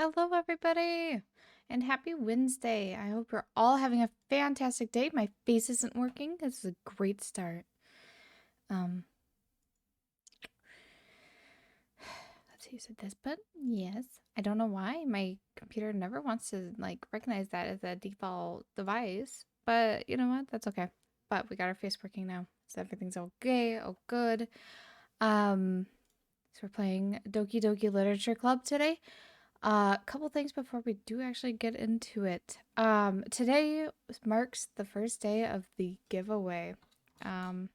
Hello, everybody, and happy Wednesday. I hope you're all having a fantastic day. My face isn't working. This is a great start. Um, let's see who said this, but yes, I don't know why my computer never wants to recognize that as a default device. But you know what? That's okay. But we got our face working now, so everything's okay. Oh, good. So we're playing Doki Doki Literature Club today. A couple things before we do actually get into it. Today marks the first day of the giveaway. Um,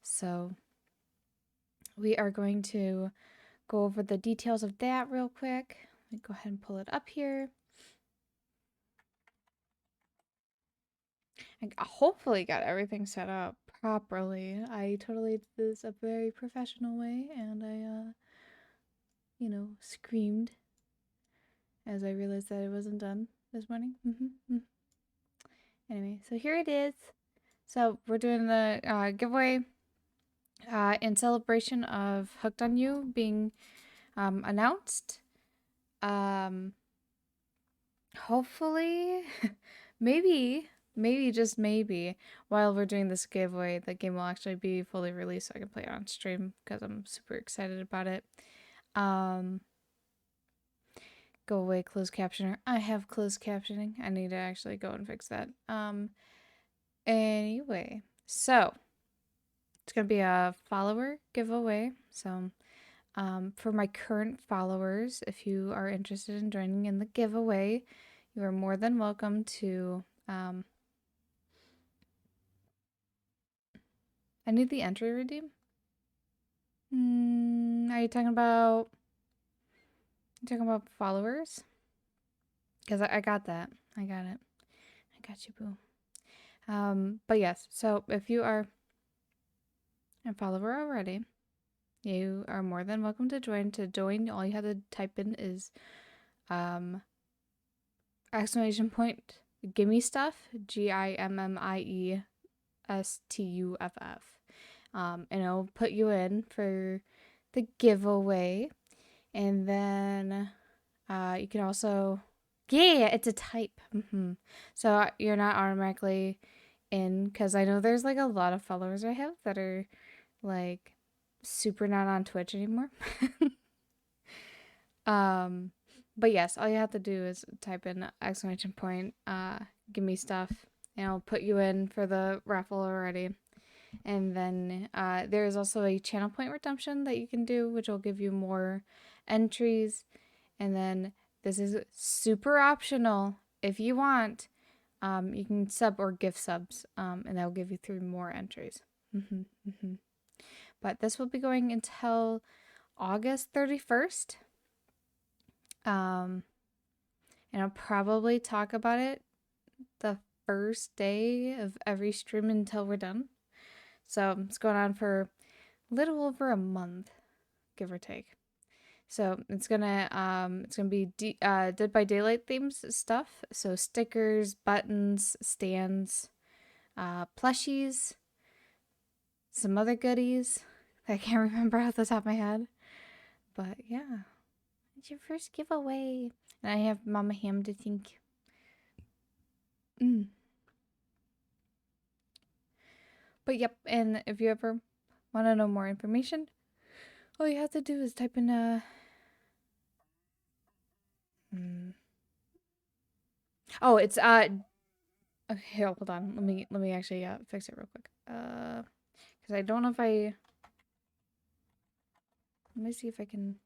so we are going to go over the details of that real quick. Let me go ahead and pull it up here. I hopefully got everything set up properly. I totally did this a very professional way, and I, screamed as I realized that it wasn't done this morning. Anyway, so here it is. So we're doing the giveaway in celebration of Hooked on You being announced. Hopefully, maybe just maybe, while we're doing this giveaway, the game will actually be fully released so I can play it on stream because I'm super excited about it. Go away, closed captioner. I have closed captioning. I need to actually go and fix that. Anyway, so it's gonna be a follower giveaway. So, for my current followers, if you are interested in joining in the giveaway, you are more than welcome to. I need the entry redeem. Are you talking about? You talking about followers? Because I got that. I got it. I got you, boo. But yes. So if you are a follower already, you are more than welcome to join. To join, all you have to type in is exclamation point gimme stuff, GIMMIESTUFF, and it'll put you in for the giveaway. And then you can also, yeah, it's a type. So you're not automatically in, because I know there's like a lot of followers I have that are like super not on Twitch anymore. But yes, all you have to do is type in exclamation point, give me stuff, and I'll put you in for the raffle already. And then there is also a channel point redemption that you can do, which will give you more entries. And then this is super optional. If you want, you can sub or gift subs, and that'll give you 3 more entries. But this will be going until August 31st. And I'll probably talk about it the first day of every stream until we're done. So it's going on for a little over a month, give or take. So it's gonna be Dead by Daylight themes stuff. So stickers, buttons, stands, plushies, some other goodies that I can't remember off the top of my head. But yeah, it's your first giveaway. And I have Mama Ham to thank. But yep, and if you ever want to know more information, all you have to do is type in Oh, it's okay, hold on. Let me actually fix it real quick. Cuz I don't know if I let me see if I can.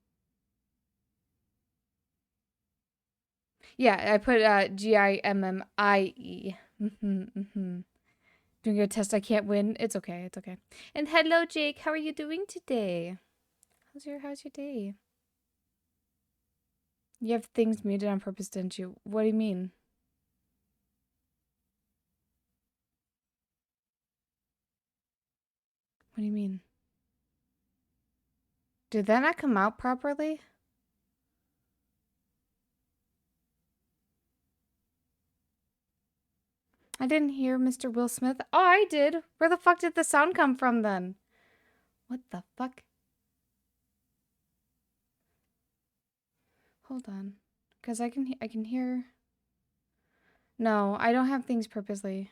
Yeah, I put GIMMIE. Doing a test I can't win. It's okay. It's okay. And hello Jake, how are you doing today? How's your day? You have things muted on purpose, didn't you? What do you mean? What do you mean? Did that not come out properly? I didn't hear Mr. Will Smith. Oh, I did. Where the fuck did the sound come from then? What the fuck? Hold on. Because I can hear... No, I don't have things purposely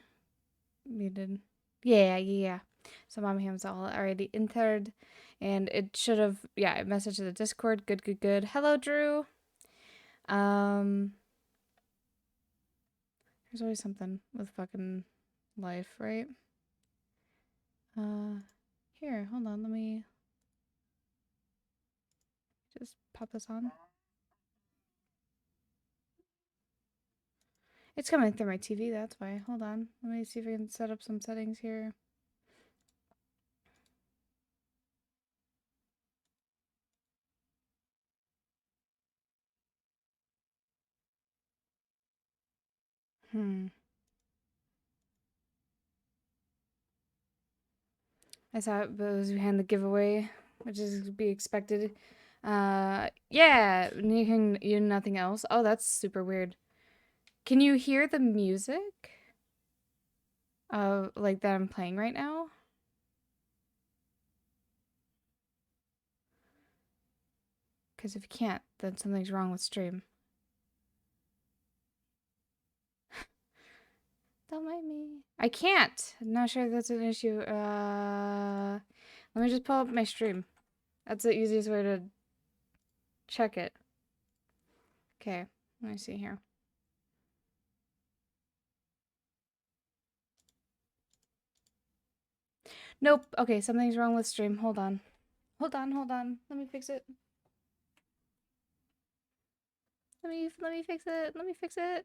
muted. Yeah. So Mom Ham's already entered. And it should have... Yeah, it messaged to the Discord. Good. Hello, Drew. There's always something with fucking life, right? Here, hold on. Let me just pop this on. It's coming through my TV, that's why. Hold on. Let me see if I can set up some settings here. I saw it was behind the giveaway, which is to be expected. Yeah, you nothing else. Oh, that's super weird. Can you hear the music? Like that I'm playing right now? Because if you can't, then something's wrong with stream. Don't mind me. I can't. I'm not sure if that's an issue. Let me just pull up my stream. That's the easiest way to check it. Okay, let me see here. Nope. Okay, something's wrong with stream. Hold on. Hold on. Let me fix it. Let me fix it. Let me fix it.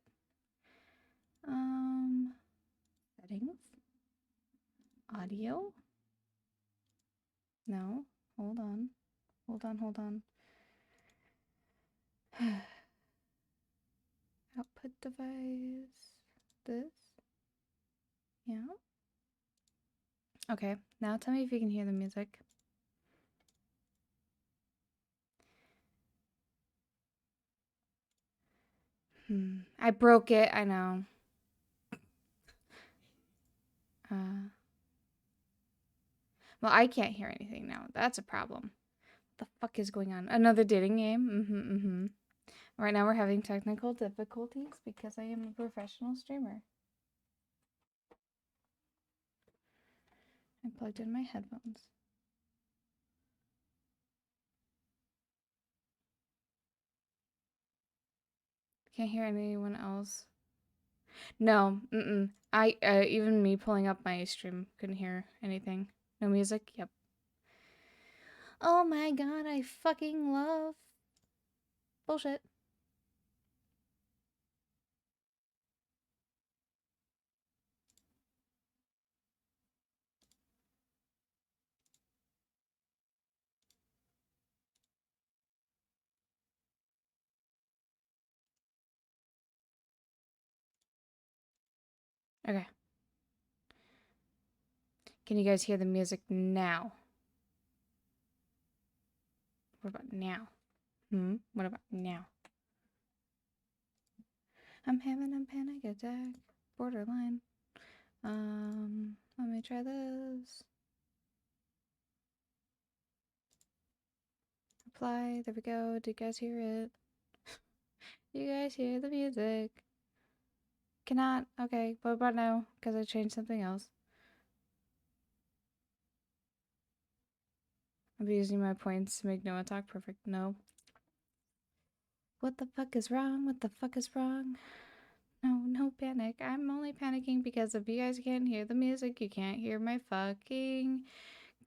Settings. Audio. No. Hold on. Output device. This. Yeah. Okay. Now tell me if you can hear the music. I broke it. I know. Well, I can't hear anything now. That's a problem. What the fuck is going on? Another dating game? Right now we're having technical difficulties because I am a professional streamer. I plugged in my headphones. Can't hear anyone else. No, I even me pulling up my stream couldn't hear anything. No music. Yep. Oh my god, I fucking love bullshit. Okay. Can you guys hear the music now? What about now? What about now? I'm having a panic attack. Borderline. Let me try this. Apply. There we go. Do you guys hear it? You guys hear the music? Cannot. Okay. What about now? Because I changed something else. I'll be using my points to make Noah talk perfect. No. What the fuck is wrong? What the fuck is wrong? No panic. I'm only panicking because if you guys can't hear the music, you can't hear my fucking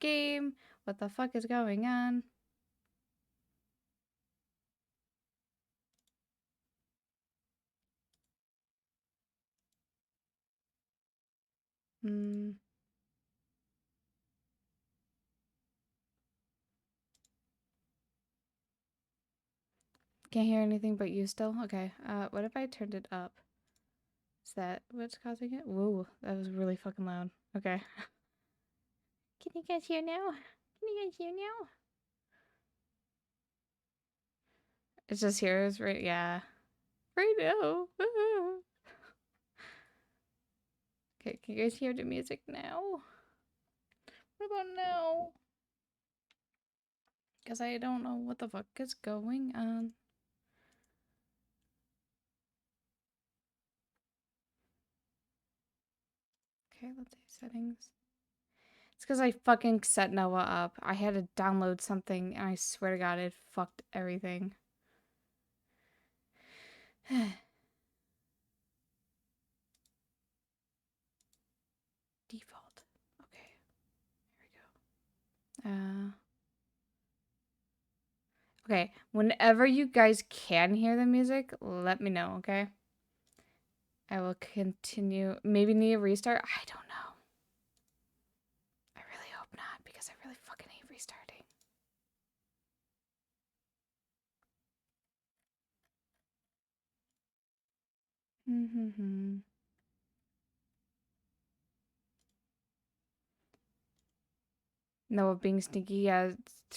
game. What the fuck is going on? Can't hear anything but you still? Okay. What if I turned it up? Is that what's causing it? Whoa, that was really fucking loud. Okay. Can you guys hear now? Can you guys hear now? It's just here. It's right. Yeah. Right now. Okay, can you guys hear the music now? What about now? Because I don't know what the fuck is going on. Okay, let's see settings. It's because I fucking set Noah up. I had to download something, and I swear to God, it fucked everything. Default. Okay, here we go. Okay, whenever you guys can hear the music, let me know, okay? I will continue. Maybe need a restart? I don't know. I really hope not, because I really fucking hate restarting. Noah being sneaky. Yeah,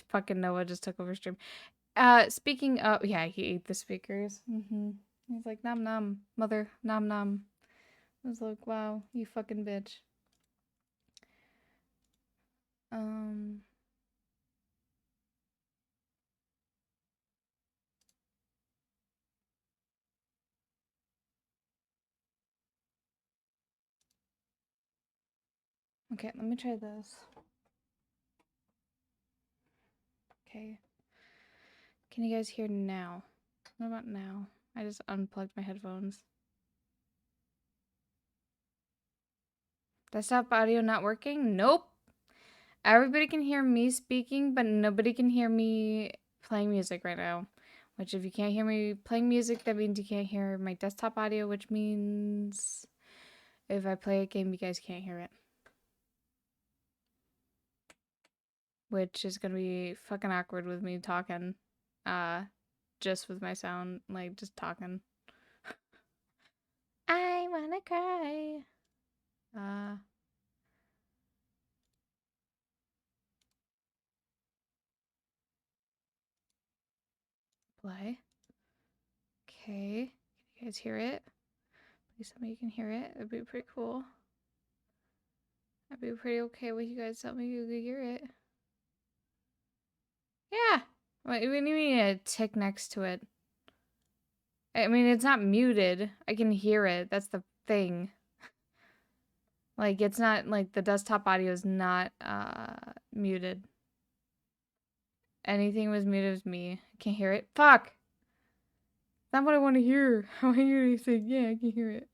fucking Noah just took over stream. Speaking of, yeah, he ate the speakers. He's like, nom nom, mother, nom nom. I was like, wow, you fucking bitch. Okay, let me try this. Okay. Can you guys hear now? What about now? I just unplugged my headphones. Desktop audio not working? Nope. Everybody can hear me speaking, but nobody can hear me playing music right now. Which, if you can't hear me playing music, that means you can't hear my desktop audio, which means if I play a game, you guys can't hear it. Which is gonna be fucking awkward with me talking. Just with my sound, like, just talking. I wanna cry. Play. Okay. Can you guys hear it? Please tell me you can hear it. That'd be pretty cool. I'd be pretty okay with you guys tell me you could hear it. Yeah. What do you mean a tick next to it? I mean, it's not muted. I can hear it. That's the thing. Like, it's not, like, the desktop audio is not, muted. Anything was muted was me. I can't hear it. Fuck! That's not what I want to hear. I want to hear you say, yeah, I can hear it.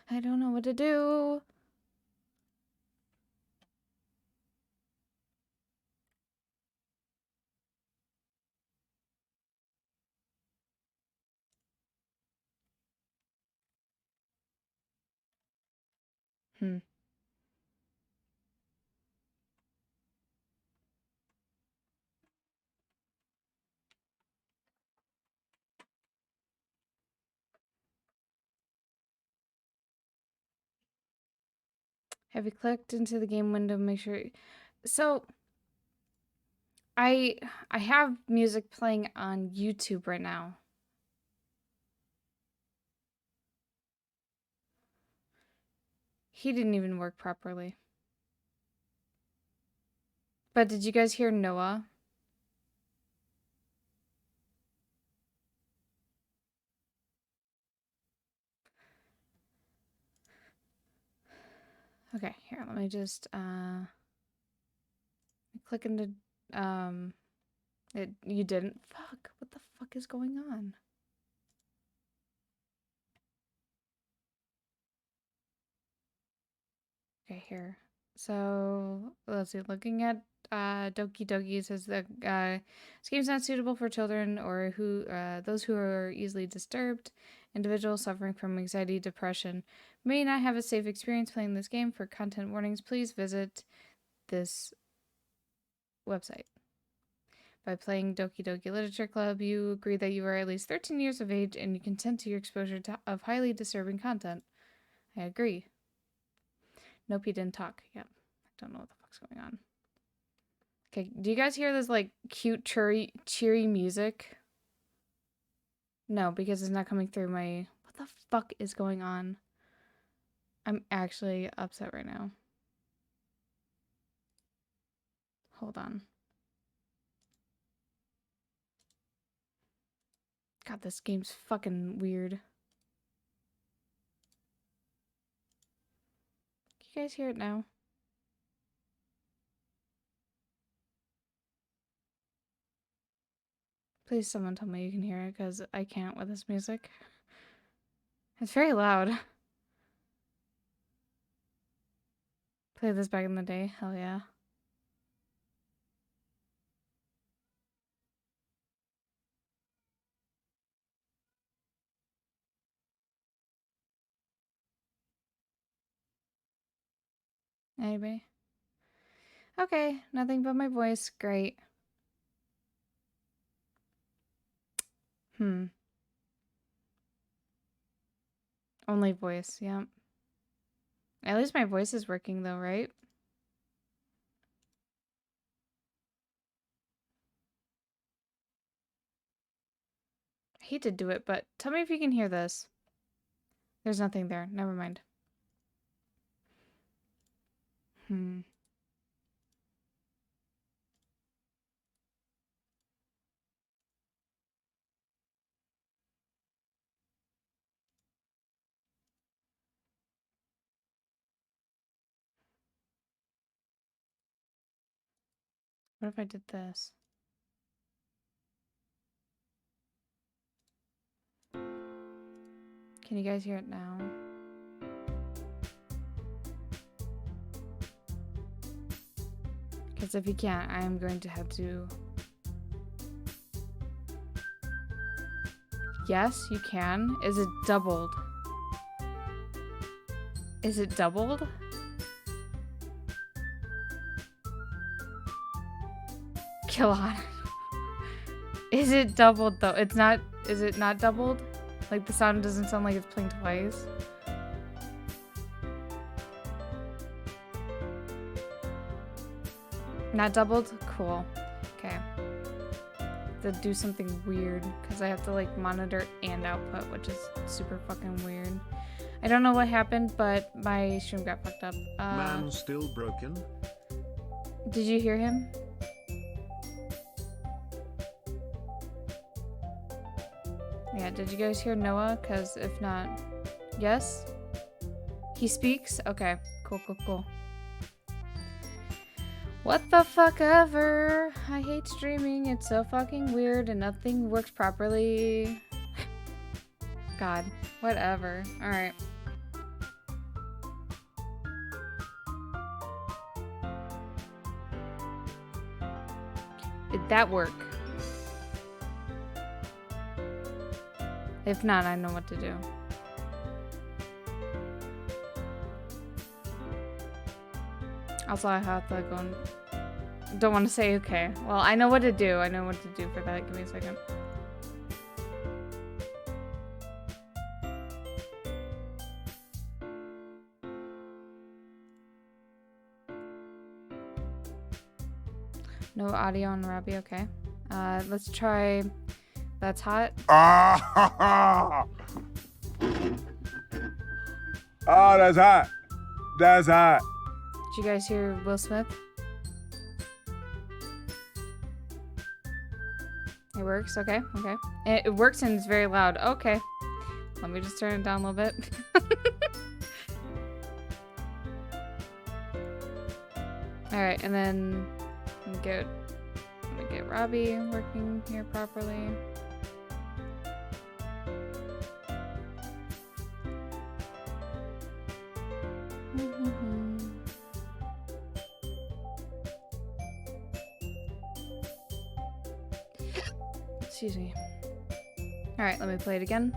I don't know what to do. Have you clicked into the game window? Make sure. So, I have music playing on YouTube right now. He didn't even work properly. But did you guys hear Noah? Okay, here, let me just click into you didn't. Fuck, what the fuck is going on? Okay, here. So, let's see. Looking at Doki Doki says that this game's not suitable for children or those who are easily disturbed. Individuals suffering from anxiety, depression may not have a safe experience playing this game. For content warnings, please visit this website. By playing Doki Doki Literature Club, you agree that you are at least 13 years of age and you consent to your exposure of highly disturbing content. I agree. Nope, he didn't talk. Yep. I don't know what the fuck's going on. Okay, do you guys hear this, like, cute, cheery music? No, because it's not coming through my... What the fuck is going on? I'm actually upset right now. Hold on. God, this game's fucking weird. Can you guys hear it now? Please someone tell me you can hear it, because I can't with this music. It's very loud. Played this back in the day. Hell yeah. Anybody? Okay, nothing but my voice. Great. Only voice, yeah. At least my voice is working though, right? I hate to do it, but tell me if you can hear this. There's nothing there. Never mind. What if I did this? Can you guys hear it now? Because if you can't, I am going to have to... Yes, you can. Is it doubled? Is it doubled? Kill on. Is it doubled though? It's not. Is it not doubled? Like the sound doesn't sound like it's playing twice. Not doubled? Cool. Okay. To do something weird because I have to like monitor and output, which is super fucking weird. I don't know what happened, but my stream got fucked up. Man still broken? Did you hear him? Yeah, did you guys hear Noah? Because if not, yes? He speaks? Okay, cool, cool, cool. What the fuck ever? I hate streaming. It's so fucking weird and nothing works properly. God, whatever. Alright. Did that work? If not, I know what to do. Also, I have to go and... Don't want to say okay. Well, I know what to do. I know what to do for that. Give me a second. No audio on Robbie. Okay. Let's try... That's hot. Ah, that's hot. That's hot. Did you guys hear Will Smith? It works. Okay. Okay. It works and it's very loud. Okay. Let me just turn it down a little bit. All right, and then let me get Robbie working here properly. Excuse me. All right, let me play it again.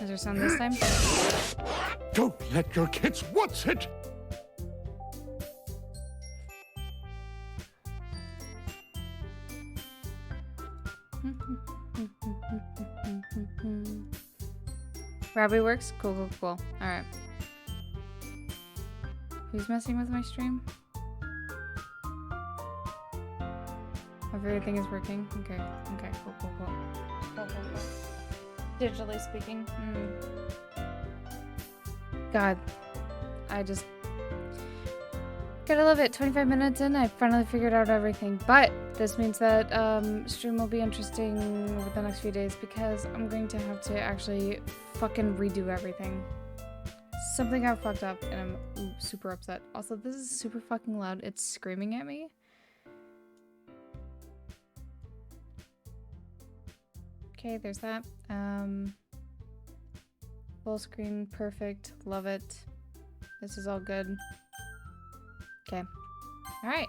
Is there sound this time? Don't let your kids watch it. Robbie works? Cool, cool, cool. Alright. Who's messing with my stream? Everything is working? Okay. Okay, cool, cool, cool. Cool, cool, cool. Digitally speaking. God. Gotta love it. 25 minutes in, I finally figured out everything. But this means that stream will be interesting over the next few days because I'm going to have to actually fucking redo everything. Something got fucked up and I'm super upset. Also, this is super fucking loud. It's screaming at me. Okay, there's that. Full screen, perfect. Love it. This is all good. Okay. Alright.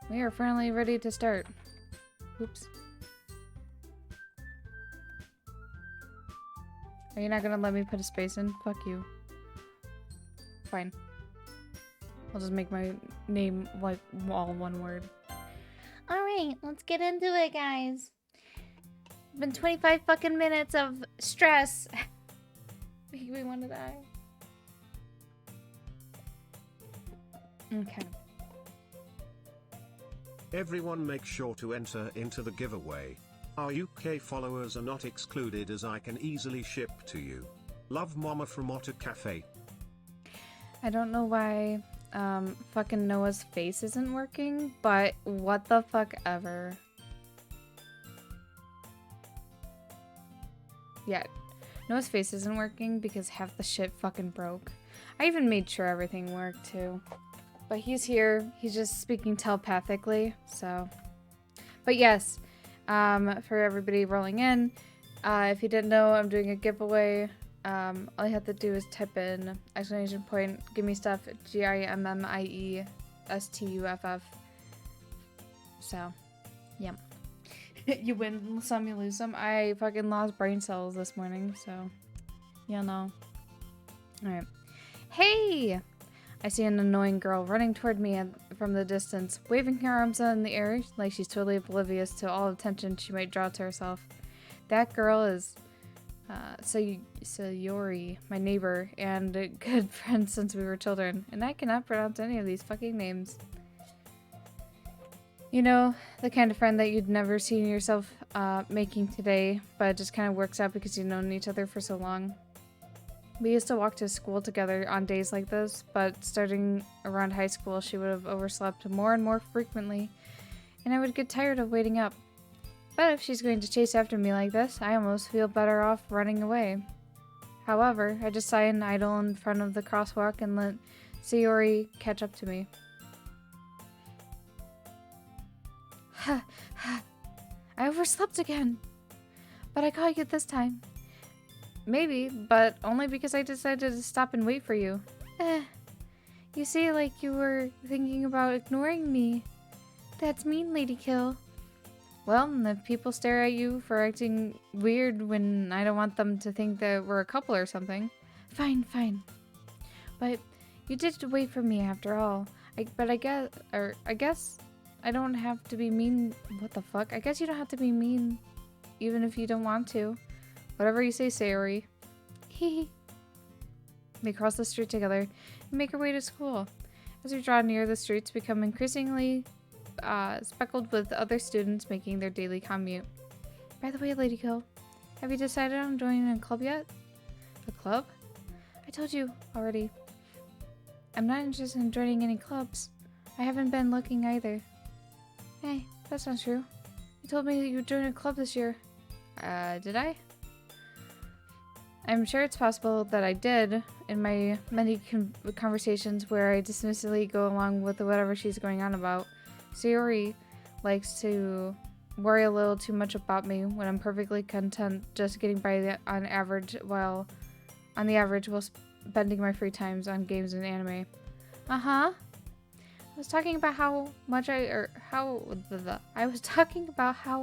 We are finally ready to start. Oops. Are you not gonna let me put a space in? Fuck you. Fine. I'll just make my name like all one word. Alright, let's get into it, guys. It's been 25 fucking minutes of stress. Make me want to die. Okay. Everyone make sure to enter into the giveaway. Our UK followers are not excluded as I can easily ship to you. Love Mama from Otter Cafe. I don't know why fucking Noah's face isn't working, but what the fuck ever. Yeah, Noah's face isn't working because half the shit fucking broke. I even made sure everything worked too. But he's here. He's just speaking telepathically, so. But yes, for everybody rolling in, if you didn't know, I'm doing a giveaway. All you have to do is type in exclamation point, give me stuff, GIMMIESTUFF. So, yeah. You win some, you lose some. I fucking lost brain cells this morning, so, you know. Alright. Hey! I see an annoying girl running toward me from the distance, waving her arms in the air like she's totally oblivious to all attention she might draw to herself. That girl is Sayori, my neighbor, and a good friend since we were children, and I cannot pronounce any of these fucking names. You know, the kind of friend that you'd never seen yourself making today, but it just kind of works out because you've known each other for so long. We used to walk to school together on days like this, but starting around high school, she would have overslept more and more frequently, and I would get tired of waiting up. But if she's going to chase after me like this, I almost feel better off running away. However, I just sigh and idle in front of the crosswalk and let Sayori catch up to me. Ha ha! I overslept again! But I caught you this time. Maybe, but only because I decided to stop and wait for you. You say like you were thinking about ignoring me. That's mean, LadyKil. Well, and if people stare at you for acting weird when I don't want them to think that we're a couple or something. Fine, fine. But you did wait for me after all. I guess I don't have to be mean. What the fuck? I guess you don't have to be mean even if you don't want to. Whatever you say, Sayori. Hee. We cross the street together and make our way to school. As we draw near, the streets become increasingly speckled with other students making their daily commute. By the way, LadyKil, have you decided on joining a club yet? A club? I told you already. I'm not interested in joining any clubs. I haven't been looking either. Hey, that's not true. You told me that you would join a club this year. Did I? I'm sure it's possible that I did in my many conversations where I dismissively go along with whatever she's going on about. Sayori likes to worry a little too much about me when I'm perfectly content just getting by on the average while spending my free times on games and anime. I was talking about how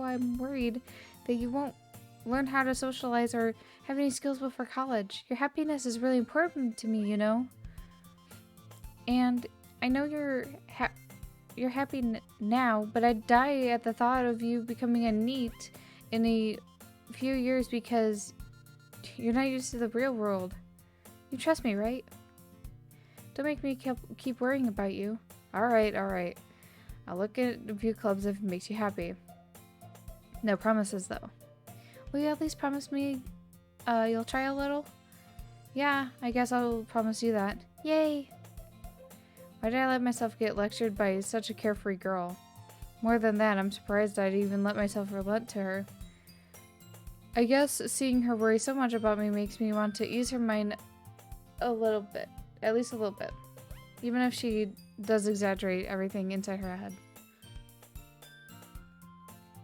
I'm worried that you won't learn how to socialize or have any skills before college. Your happiness is really important to me, you know? And I know you're happy now, but I'd die at the thought of you becoming a NEET in a few years because you're not used to the real world. You trust me, right? Don't make me keep worrying about you. Alright. I'll look at a few clubs if it makes you happy. No promises, though. Will you at least promise me you'll try a little? Yeah, I guess I'll promise you that. Yay! Why did I let myself get lectured by such a carefree girl? More than that, I'm surprised I'd even let myself relent to her. I guess seeing her worry so much about me makes me want to ease her mind a little bit. At least a little bit. Even if she does exaggerate everything inside her head.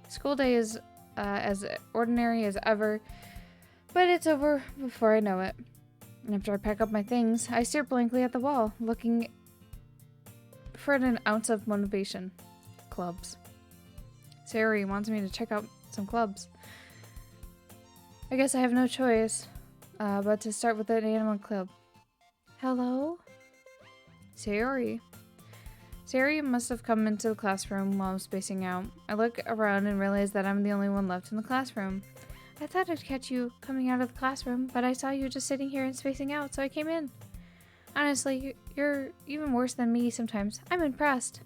School day is as ordinary as ever, but it's over before I know it. And after I pack up my things, I stare blankly at the wall, looking for an ounce of motivation. Clubs. Sayori wants me to check out some clubs. I guess I have no choice but to start with an animal club. Hello? Sayori. Sayori must have come into the classroom while I'm spacing out. I look around and realize that I'm the only one left in the classroom. I thought I'd catch you coming out of the classroom, but I saw you just sitting here and spacing out, so I came in. Honestly, you're even worse than me sometimes. I'm impressed.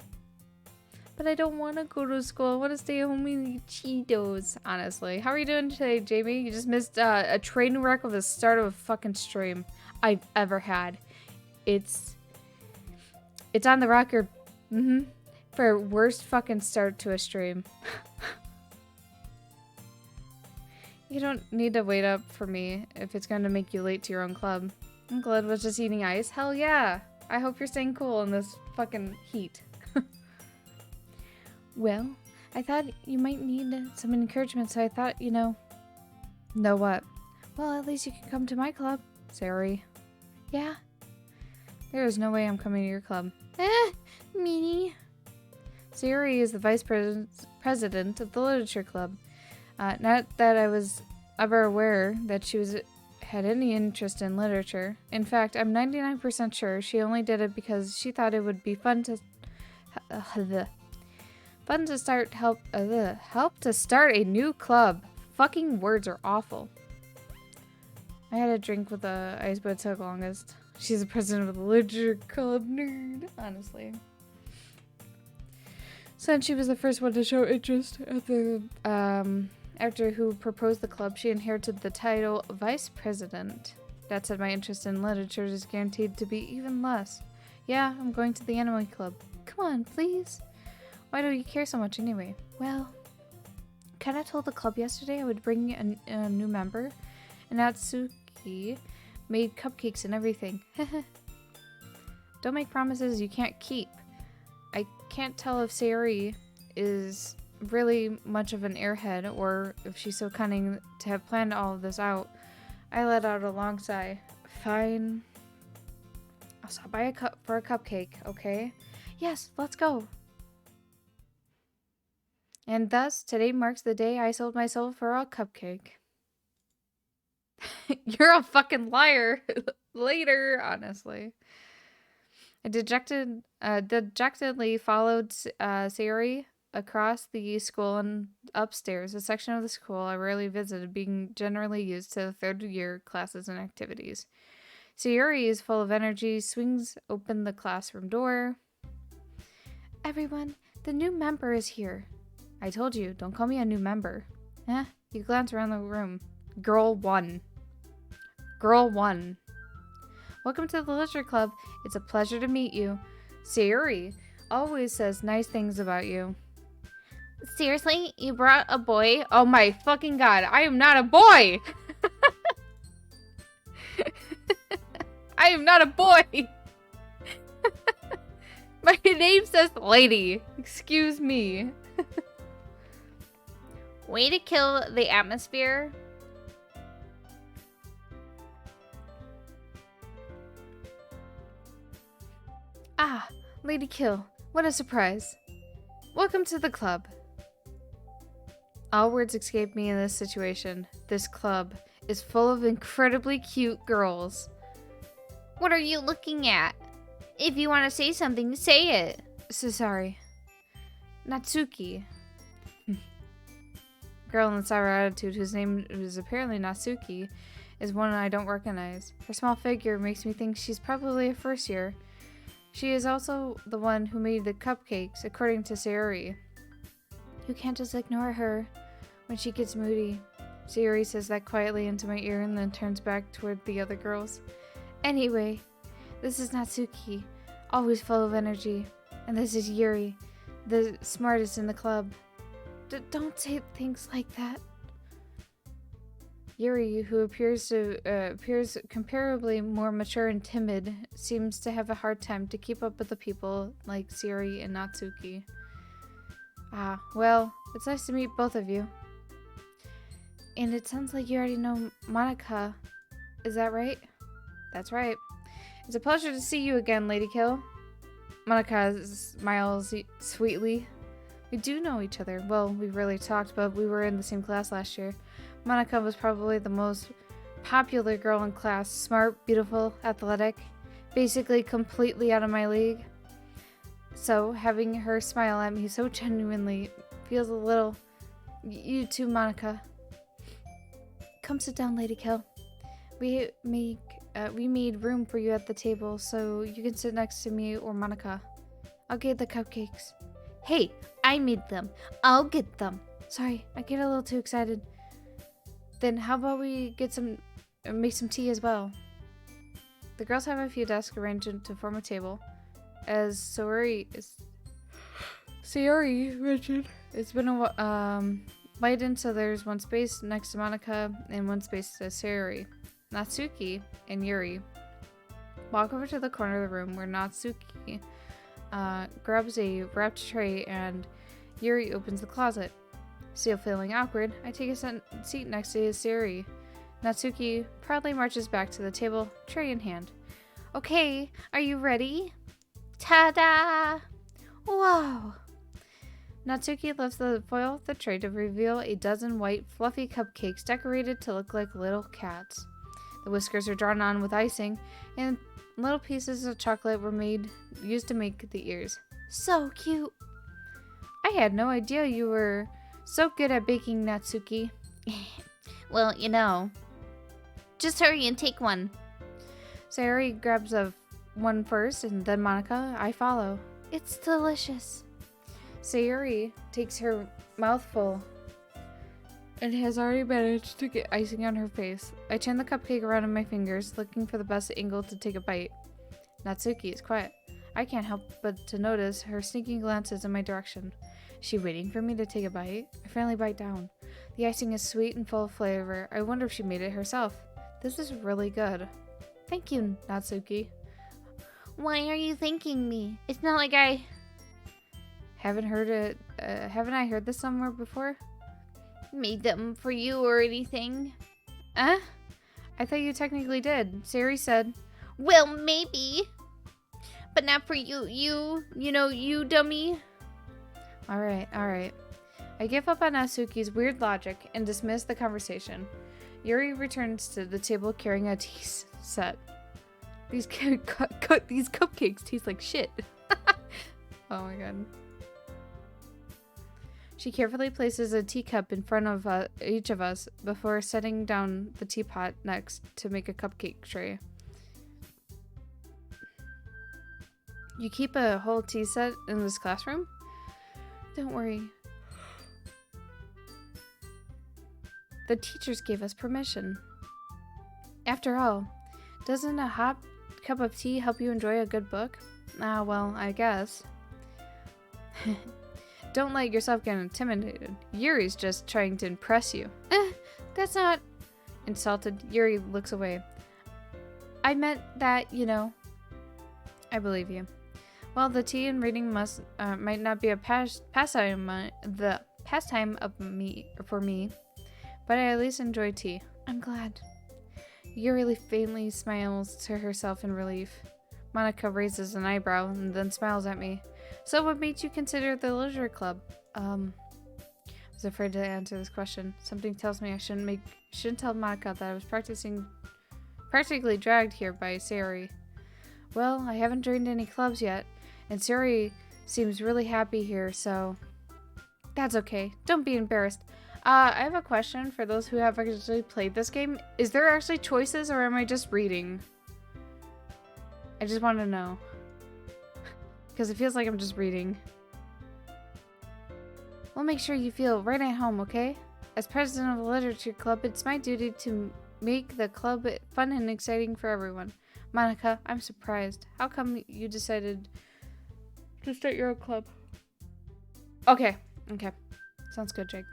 But I don't want to go to school. I want to stay home and eat Cheetos, honestly. How are you doing today, Jamie? You just missed a train wreck of the start of a fucking stream I've ever had. It's on the record. For worst fucking start to a stream. You don't need to wait up for me if it's going to make you late to your own club. I'm glad was just eating ice. Hell yeah. I hope you're staying cool in this fucking heat. Well, I thought you might need some encouragement, so I thought, Know what? Well, at least you can come to my club. Sorry. Yeah? There is no way I'm coming to your club. Meanie. Sayori is the vice president of the Literature Club. Not that I was ever aware that she had any interest in literature. In fact, I'm 99% sure she only did it because she thought it would be fun to help to start a new club. Fucking words are awful. I had a drink with the ice, but it took longest. She's the president of the Literature Club, nerd, honestly. Since she was the first one to show interest at the, after who proposed the club, she inherited the title Vice President. That said, my interest in literature is guaranteed to be even less. Yeah, I'm going to the Anime Club. Come on, please. Why do you care so much anyway? Well, kinda told the club yesterday I would bring a new member, and Natsuki made cupcakes and everything. Don't make promises you can't keep. I can't tell if Sayori is really much of an airhead or if she's so cunning to have planned all of this out. I let out a long sigh. Fine. I'll stop by for a cupcake, okay? Yes, let's go. And thus, today marks the day I sold my soul for a cupcake. You're a fucking liar. Later, honestly. I dejectedly followed Sayori across the school and upstairs, a section of the school I rarely visited, being generally used to third-year classes and activities. Sayori is full of energy, swings open the classroom door. Everyone, the new member is here. I told you, don't call me a new member. You glance around the room. Girl 1. Girl 1. Welcome to the Literature Club. It's a pleasure to meet you. Sayori always says nice things about you. Seriously? You brought a boy? Oh my fucking god, I am not a boy! I am not a boy! My name says lady. Excuse me. Way to kill the atmosphere. Ah, LadyKil. What a surprise. Welcome to the club. All words escape me in this situation. This club is full of incredibly cute girls. What are you looking at? If you want to say something, say it. So sorry. Natsuki. Girl in the sour attitude, whose name is apparently Natsuki, is one I don't recognize. Her small figure makes me think she's probably a first year. She is also the one who made the cupcakes, according to Sayori. You can't just ignore her when she gets moody. Sayori says that quietly into my ear and then turns back toward the other girls. Anyway, this is Natsuki. always full of energy. And this is Yuri, the smartest in the club. Don't say things like that. Yuri, who appears comparably more mature and timid, seems to have a hard time to keep up with the people like Sayori and Natsuki. Ah, well, it's nice to meet both of you. And it sounds like you already know Monica. Is that right? That's right. It's a pleasure to see you again, LadyKil. Monica smiles sweetly. We do know each other. Well, we rarely talked, but we were in the same class last year. Monica was probably the most popular girl in class. Smart, beautiful, athletic. Basically completely out of my league. So, having her smile at me so genuinely feels a little... You too, Monica. Come sit down, LadyKil. We made room for you at the table, so you can sit next to me or Monica. I'll get the cupcakes. Hey, I made them. I'll get them. Sorry, I get a little too excited. Then how about we make some tea as well? The girls have a few desks arranged to form a table. As Sayori mentioned, it's been widened so there's one space next to Monica and one space to Sayori. Natsuki and Yuri walk over to the corner of the room where Natsuki grabs a wrapped tray and Yuri opens the closet. Still feeling awkward, I take a seat next to Sayori. Natsuki proudly marches back to the table, tray in hand. Okay, are you ready? Ta-da! Whoa! Natsuki lifts the foil of the tray to reveal a dozen white, fluffy cupcakes decorated to look like little cats. The whiskers are drawn on with icing, and little pieces of chocolate were used to make the ears. So cute! I had no idea you were so good at baking, Natsuki. Well, you know. Just hurry and take one. Sayori grabs one first, and then Monica. I follow. It's delicious. Sayori takes her mouthful and has already managed to get icing on her face. I turn the cupcake around in my fingers, looking for the best angle to take a bite. Natsuki is quiet. I can't help but to notice her sneaking glances in my direction. Is she waiting for me to take a bite? I finally bite down. The icing is sweet and full of flavor. I wonder if she made it herself. This is really good. Thank you, Natsuki. Why are you thanking me? It's not like I... Haven't I heard this somewhere before? Made them for you or anything? I thought you technically did. Sayori said. Well, maybe. But not for you. You dummy. Alright. I give up on Natsuki's weird logic and dismiss the conversation. Yuri returns to the table carrying a tea set. These cupcakes taste like shit. Oh my god. She carefully places a teacup in front of each of us before setting down the teapot next to make a cupcake tray. You keep a whole tea set in this classroom? Don't worry. The teachers gave us permission. After all, doesn't a hot cup of tea help you enjoy a good book? Ah, well, I guess. Don't let yourself get intimidated. Yuri's just trying to impress you. That's not... Insulted, Yuri looks away. I meant that, you know. I believe you. Well, the tea and reading might not be a pastime for me, but I at least enjoy tea. I'm glad. Yuri faintly smiles to herself in relief. Monica raises an eyebrow and then smiles at me. So what made you consider the literature club? I was afraid to answer this question. Something tells me I shouldn't tell Monica that I was practically dragged here by Sayori. Well, I haven't joined any clubs yet, and Sayori seems really happy here, so that's okay. Don't be embarrassed. I have a question for those who have actually played this game. Is there actually choices, or am I just reading? I just want to know. Because it feels like I'm just reading. We'll make sure you feel right at home, okay? As president of the literature club, it's my duty to make the club fun and exciting for everyone. Monica, I'm surprised. How come you decided to start your own club? Okay. Sounds good, Jake.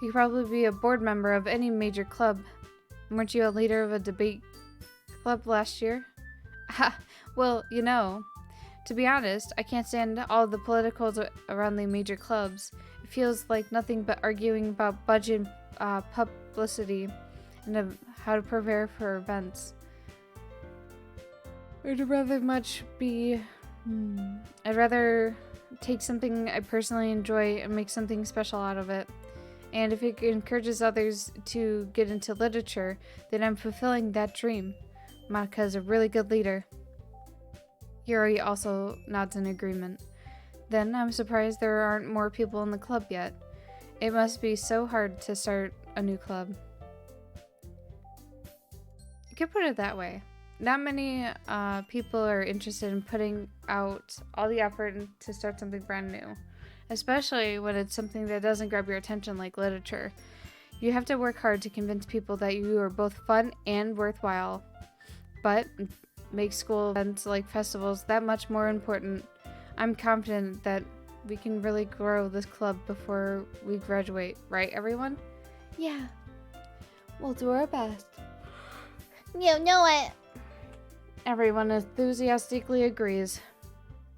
You could probably be a board member of any major club. Weren't you a leader of a debate club last year? Well, to be honest, I can't stand all the politicals around the major clubs. It feels like nothing but arguing about budget, publicity, and how to prepare for events. I'd rather take something I personally enjoy and make something special out of it. And if it encourages others to get into literature, then I'm fulfilling that dream. Monica is a really good leader. Yuri also nods in agreement. Then I'm surprised there aren't more people in the club yet. It must be so hard to start a new club. You could put it that way. Not many people are interested in putting out all the effort to start something brand new, especially when it's something that doesn't grab your attention like literature. You have to work hard to convince people that you are both fun and worthwhile, but make school events like festivals that much more important. I'm confident that we can really grow this club before we graduate, right everyone? Yeah, we'll do our best. You know it. Everyone enthusiastically agrees.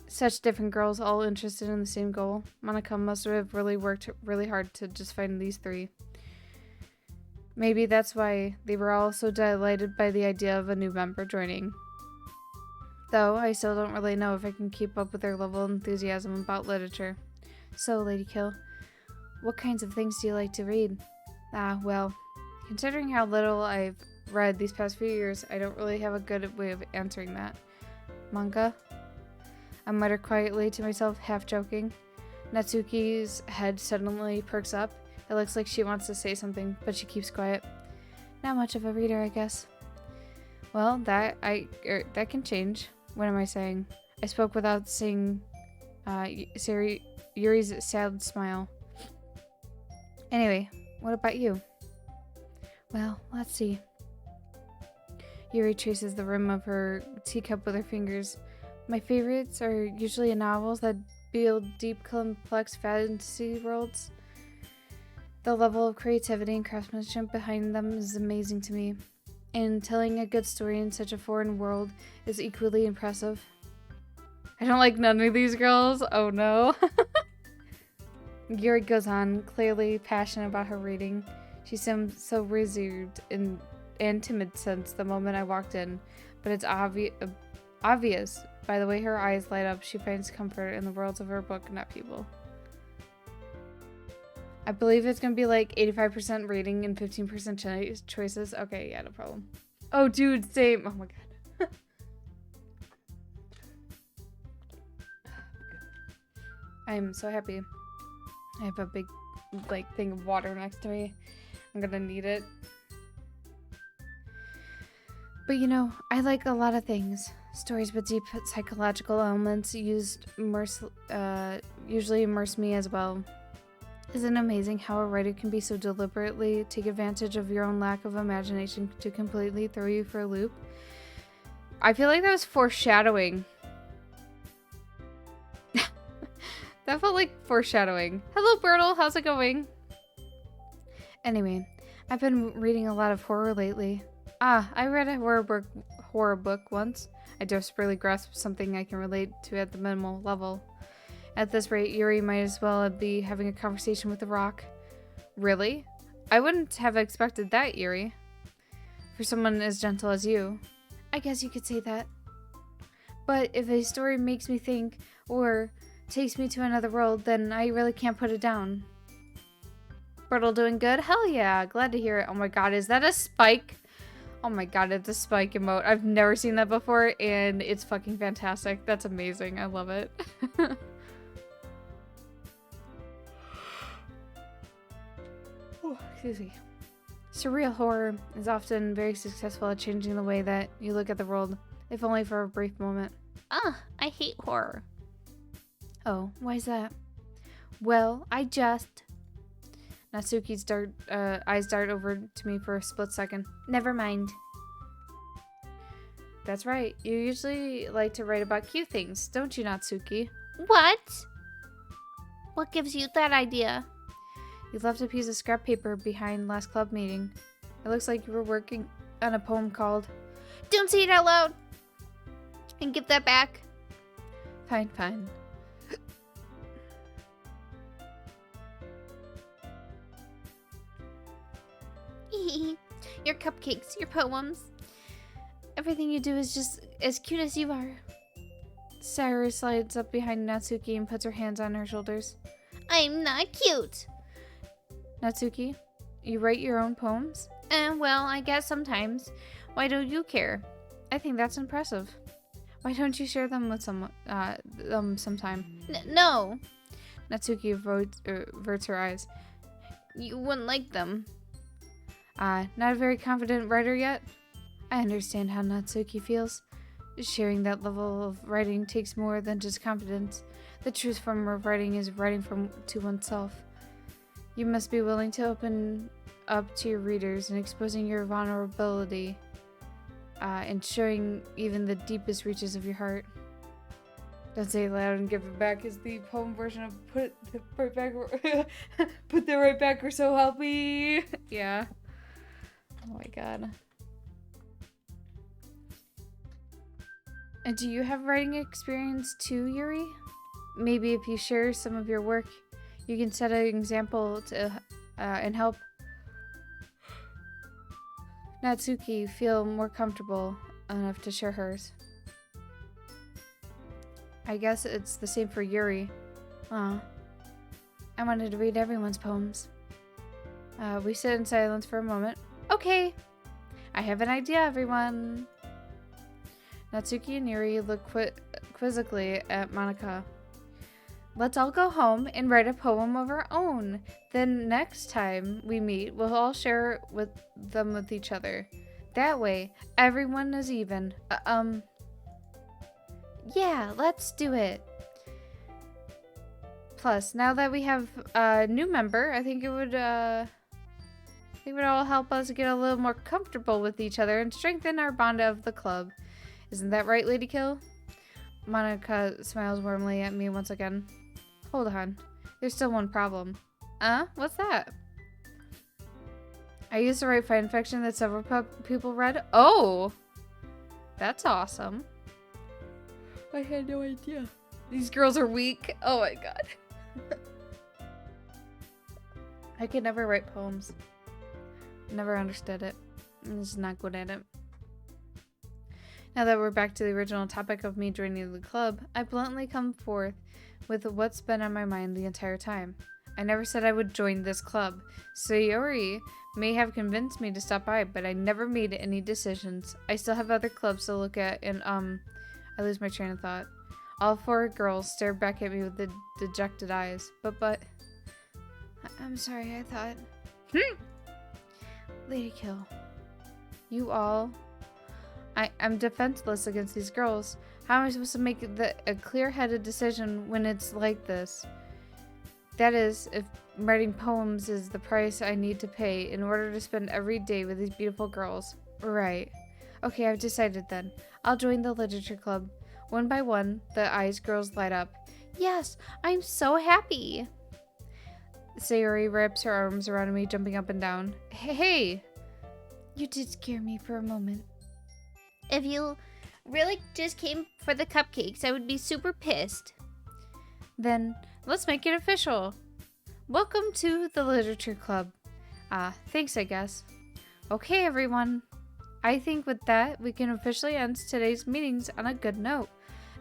Such different girls, all interested in the same goal. Monica must have really worked really hard to just find these three. Maybe that's why they were all so delighted by the idea of a new member joining. Though, I still don't really know if I can keep up with their level of enthusiasm about literature. So, LadyKil, what kinds of things do you like to read? Well, considering how little I've read these past few years, I don't really have a good way of answering that. Manga? I mutter quietly to myself, half joking. Natsuki's head suddenly perks up. It looks like she wants to say something, but she keeps quiet. Not much of a reader, I guess. Well, that can change. What am I saying? I spoke without seeing Yuri's sad smile. Anyway, what about you? Well, let's see. Yuri traces the rim of her teacup with her fingers. My favorites are usually novels that build deep, complex fantasy worlds. The level of creativity and craftsmanship behind them is amazing to me. And telling a good story in such a foreign world is equally impressive. I don't like none of these girls. Oh no. Yuri goes on, clearly passionate about her reading. She seemed so reserved and timid since the moment I walked in, but it's obvious by the way her eyes light up she finds comfort in the worlds of her book, not people. I believe it's gonna be like 85% reading and 15% choices. Okay, yeah, no problem. Oh, dude, same. Oh my god. I'm so happy. I have a big, thing of water next to me. I'm gonna need it. But I like a lot of things. Stories with deep psychological elements usually immerse me as well. Isn't it amazing how a writer can be so deliberately take advantage of your own lack of imagination to completely throw you for a loop? I feel like that was foreshadowing. That felt like foreshadowing. Hello, Bertle. How's it going? Anyway, I've been reading a lot of horror lately. I read a horror book once. I desperately grasped something I can relate to at the minimal level. At this rate, Yuri might as well be having a conversation with the rock. Really? I wouldn't have expected that, Yuri. For someone as gentle as you. I guess you could say that. But if a story makes me think, or takes me to another world, then I really can't put it down. Bertle doing good? Hell yeah, glad to hear it. Oh my god, is that a spike? Oh my god, it's a spike emote. I've never seen that before, and it's fucking fantastic. That's amazing. I love it. Oh, excuse me. Surreal horror is often very successful at changing the way that you look at the world, if only for a brief moment. I hate horror. Oh, why is that? Well, Natsuki's eyes dart over to me for a split second. Never mind. That's right. You usually like to write about cute things, don't you, Natsuki? What? What gives you that idea? You left a piece of scrap paper behind last club meeting. It looks like you were working on a poem called... Don't say it out loud! And give that back. Fine, fine. Your cupcakes, your poems. Everything you do is just as cute as you are. Sayori slides up behind Natsuki and puts her hands on her shoulders. I'm not cute. Natsuki, you write your own poems? Well, I guess sometimes. Why don't you care? I think that's impressive. Why don't you share them with sometime? No. Natsuki averts her eyes. You wouldn't like them. Not a very confident writer yet? I understand how Natsuki feels. Sharing that level of writing takes more than just confidence. The truth form of writing is writing to oneself. You must be willing to open up to your readers and exposing your vulnerability and showing even the deepest reaches of your heart. Don't say it loud and give it back is the poem version of put the right back put the right back or so help me. Yeah. Oh my god. And do you have writing experience too, Yuri? Maybe if you share some of your work, you can set an example to and help Natsuki feel more comfortable enough to share hers. I guess it's the same for Yuri. I wanted to read everyone's poems. We sit in silence for a moment. Okay, I have an idea, everyone. Natsuki and Yuri look quizzically at Monica. Let's all go home and write a poem of our own. Then next time we meet, we'll all share them with each other. That way, everyone is even. Yeah, let's do it. Plus, now that we have a new member, I think it would all help us get a little more comfortable with each other and strengthen our bond of the club. Isn't that right, LadyKil? Monica smiles warmly at me once again. Hold on. There's still one problem. What's that? I used to write fanfiction that several people read. Oh! That's awesome. I had no idea. These girls are weak. Oh my god. I could never write poems. Never understood it. I'm just not good at it. Now that we're back to the original topic of me joining the club, I bluntly come forth with what's been on my mind the entire time. I never said I would join this club. Sayori may have convinced me to stop by, but I never made any decisions. I still have other clubs to look at, and I lose my train of thought. All four girls stare back at me with the dejected eyes. But I'm sorry, I thought. LadyKil, you all... I'm defenseless against these girls. How am I supposed to make a clear-headed decision when it's like this? That is, if writing poems is the price I need to pay in order to spend every day with these beautiful girls. Right. Okay, I've decided then. I'll join the literature club. One by one, the eyes girls light up. Yes, I'm so happy. Sayori wraps her arms around me, jumping up and down. Hey! You did scare me for a moment. If you really just came for the cupcakes, I would be super pissed. Then, let's make it official. Welcome to the Literature Club. Thanks, I guess. Okay, everyone. I think with that, we can officially end today's meetings on a good note.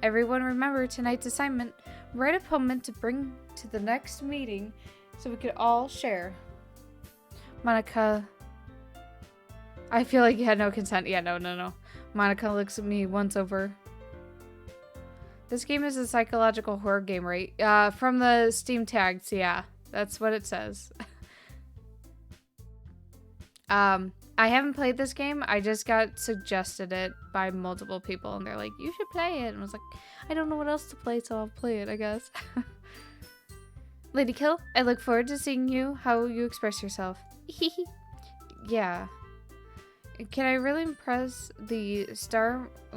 Everyone remember tonight's assignment. Write a poem to bring to the next meeting so we could all share. Monica... I feel like you had no consent. Yeah, no. Monica looks at me once over. This game is a psychological horror game, right? From the Steam tags, yeah. That's what it says. I haven't played this game. I just got suggested it by multiple people, and they're like, you should play it. And I was like, I don't know what else to play, so I'll play it, I guess. LadyKil, I look forward to seeing how you express yourself. Yeah. Can I really impress the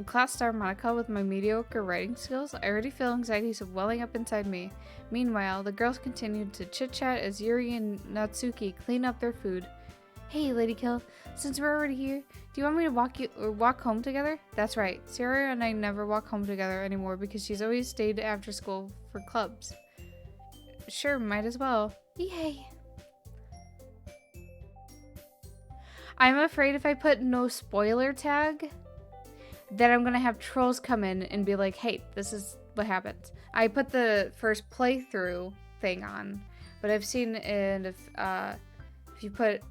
class star Monica with my mediocre writing skills? I already feel anxieties welling up inside me. Meanwhile, the girls continued to chit-chat as Yuri and Natsuki clean up their food. Hey, LadyKil, since we're already here, do you want me to walk home together? That's right. Sarah and I never walk home together anymore because she's always stayed after school for clubs. Sure, might as well. Yay. I'm afraid if I put no spoiler tag, that I'm gonna have trolls come in and be like, hey, this is what happened. I put the first playthrough thing on, but I've seen it if you put,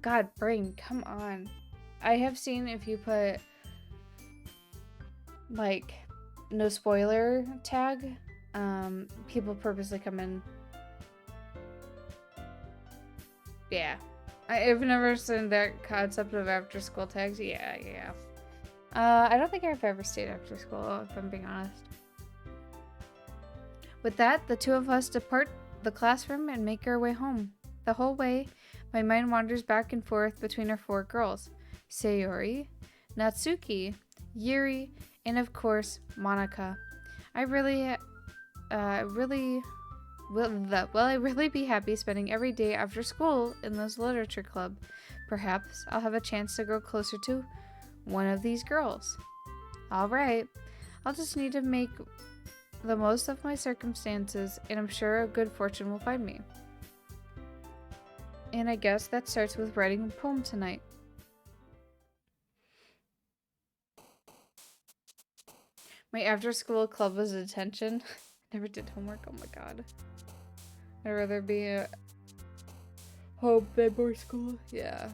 God, brain, come on. I have seen if you put, like, no spoiler tag, people purposely come in. Yeah. I've never seen that concept of after school tags. Yeah. I don't think I've ever stayed after school, if I'm being honest. With that, the two of us depart the classroom and make our way home. The whole way, my mind wanders back and forth between our four girls. Sayori, Natsuki, Yuri, and of course, Monica. I'd really be happy spending every day after school in this literature club. Perhaps I'll have a chance to grow closer to one of these girls. Alright, I'll just need to make the most of my circumstances, and I'm sure a good fortune will find me. And I guess that starts with writing a poem tonight. My after school club was detention. Never did homework, oh my god. I'd rather be at home than more school. Yeah.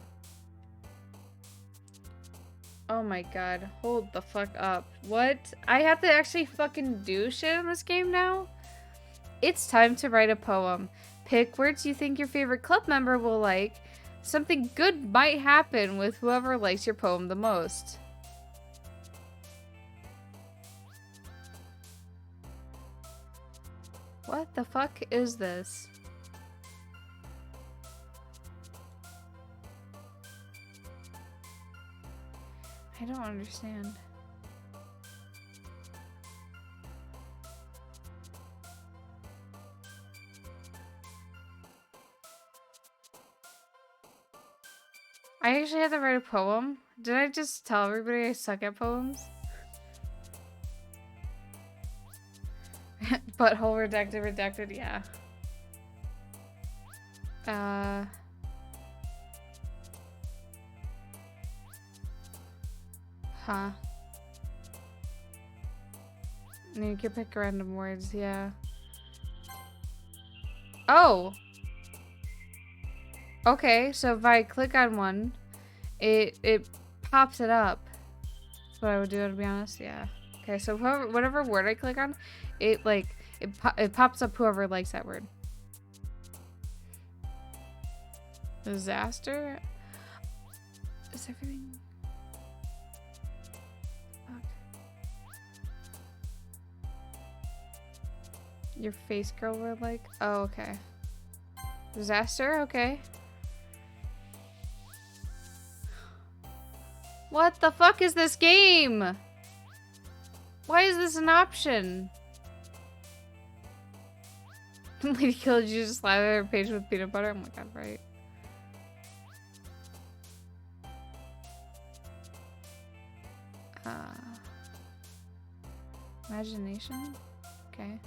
Oh my god. Hold the fuck up. What? I have to actually fucking do shit in this game now? It's time to write a poem. Pick words you think your favorite club member will like. Something good might happen with whoever likes your poem the most. What the fuck is this? I don't understand. I actually had to write a poem. Did I just tell everybody I suck at poems? Butthole redacted, yeah. Huh. And you can pick random words, yeah. Oh! Okay, so if I click on one, it pops it up. That's what I would do, to be honest, yeah. Okay, so whatever word I click on, it pops up whoever likes that word. Disaster? Is everything... Fuck. Your face girl word like? Oh, okay. Disaster? Okay. What the fuck is this game? Why is this an option? LadyKil, did you just slather her page with peanut butter? Oh my god, right. Imagination? Okay.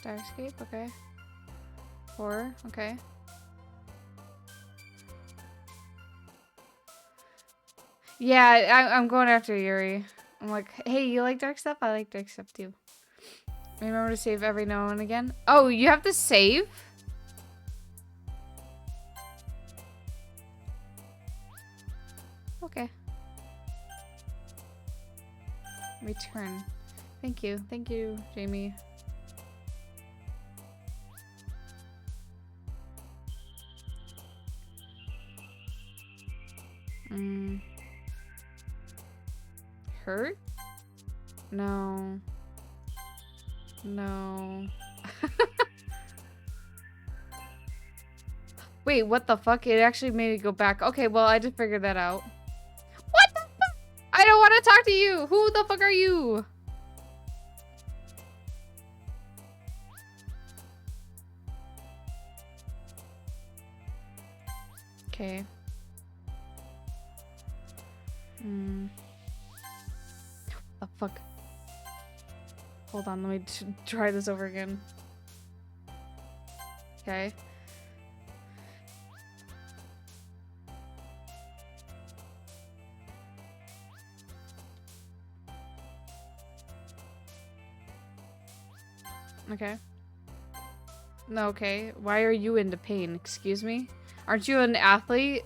Starscape, okay. Horror, okay. Yeah, I'm going after Yuri. I'm like, hey, you like dark stuff? I like dark stuff too. Remember to save every now and again. Oh, you have to save? Okay. Return. Thank you, Jamie. Hurt? No. No. Wait, what the fuck? It actually made it go back. Okay, well, I just figured that out. What the fuck? I don't want to talk to you! Who the fuck are you? Okay. The fuck? Hold on, let me try this over again. Okay. Okay. No, okay. Why are you into pain? Excuse me? Aren't you an athlete?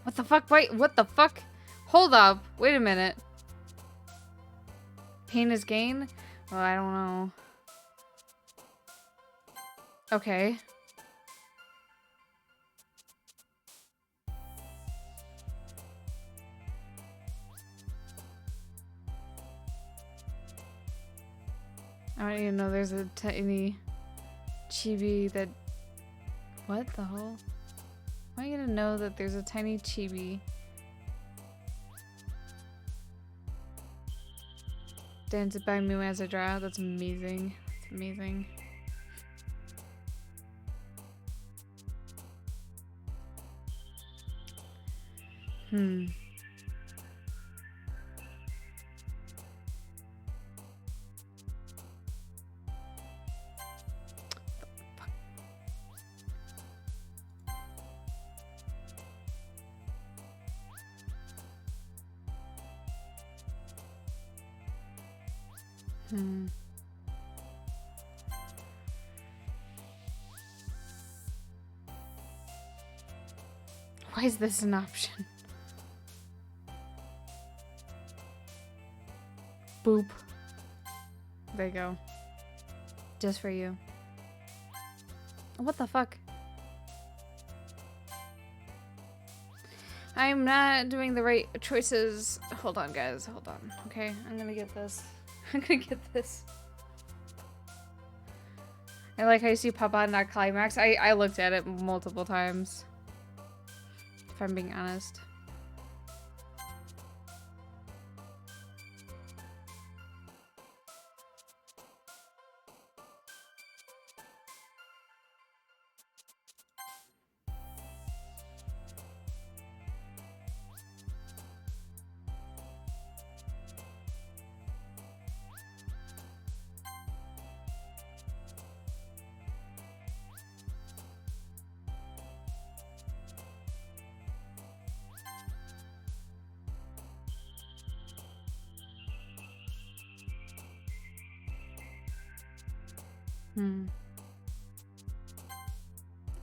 What the fuck? Wait, what the fuck? Hold up. Wait a minute. Pain is gain? Well, I don't know. Okay. I don't even know there's a tiny chibi that... What the hell? How am I gonna know that there's a tiny chibi? Dance by me as I draw. That's amazing. That's amazing. Why is this an option? Boop. There you go. Just for you. What the fuck? I'm not doing the right choices. Hold on, guys. Hold on. Okay, I'm gonna get this. I'm gonna get this. I like how you see pop out not climax. I looked at it multiple times. If I'm being honest.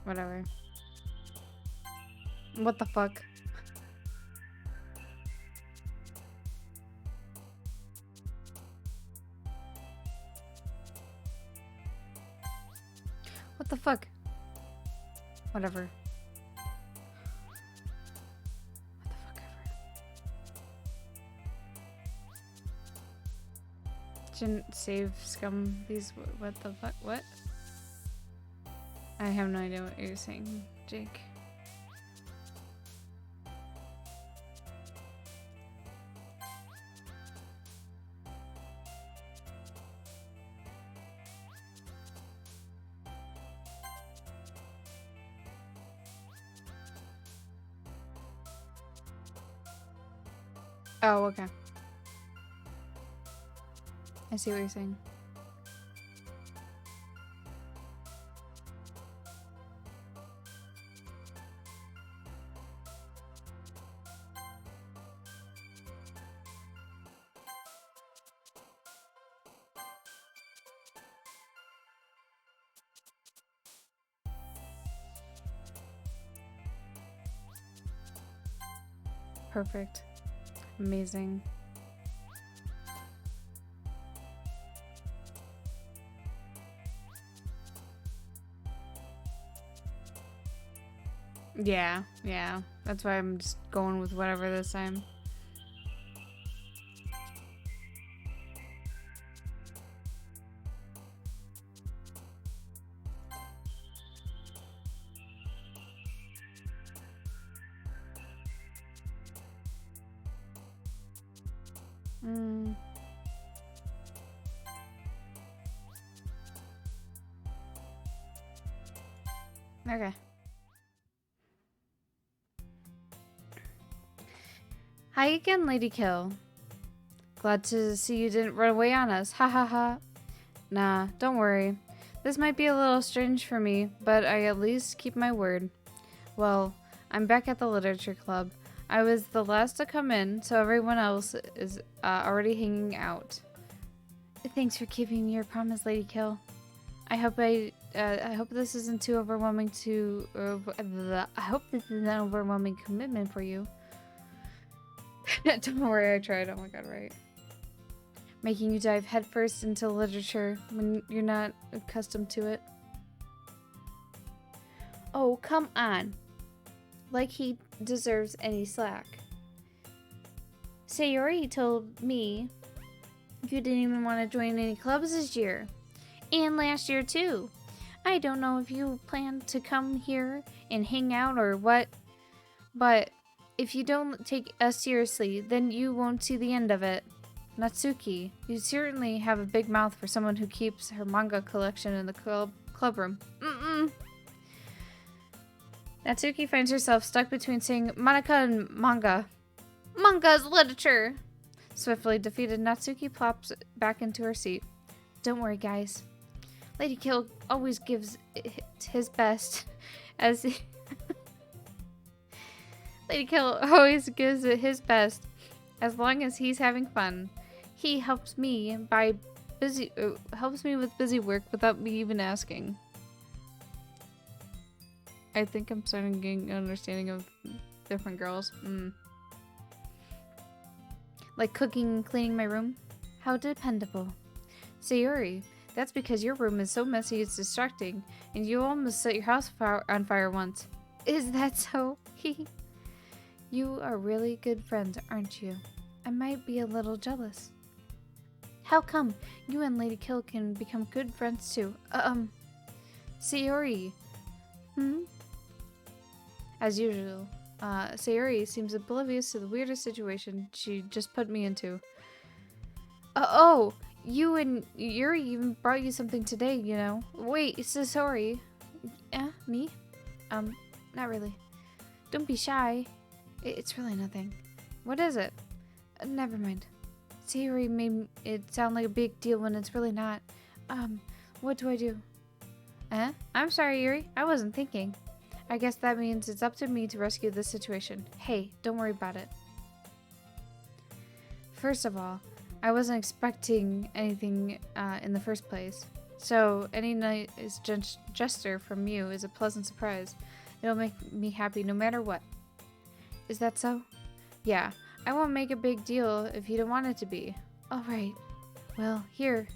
Whatever. What the fuck? What the fuck? Whatever. What the fuck ever. Didn't save scum these. What the fuck? What? I have no idea what you're saying, Jake. Oh, okay. I see what you're saying. Perfect. Amazing. Yeah, yeah. That's why I'm just going with whatever this time. Okay. Hi again, LadyKil. Glad to see you didn't run away on us. Ha ha ha. Nah, don't worry. This might be a little strange for me, but I at least keep my word. Well, I'm back at the Literature Club. I was the last to come in, so everyone else is already hanging out. Thanks for keeping your promise, LadyKil. I hope this isn't too overwhelming to. I hope this is an overwhelming commitment for you. Don't worry, I tried. Oh my god, right. Making you dive headfirst into literature when you're not accustomed to it. Oh, come on. Like he deserves any slack. Sayori told me you didn't even want to join any clubs this year. And last year too. I don't know if you plan to come here and hang out or what, but if you don't take us seriously, then you won't see the end of it. Natsuki, you certainly have a big mouth for someone who keeps her manga collection in the club room. Natsuki finds herself stuck between saying Monica and manga. Manga is literature! Swiftly defeated, Natsuki plops back into her seat. Don't worry, guys. LadyKil always gives his best as LadyKil always gives it his best as long as he's having fun. He helps me with busy work without me even asking. I think I'm starting getting an understanding of different girls. Like cooking and cleaning my room? How dependable. Sayori, that's because your room is so messy it's distracting, and you almost set your house on fire once. Is that so? You are really good friends, aren't you? I might be a little jealous. How come you and LadyKil can become good friends too? Sayori. As usual, Sayori seems oblivious to the weirdest situation she just put me into. You and Yuri even brought you something today, you know. Wait, Sayori. Me? Not really. Don't be shy. It's really nothing. What is it? Never mind. Sayori made it sound like a big deal when it's really not. What do I do? I'm sorry, Yuri. I wasn't thinking. I guess that means it's up to me to rescue this situation. Hey, don't worry about it. First of all, I wasn't expecting anything in the first place. So any nice gesture from you is a pleasant surprise. It'll make me happy no matter what. Is that so? Yeah, I won't make a big deal if you don't want it to be. Alright. Well, here.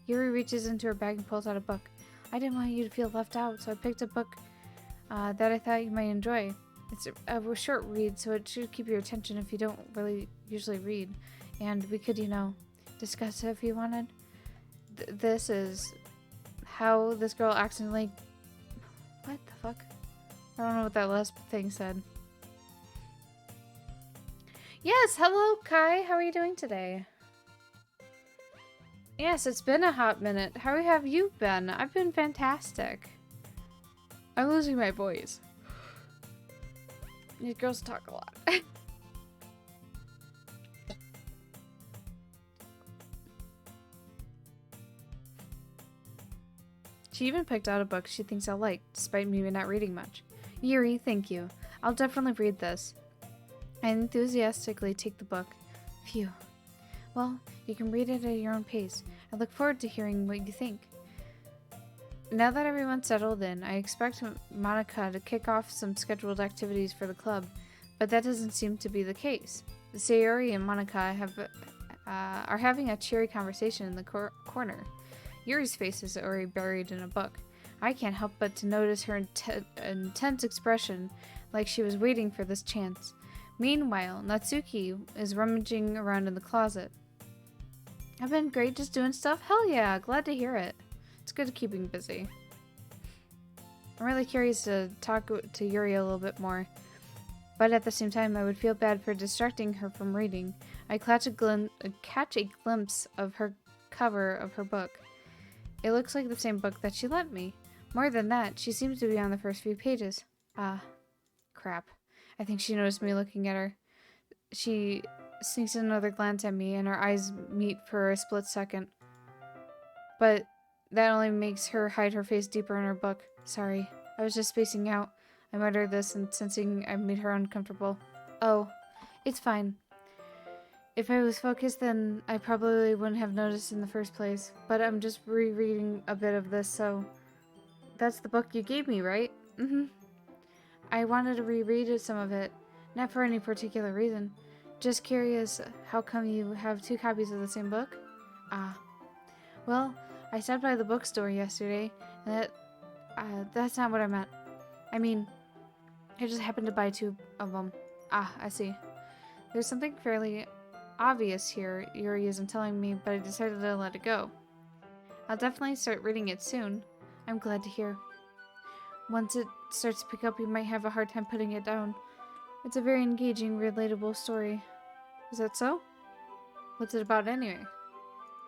Yuri reaches into her bag and pulls out a book. I didn't want you to feel left out, so I picked a book that I thought you might enjoy. It's a short read, so it should keep your attention if you don't really usually read. And we could, discuss it if you wanted. This is how this girl accidentally... What the fuck? I don't know what that last thing said. Yes, hello Kai, how are you doing today? Yes, it's been a hot minute. How have you been? I've been fantastic. I'm losing my voice. These girls talk a lot. She even picked out a book she thinks I'll like, despite me not reading much. Yuri, thank you. I'll definitely read this. I enthusiastically take the book. Phew. Well, you can read it at your own pace. I look forward to hearing what you think. Now that everyone's settled in, I expect Monica to kick off some scheduled activities for the club, but that doesn't seem to be the case. Sayori and Monica are having a cheery conversation in the corner. Yuri's face is already buried in a book. I can't help but to notice her intense expression, like she was waiting for this chance. Meanwhile, Natsuki is rummaging around in the closet. I've been great, just doing stuff. Hell yeah, glad to hear it. It's good keeping busy. I'm really curious to talk to Yuri a little bit more, but at the same time, I would feel bad for distracting her from reading. I catch a glimpse of her cover of her book. It looks like the same book that she lent me. More than that, she seems to be on the first few pages. Ah, crap. I think she noticed me looking at her. She sneaks another glance at me, and our eyes meet for a split second. But that only makes her hide her face deeper in her book. Sorry, I was just spacing out. I muttered this and sensing I made her uncomfortable. Oh, it's fine. If I was focused, then I probably wouldn't have noticed in the first place. But I'm just rereading a bit of this, so... That's the book you gave me, right? Mm-hmm. I wanted to reread some of it. Not for any particular reason. Just curious, how come you have 2 copies of the same book? Ah. Well, I stopped by the bookstore yesterday, and that's not what I meant. I mean, I just happened to buy 2 of them. Ah, I see. There's something fairly obvious here Yuri isn't telling me, but I decided to let it go. I'll definitely start reading it soon. I'm glad to hear. Once it starts to pick up, you might have a hard time putting it down. It's a very engaging, relatable story. Is that so? What's it about anyway?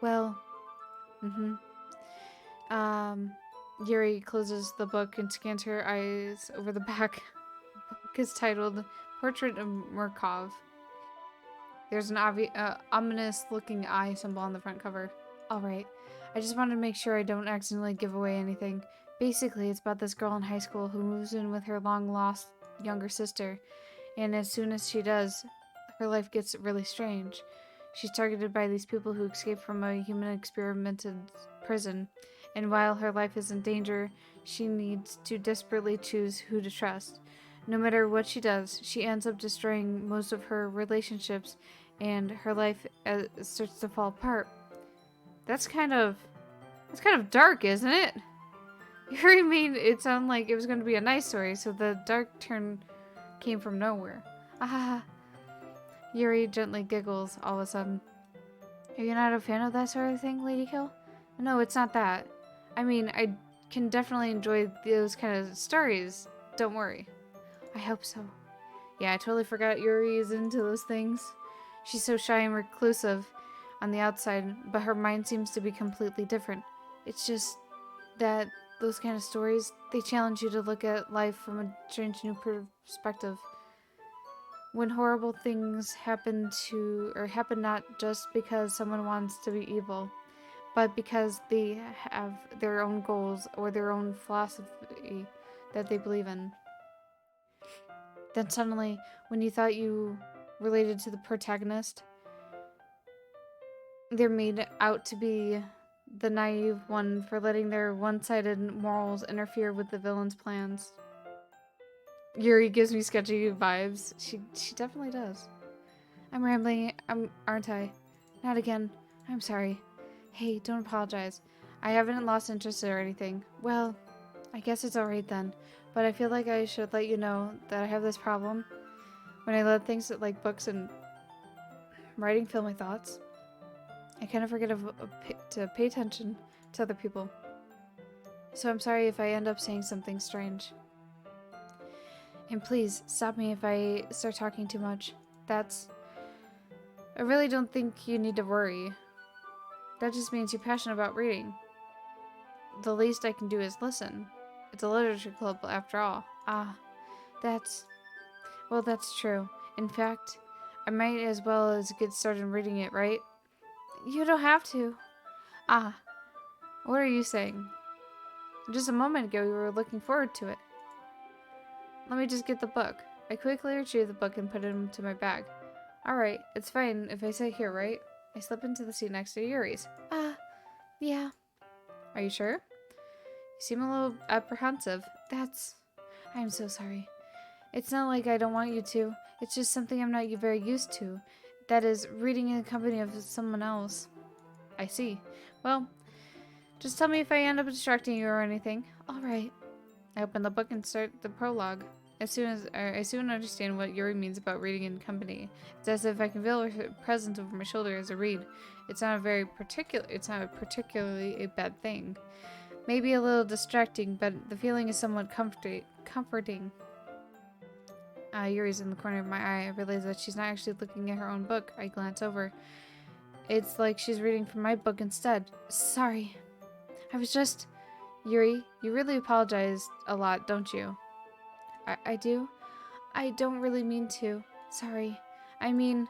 Well, Yuri closes the book and scans her eyes over the back. The book is titled Portrait of Murkov. There's an ominous-looking eye symbol on the front cover. Alright, I just wanted to make sure I don't accidentally give away anything. Basically, it's about this girl in high school who moves in with her long-lost younger sister, and as soon as she does, her life gets really strange. She's targeted by these people who escaped from a human-experimented prison, and while her life is in danger, she needs to desperately choose who to trust. No matter what she does, she ends up destroying most of her relationships, and her life starts to fall apart. That's kind of dark, isn't it? Yuri made it sound like it was going to be a nice story, so the dark turn came from nowhere. Ah, Yuri gently giggles all of a sudden. Are you not a fan of that sort of thing, LadyKil? No, it's not that. I mean, I can definitely enjoy those kind of stories. Don't worry. I hope so. Yeah, I totally forgot Yuri is into those things. She's so shy and reclusive on the outside, but her mind seems to be completely different. It's just that those kind of stories, they challenge you to look at life from a strange new perspective. When horrible things happen not just because someone wants to be evil, but because they have their own goals or their own philosophy that they believe in. Then suddenly, when you thought you related to the protagonist, they're made out to be the naive one for letting their one-sided morals interfere with the villain's plans. Yuri gives me sketchy vibes. She definitely does. I'm rambling, aren't I? Not again. I'm sorry. Hey, don't apologize. I haven't lost interest or anything. Well, I guess it's alright then. But I feel like I should let you know that I have this problem. When I let things like books and writing fill my thoughts, I kind of forget to pay attention to other people. So I'm sorry if I end up saying something strange. And please, stop me if I start talking too much. I really don't think you need to worry. That just means you're passionate about reading. The least I can do is listen. It's a literature club, after all. Ah, that's true. In fact, I might as well as get started reading it, right? You don't have to. Ah, what are you saying? Just a moment ago, you were looking forward to it. Let me just get the book. I quickly retrieved the book and put it into my bag. Alright, it's fine if I sit here, right? I slip into the seat next to Yuri's. Yeah. Are you sure? You seem a little apprehensive. I'm so sorry. It's not like I don't want you to. It's just something I'm not very used to. That is, reading in the company of someone else. I see. Well, just tell me if I end up distracting you or anything. All right. I open the book and start the prologue. I soon understand what Yuri means about reading in company. It's as if I can feel her presence over my shoulder as I read. It's not particularly a bad thing. Maybe a little distracting, but the feeling is somewhat comforting. Yuri's in the corner of my eye. I realize that she's not actually looking at her own book. I glance over. It's like she's reading from my book instead. Sorry. I was just... Yuri, you really apologize a lot, don't you? I do? I don't really mean to. Sorry. I mean...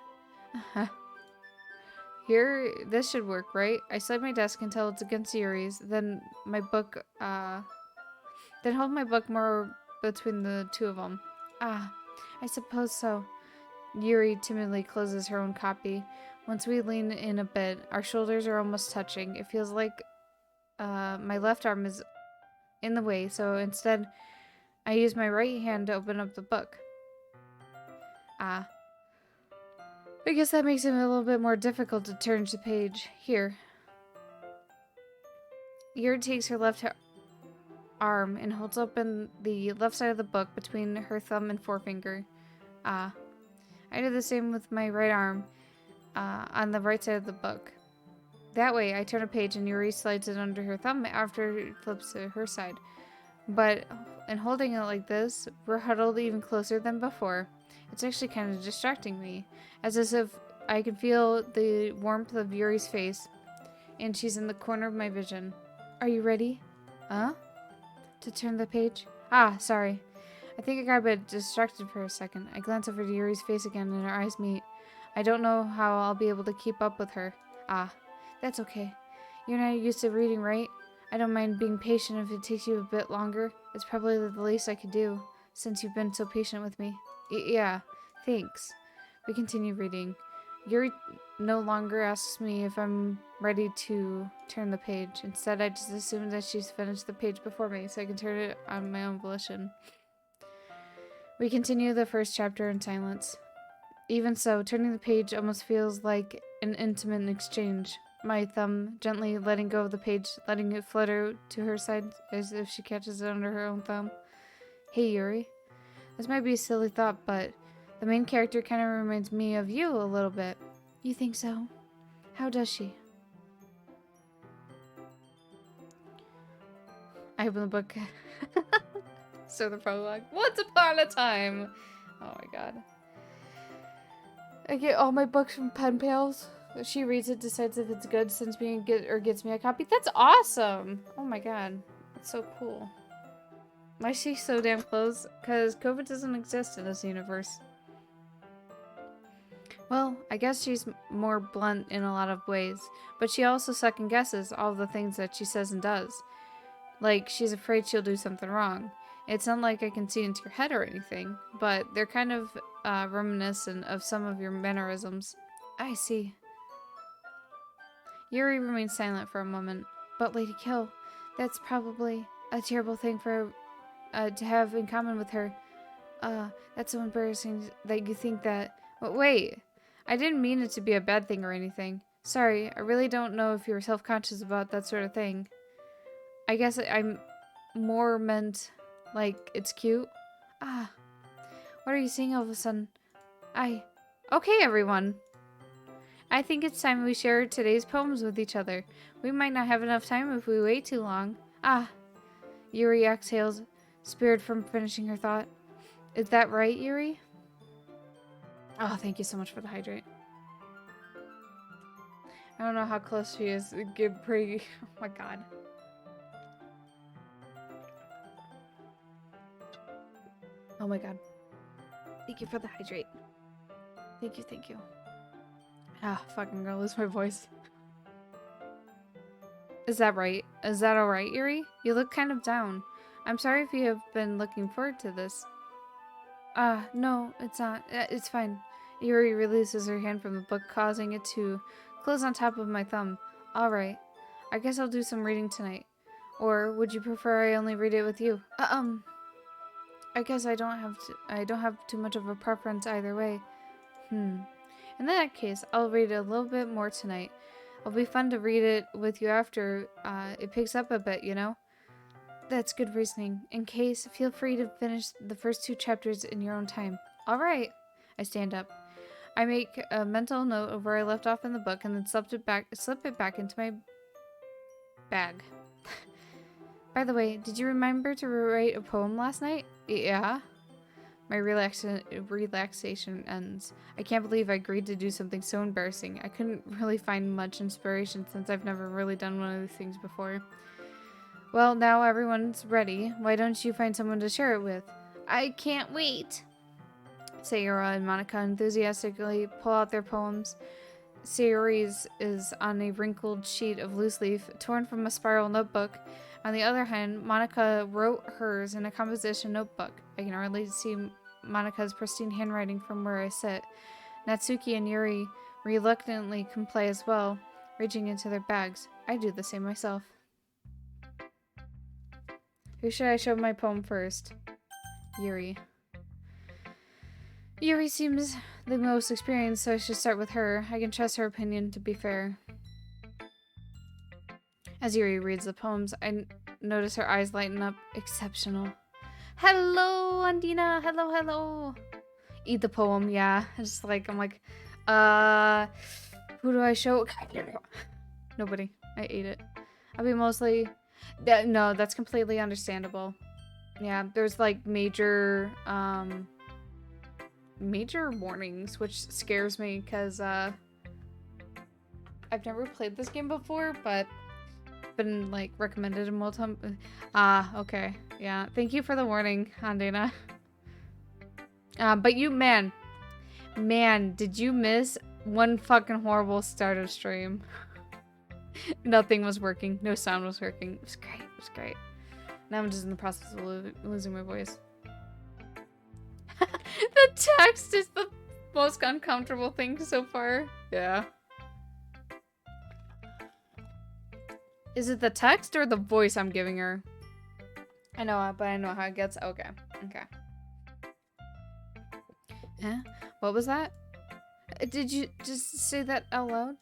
Here, this should work, right? I slide my desk until it's against Yuri's, then hold my book more between the two of them. Ah, I suppose so. Yuri timidly closes her own copy. Once we lean in a bit, our shoulders are almost touching. It feels like my left arm is in the way, so instead I use my right hand to open up the book. Ah. I guess that makes it a little bit more difficult to turn to the page. Here. Yuri takes her left arm and holds open the left side of the book between her thumb and forefinger. Ah. I do the same with my right arm on the right side of the book. That way, I turn a page and Yuri slides it under her thumb after it flips to her side. But in holding it like this, we're huddled even closer than before. It's actually kind of distracting me, as if I can feel the warmth of Yuri's face, and she's in the corner of my vision. Are you ready? Huh? To turn the page? Ah, sorry. I think I got a bit distracted for a second. I glance over to Yuri's face again and our eyes meet. I don't know how I'll be able to keep up with her. Ah, that's okay. You're not used to reading, right? I don't mind being patient if it takes you a bit longer. It's probably the least I could do, since you've been so patient with me. Yeah, thanks. We continue reading. Yuri no longer asks me if I'm ready to turn the page. Instead, I just assume that she's finished the page before me, so I can turn it on my own volition. We continue the first chapter in silence. Even so, turning the page almost feels like an intimate exchange. My thumb gently letting go of the page, letting it flutter to her side as if she catches it under her own thumb. Hey, Yuri. This might be a silly thought, but the main character kind of reminds me of you a little bit. You think so? How does she? I open the book. So the prologue. Once upon a time. Oh my god. I get all my books from pen pals. She reads it, decides if it's good, sends me gets me a copy. That's awesome! Oh my god. That's so cool. Why is she so damn close? Because COVID doesn't exist in this universe. Well, I guess she's more blunt in a lot of ways, but she also second guesses all the things that she says and does. Like, she's afraid she'll do something wrong. It's not like I can see into your head or anything, but they're kind of reminiscent of some of your mannerisms. I see. Yuri remains silent for a moment. But LadyKil, that's probably a terrible thing for to have in common with her. That's so embarrassing that you think that... Wait, I didn't mean it to be a bad thing or anything. Sorry, I really don't know if you're self-conscious about that sort of thing. I guess I'm more meant... like, it's cute. Ah, what are you saying all of a sudden? Okay, everyone. I think it's time we share today's poems with each other. We might not have enough time if we wait too long. Ah, Yuri exhales, spared from finishing her thought. Is that right, Yuri? Oh, thank you so much for the hydrate. I don't know how close she is. Get pretty... Oh my god. Oh my god. Thank you for the hydrate. Thank you, thank you. Ah, fucking gonna lose my voice. Is that right? Is that alright, Yuri? You look kind of down. I'm sorry if you have been looking forward to this. No, it's not. It's fine. Yuri releases her hand from the book, causing it to close on top of my thumb. Alright. I guess I'll do some reading tonight. Or would you prefer I only read it with you? I guess I don't have too much of a preference either way. In that case, I'll read a little bit more tonight. It'll be fun to read it with you after it picks up a bit, you know? That's good reasoning. In case, feel free to finish the first 2 chapters in your own time. All right. I stand up. I make a mental note of where I left off in the book and then slip it back into my bag. By the way, did you remember to write a poem last night? Yeah. My relaxation ends. I can't believe I agreed to do something so embarrassing. I couldn't really find much inspiration since I've never really done one of these things before. Well, now everyone's ready. Why don't you find someone to share it with? I can't wait. Sayori and Monica enthusiastically pull out their poems. Sayori's is on a wrinkled sheet of loose leaf, torn from a spiral notebook. On the other hand, Monica wrote hers in a composition notebook. I can hardly see Monica's pristine handwriting from where I sit. Natsuki and Yuri reluctantly comply as well, reaching into their bags. I do the same myself. Who should I show my poem first? Yuri. Yuri seems the most experienced, so I should start with her. I can trust her opinion to be fair. As Yuri reads the poems, I notice her eyes lighten up. Exceptional. Hello, Andina. Hello, hello. Eat the poem, yeah. I'm like, who do I show? Nobody. I ate it. I'll be mostly... No, that's completely understandable. Yeah, there's like major warnings, which scares me because I've never played this game before, but been like recommended in multiple. Okay, yeah. Thank you for the warning, Andina. But you, man, did you miss one fucking horrible start of stream? Nothing was working. No sound was working. It was great. It was great. Now I'm just in the process of losing my voice. The text is the most uncomfortable thing so far. Yeah. Is it the text or the voice I'm giving her? I know, but I know how it gets. Okay. Okay. Eh? What was that? Did you just say that out loud?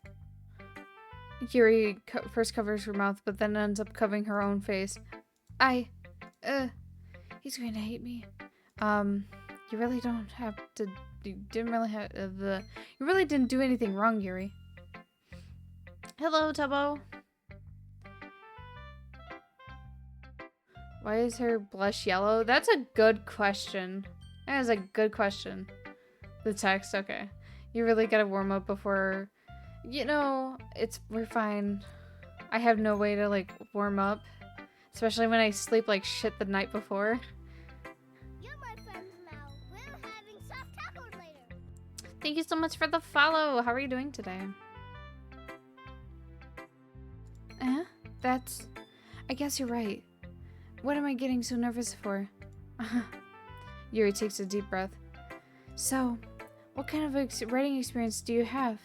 Yuri first covers her mouth, but then ends up covering her own face. He's going to hate me. You really don't have to, you really didn't do anything wrong, Yuri. Hello, Tubbo. Why is her blush yellow? That's a good question. That is a good question. The text, okay. You really gotta warm up before... You know, we're fine. I have no way to, like, warm up. Especially when I sleep like shit the night before. You're my friends now. We're having soft tacos later. Thank you so much for the follow. How are you doing today? I guess you're right. What am I getting so nervous for? Yuri takes a deep breath. So, what kind of writing experience do you have?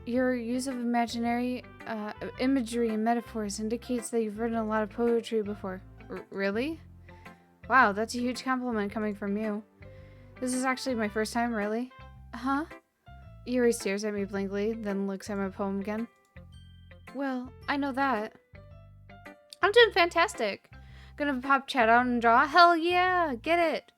Your use of imaginary imagery and metaphors indicates that you've written a lot of poetry before. Really? Wow, that's a huge compliment coming from you. This is actually my first time, really? Huh? Yuri stares at me blankly, then looks at my poem again. Well, I know that. I'm doing fantastic. Gonna pop chat out and draw? Hell yeah! Get it!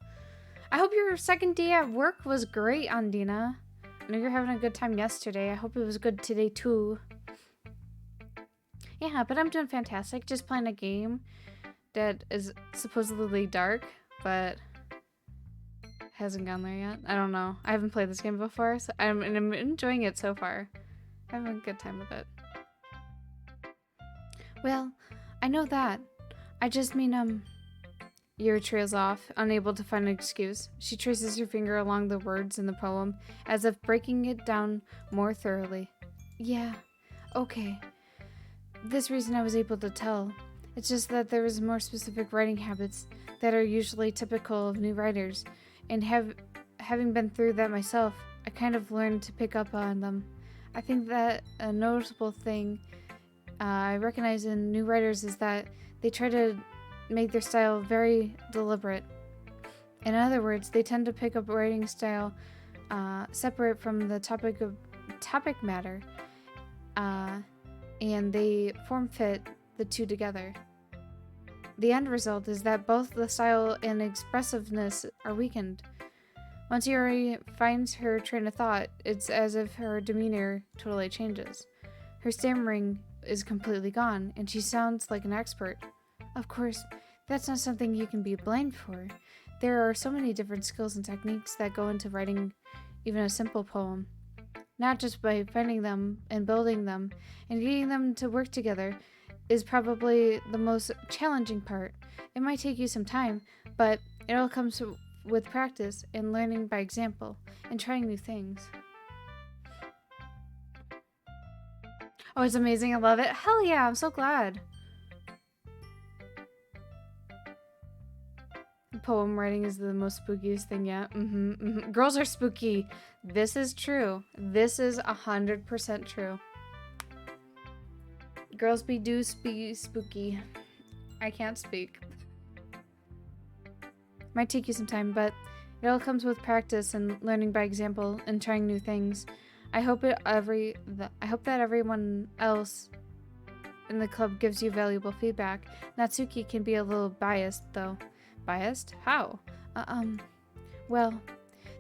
I hope your second day at work was great, Andina. I know you're having a good time yesterday. I hope it was good today, too. Yeah, but I'm doing fantastic. Just playing a game that is supposedly dark, but hasn't gone there yet. I don't know. I haven't played this game before, so I'm enjoying it so far. I'm having a good time with it. Well, I know that. I just mean, Yuri trails off, unable to find an excuse. She traces her finger along the words in the poem, as if breaking it down more thoroughly. Yeah, okay. This reason I was able to tell. It's just that there was more specific writing habits that are usually typical of new writers, and having been through that myself, I kind of learned to pick up on them. I think that a noticeable thing I recognize in new writers is that they try to make their style very deliberate. In other words, they tend to pick up writing style separate from the topic matter, and they form fit the two together. The end result is that both the style and expressiveness are weakened. Once Yuri finds her train of thought, it's as if her demeanor totally changes. Her stammering is completely gone, and she sounds like an expert. Of course, that's not something you can be blamed for. There are so many different skills and techniques that go into writing even a simple poem. Not just by finding them and building them and getting them to work together is probably the most challenging part. It might take you some time, but it all comes with practice and learning by example and trying new things. Oh, it's amazing. I love it. Hell yeah, I'm so glad. Poem writing is the most spookiest thing yet. Girls are spooky. This is true. This is 100% true. Girls do be spooky. I can't speak. Might take you some time, but it all comes with practice and learning by example and trying new things. I hope that everyone else in the club gives you valuable feedback. Natsuki can be a little biased, though. Biased? How? Well,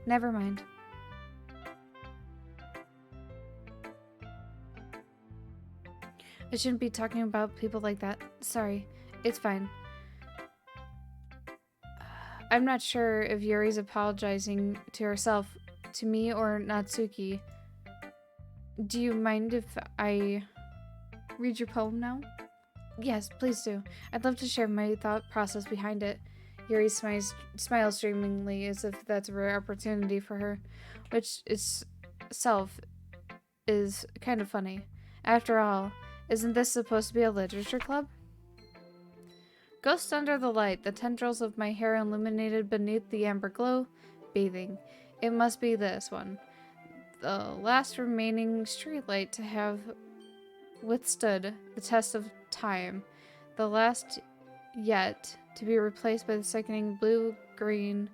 never mind. I shouldn't be talking about people like that. Sorry. It's fine. I'm not sure if Yuri's apologizing to herself, to me, or Natsuki. Do you mind if I read your poem now? Yes, please do. I'd love to share my thought process behind it. Yuri smiles dreamingly as if that's a rare opportunity for her, which itself is kind of funny. After all, isn't this supposed to be a literature club? Ghost under the light, the tendrils of my hair illuminated beneath the amber glow, bathing. It must be this one. The last remaining streetlight to have withstood the test of time. The last yet to be replaced by the sickening blue-green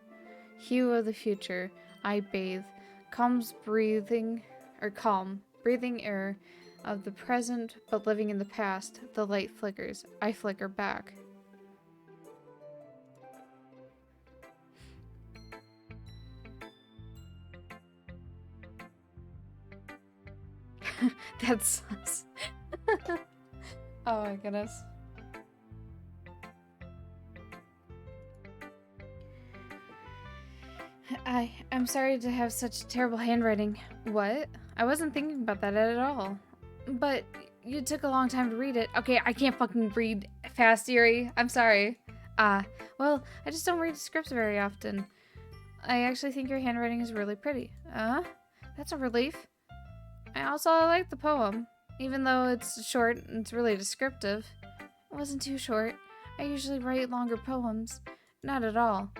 hue of the future. I bathe. Calm breathing air of the present, but living in the past. The light flickers. I flicker back. That's sus. Oh my goodness. I'm sorry to have such terrible handwriting. What? I wasn't thinking about that at all. But you took a long time to read it. Okay, I can't fucking read fast, Yuri. I'm sorry. Well, I just don't read scripts very often. I actually think your handwriting is really pretty. That's a relief. I like the poem. Even though it's short and it's really descriptive. It wasn't too short. I usually write longer poems. Not at all.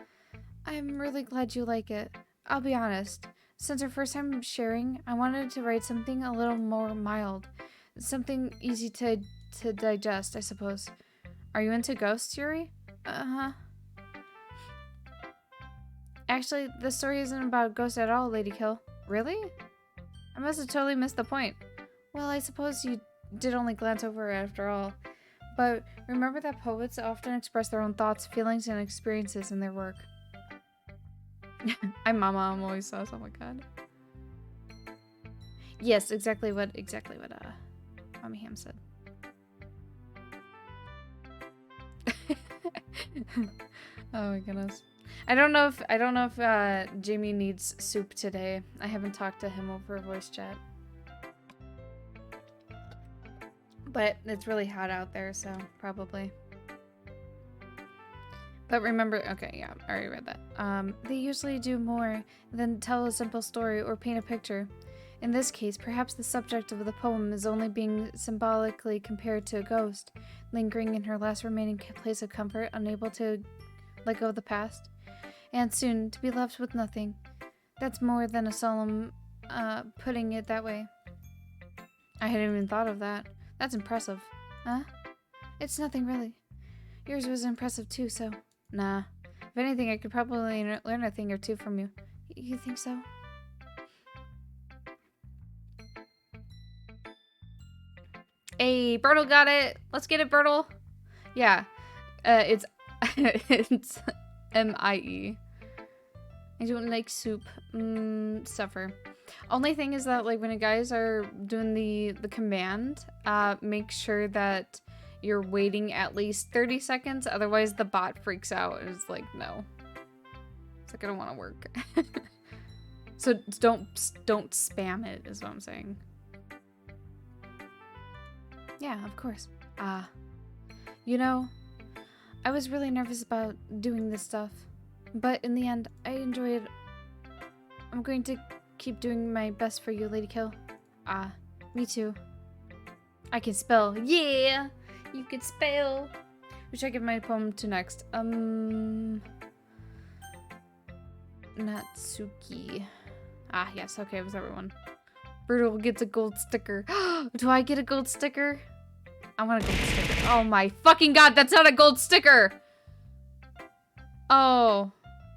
I'm really glad you like it. I'll be honest. Since our first time sharing, I wanted to write something a little more mild. Something easy to digest, I suppose. Are you into ghosts, Yuri? Uh-huh. Actually, the story isn't about ghosts at all, LadyKil. Really? I must have totally missed the point. Well, I suppose you did only glance over it after all. But remember that poets often express their own thoughts, feelings, and experiences in their work. I'm always says, oh my god. Yes, exactly what Mommy Ham said. Oh my goodness. I don't know if Jamie needs soup today. I haven't talked to him over voice chat. But it's really hot out there, so probably. But remember, okay, yeah, I already read that. They usually do more than tell a simple story or paint a picture. In this case, perhaps the subject of the poem is only being symbolically compared to a ghost, lingering in her last remaining place of comfort, unable to let go of the past, and soon to be left with nothing. That's more than a solemn, putting it that way. I hadn't even thought of that. That's impressive. Huh? It's nothing really. Yours was impressive too, so... Nah. If anything, I could probably learn a thing or two from you. You think so? Hey, Bertle got it! Let's get it, Bertle! Yeah. It's it's M-I-E. I don't like soup. Suffer. Only thing is that like when you guys are doing the command, make sure that you're waiting at least 30 seconds. Otherwise the bot freaks out and is like, no. It's like I don't want to work. So don't spam it is what I'm saying. Yeah, of course. You know, I was really nervous about doing this stuff, but in the end, I enjoyed it. I'm going to keep doing my best for you, LadyKil. Me too. I can spell. Yeah! You can spell. Who should I give my poem to next? Natsuki. Yes, okay, it was everyone. Brutal gets a gold sticker. Do I get a gold sticker? I want a gold sticker. Oh my fucking god, that's not a gold sticker! Oh.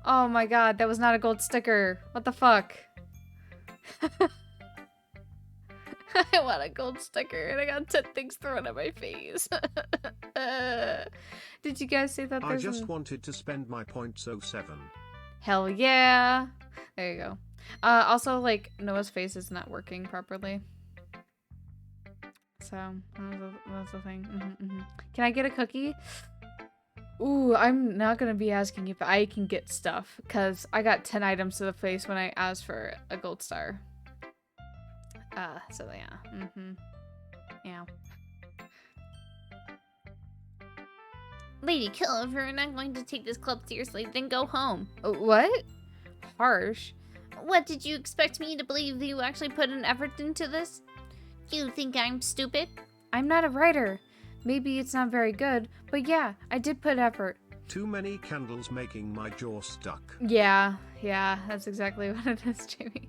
Oh my god, that was not a gold sticker. What the fuck? I want a gold sticker and I got 10 things thrown at my face. Did you guys see that? I just wanted to spend my .07. Hell yeah. There you go. Also, like, Noah's face is not working properly. So, that's the thing. Can I get a cookie? Ooh, I'm not gonna be asking if I can get stuff, because I got 10 items to the face when I asked for a gold star. So yeah. Yeah. LadyKil, if you're not going to take this club seriously, then go home. What? Harsh. What, did you expect me to believe that you actually put an effort into this? You think I'm stupid? I'm not a writer. Maybe it's not very good, but yeah, I did put effort. Too many candles making my jaw stuck. Yeah, that's exactly what it is, Jamie.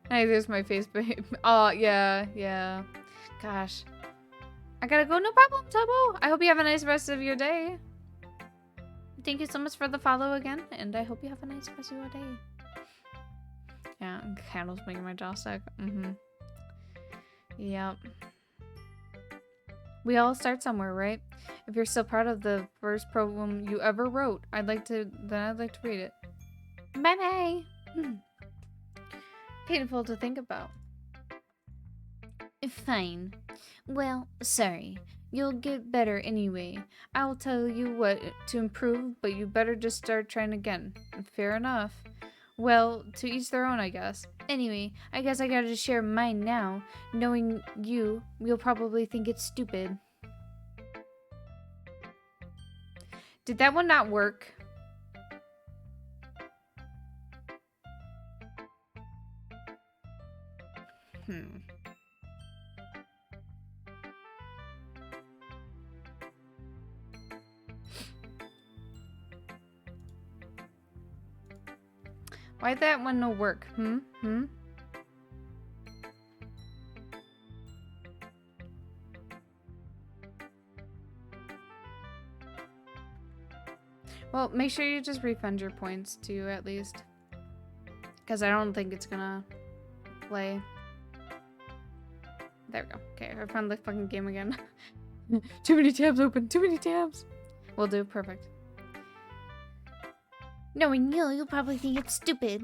Hey, there's my face, babe. Oh, yeah. Gosh. I gotta go, no problem, Tubbo. I hope you have a nice rest of your day. Thank you so much for the follow again, and I hope you have a nice rest of your day. Yeah, candles making my jaw stuck. Yep. We all start somewhere, right? If you're still proud of the first poem you ever wrote, I'd like to read it. Bye-bye. Painful to think about. Fine. Well, sorry. You'll get better anyway. I'll tell you what to improve, but you better just start trying again. Fair enough. Well, to each their own, I guess. Anyway, I guess I gotta share mine now. Knowing you'll probably think it's stupid. Did that one not work? Why'd that one no work? Well, make sure you just refund your points too, at least. Because I don't think it's gonna play. There we go. Okay, I found the fucking game again. Too many tabs open. Too many tabs. Will do. Perfect. Knowing you'll probably think it's stupid.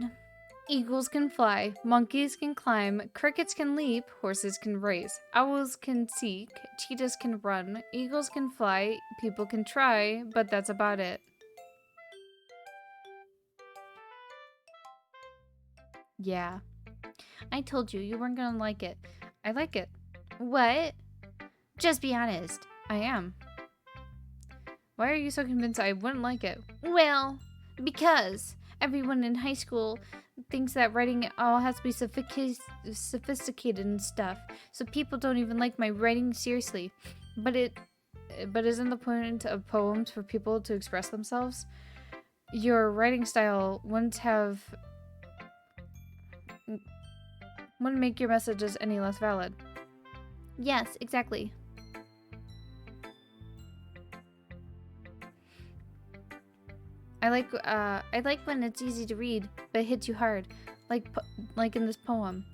Eagles can fly, monkeys can climb, crickets can leap, horses can race, owls can seek, cheetahs can run, eagles can fly, people can try, but that's about it. Yeah. I told you you weren't gonna like it. I like it. What? Just be honest. I am. Why are you so convinced I wouldn't like it? Well, because everyone in high school thinks that writing all has to be sophisticated and stuff, so people don't even like my writing seriously. But isn't the point of poems for people to express themselves? Your writing style wouldn't make your messages any less valid. Yes, exactly. I like when it's easy to read, but hits you hard, like in this poem.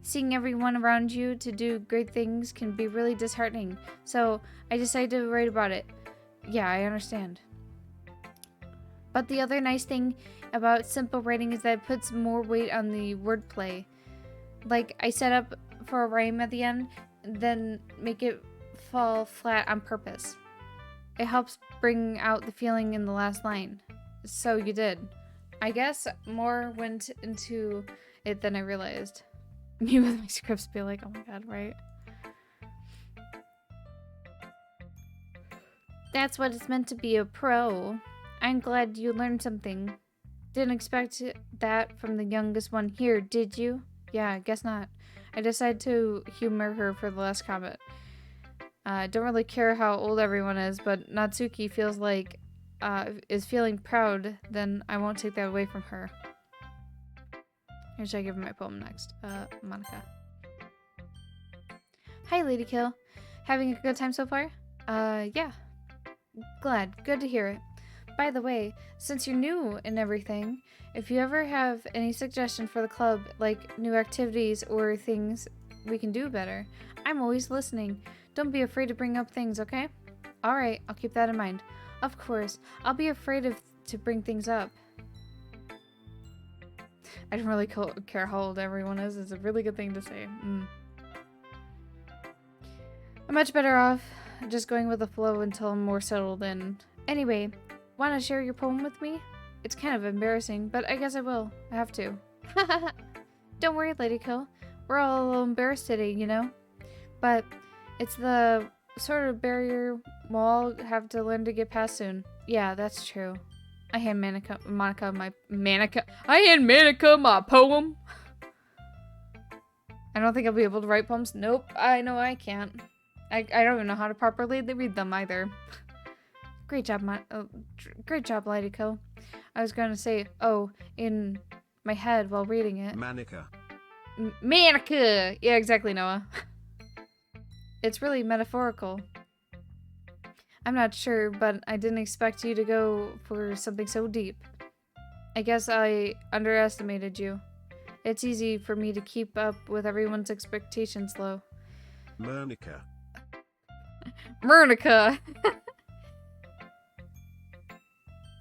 Seeing everyone around you to do great things can be really disheartening, so I decided to write about it. Yeah, I understand. But the other nice thing about simple writing is that it puts more weight on the wordplay. Like, I set up for a rhyme at the end, then make it fall flat on purpose. It helps bring out the feeling in the last line. So you did. I guess more went into it than I realized. Me with my scripts be like, oh my god, right? That's what it's meant to be, a pro. I'm glad you learned something. Didn't expect that from the youngest one here, did you? Yeah, I guess not. I decided to humor her for the last comment. Don't really care how old everyone is, but Natsuki feels like is feeling proud, then I won't take that away from her. Here, should I give her my poem next? Monica. Hi, LadyKil. Having a good time so far? Yeah. Glad. Good to hear it. By the way, since you're new and everything, if you ever have any suggestion for the club, like new activities or things we can do better, I'm always listening. Don't be afraid to bring up things, okay? Alright, I'll keep that in mind. Of course, I'll be afraid to bring things up. I don't really care how old everyone is. It's a really good thing to say. I'm much better off just going with the flow until I'm more settled in. Anyway, want to share your poem with me? It's kind of embarrassing, but I guess I will. I have to. Don't worry, LadyKil. We're all a little embarrassed today, you know? But it's the sort of barrier we'll all have to learn to get past soon. Yeah, that's true. I hand Monica my poem. I don't think I'll be able to write poems. Nope, I know I can't. I don't even know how to properly read them either. Great job, great job, LadyKil. I was going to say, oh, in my head while reading it. Manica. Manica! Yeah, exactly, Noah. It's really metaphorical. I'm not sure, but I didn't expect you to go for something so deep. I guess I underestimated you. It's easy for me to keep up with everyone's expectations low. Mernica. Mernica!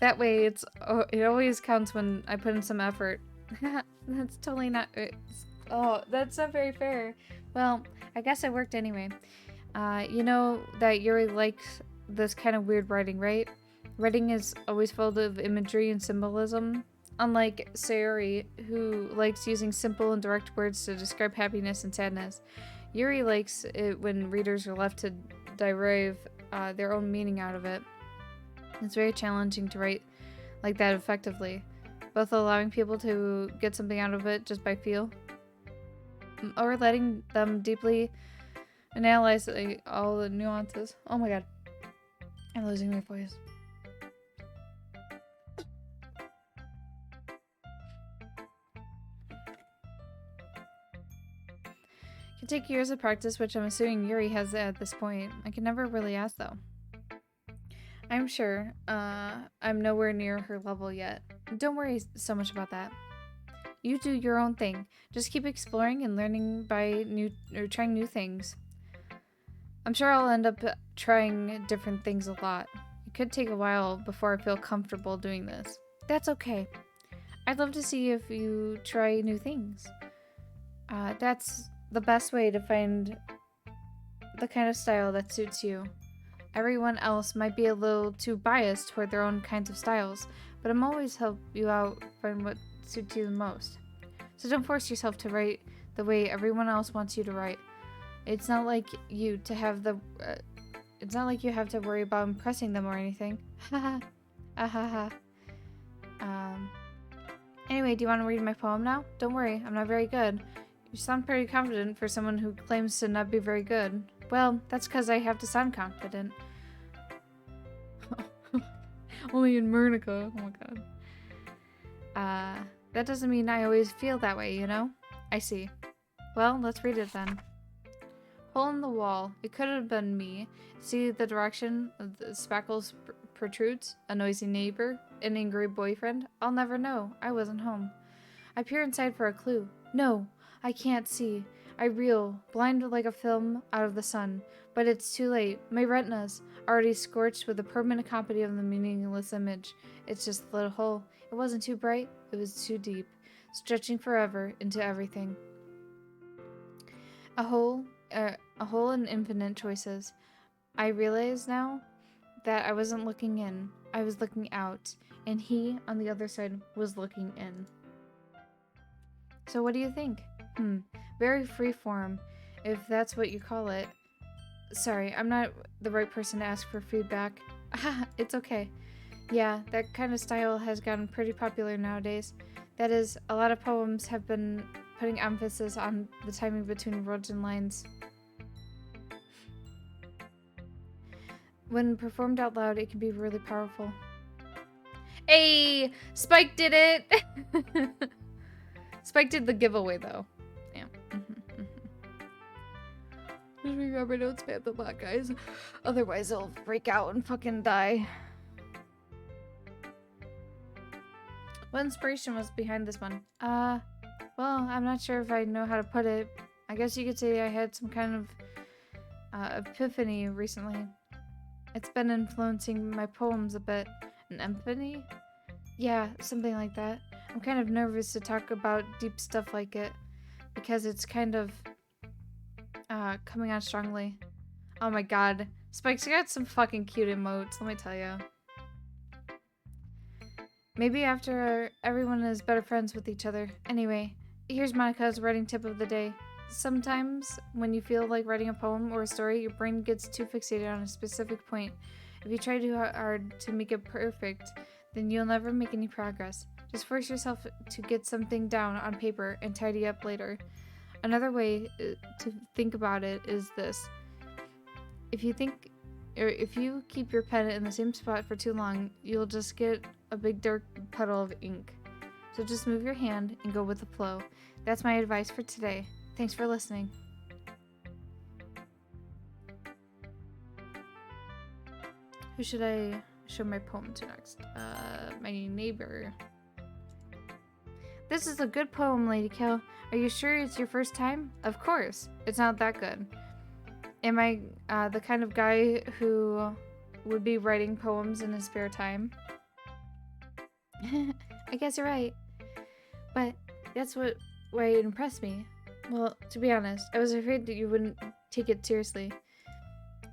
That way, it always counts when I put in some effort. That's totally not... Oh, that's not very fair. Well, I guess it worked anyway. You know that Yuri likes this kind of weird writing, right? Writing is always full of imagery and symbolism. Unlike Sayori, who likes using simple and direct words to describe happiness and sadness, Yuri likes it when readers are left to derive their own meaning out of it. It's very challenging to write like that effectively, both allowing people to get something out of it just by feel, or letting them deeply analyze all the nuances. Oh my god, I'm losing my voice. It can take years of practice, which I'm assuming Yuri has at this point. I can never really ask though. I'm sure I'm nowhere near her level yet. Don't worry so much about that. You do your own thing. Just keep exploring and learning by trying new things. I'm sure I'll end up trying different things a lot. It could take a while before I feel comfortable doing this. That's okay. I'd love to see if you try new things. That's the best way to find the kind of style that suits you. Everyone else might be a little too biased toward their own kinds of styles, but I'm always help you out find what suits you the most. So don't force yourself to write the way everyone else wants you to write. It's not like you have to worry about impressing them or anything. Haha. Ahaha. Anyway, do you want to read my poem now? Don't worry, I'm not very good. You sound pretty confident for someone who claims to not be very good. Well, that's because I have to sound confident. Only in Mernica. Oh my god. That doesn't mean I always feel that way, you know? I see. Well, let's read it then. Hole in the wall. It could have been me. See the direction of the spackles protrudes? A noisy neighbor? An angry boyfriend? I'll never know. I wasn't home. I peer inside for a clue. No, I can't see. I reel, blind like a film out of the sun. But it's too late. My retinas already scorched with a permanent copy of the meaningless image. It's just a little hole. It wasn't too bright, it was too deep, stretching forever into everything. A hole in infinite choices. I realize now that I wasn't looking in, I was looking out, and he, on the other side, was looking in. So what do you think? Very freeform, if that's what you call it. Sorry, I'm not the right person to ask for feedback. It's okay. Yeah, that kind of style has gotten pretty popular nowadays. That is, a lot of poems have been putting emphasis on the timing between words and lines. When performed out loud, it can be really powerful. Hey! Spike did it! Spike did the giveaway, though. Yeah. Just remember, don't spam the bot, guys. Otherwise, I'll break out and fucking die. What inspiration was behind this one? Well, I'm not sure if I know how to put it. I guess you could say I had some kind of epiphany recently. It's been influencing my poems a bit. An epiphany? Yeah, something like that. I'm kind of nervous to talk about deep stuff like it, because it's kind of coming on strongly. Oh my god. Spike's got some fucking cute emotes, let me tell you. Maybe after everyone is better friends with each other. Anyway, here's Monica's writing tip of the day. Sometimes, when you feel like writing a poem or a story, your brain gets too fixated on a specific point. If you try too hard to make it perfect, then you'll never make any progress. Just force yourself to get something down on paper and tidy up later. Another way to think about it is this. If you keep your pen in the same spot for too long, you'll just get a big dark puddle of ink. So just move your hand and go with the flow. That's my advice for today. Thanks for listening. Who should I show my poem to next? My neighbor. This is a good poem, LadyKil. Are you sure it's your first time? Of course. It's not that good. Am I the kind of guy who would be writing poems in his spare time? I guess you're right. But that's what impressed me. Well, to be honest, I was afraid that you wouldn't take it seriously.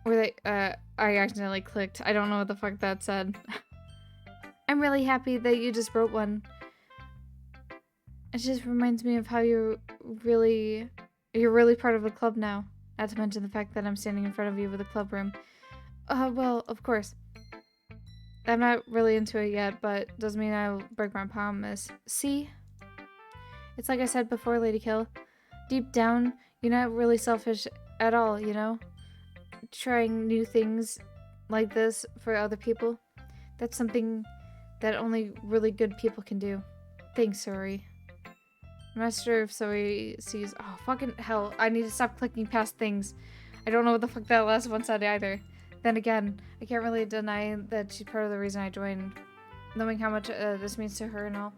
Or that I accidentally clicked. I don't know what the fuck that said. I'm really happy that you just wrote one. It just reminds me of how you're really part of the club now. Not to mention the fact that I'm standing in front of you with a club room. Well, of course. I'm not really into it yet, but doesn't mean I'll break my promise. See? It's like I said before, LadyKil. Deep down, you're not really selfish at all, you know? Trying new things like this for other people. That's something that only really good people can do. Thanks, Sori. I'm not sure if Zoe sees. Oh, fucking hell. I need to stop clicking past things. I don't know what the fuck that last one said either. Then again, I can't really deny that she's part of the reason I joined. Knowing how much this means to her and all.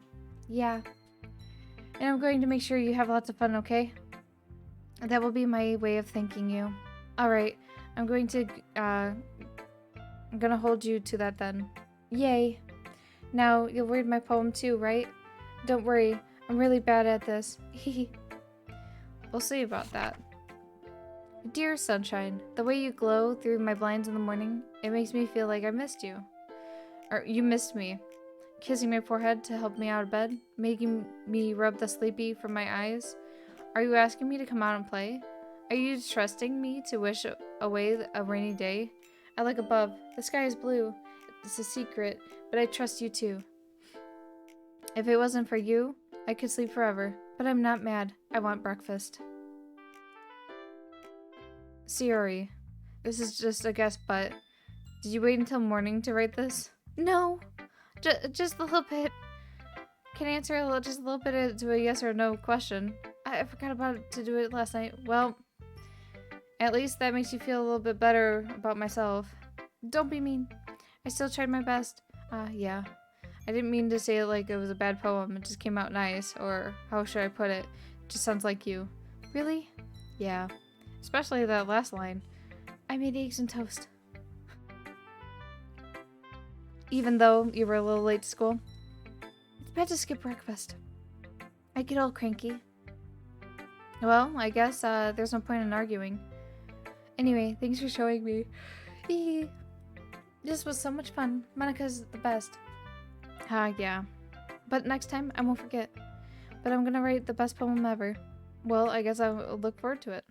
Yeah. And I'm going to make sure you have lots of fun, okay? That will be my way of thanking you. Alright. I'm gonna hold you to that then. Yay. Now, you'll read my poem too, right? Don't worry. I'm really bad at this. We'll see about that. Dear Sunshine, the way you glow through my blinds in the morning, it makes me feel like I missed you. Or you missed me. Kissing my forehead to help me out of bed, making me rub the sleepy from my eyes. Are you asking me to come out and play? Are you trusting me to wish away a rainy day? I look above. The sky is blue. It's a secret, but I trust you too. If it wasn't for you, I could sleep forever, but I'm not mad. I want breakfast. Siori, this is just a guess, but did you wait until morning to write this? No, just a little bit. Can I answer just a little bit to a yes or no question? I forgot to do it last night. Well, at least that makes you feel a little bit better about myself. Don't be mean. I still tried my best. Yeah. I didn't mean to say it like it was a bad poem. It just came out nice. Or how should I put it? It just sounds like you. Really? Yeah. Especially that last line. I made eggs and toast. even though you were a little late to school. It's bad to skip breakfast. I get all cranky. Well, I guess there's no point in arguing. Anyway, thanks for showing me. This was so much fun. Monica's the best. Yeah. But next time, I won't forget. But I'm gonna write the best poem ever. Well, I guess I'll look forward to it.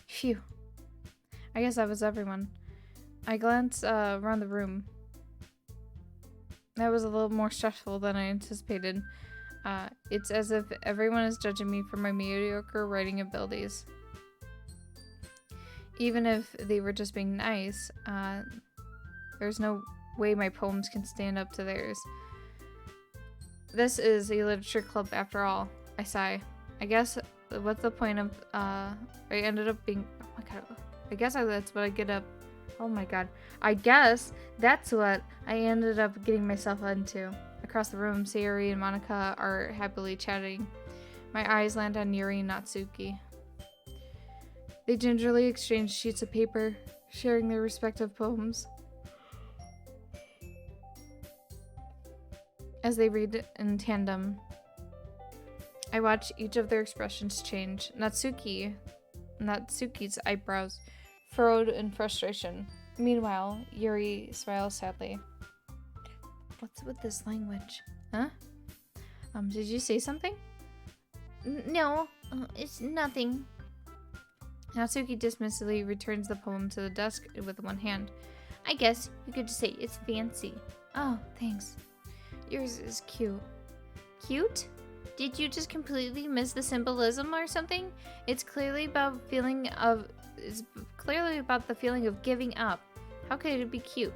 Phew. I guess that was everyone. I glanced around the room. That was a little more stressful than I anticipated. It's as if everyone is judging me for my mediocre writing abilities. Even if they were just being nice, there's no way my poems can stand up to theirs. This is a literature club after all, I sigh. I guess what's the point of, I ended up being, oh my god, I guess that's what I get up, oh my god. I guess that's what I ended up getting myself into. Across the room, Sayuri and Monica are happily chatting. My eyes land on Yuri and Natsuki. They gingerly exchange sheets of paper, sharing their respective poems. As they read in tandem, I watch each of their expressions change. Natsuki's eyebrows furrowed in frustration. Meanwhile, Yuri smiles sadly. What's with this language? Huh? Did you say something? No, it's nothing. Natsuki dismissively returns the poem to the desk with one hand. I guess you could just say it's fancy. Oh, thanks. Yours is cute. Cute? Did you just completely miss the symbolism or something? It's clearly about the feeling of giving up. How could it be cute?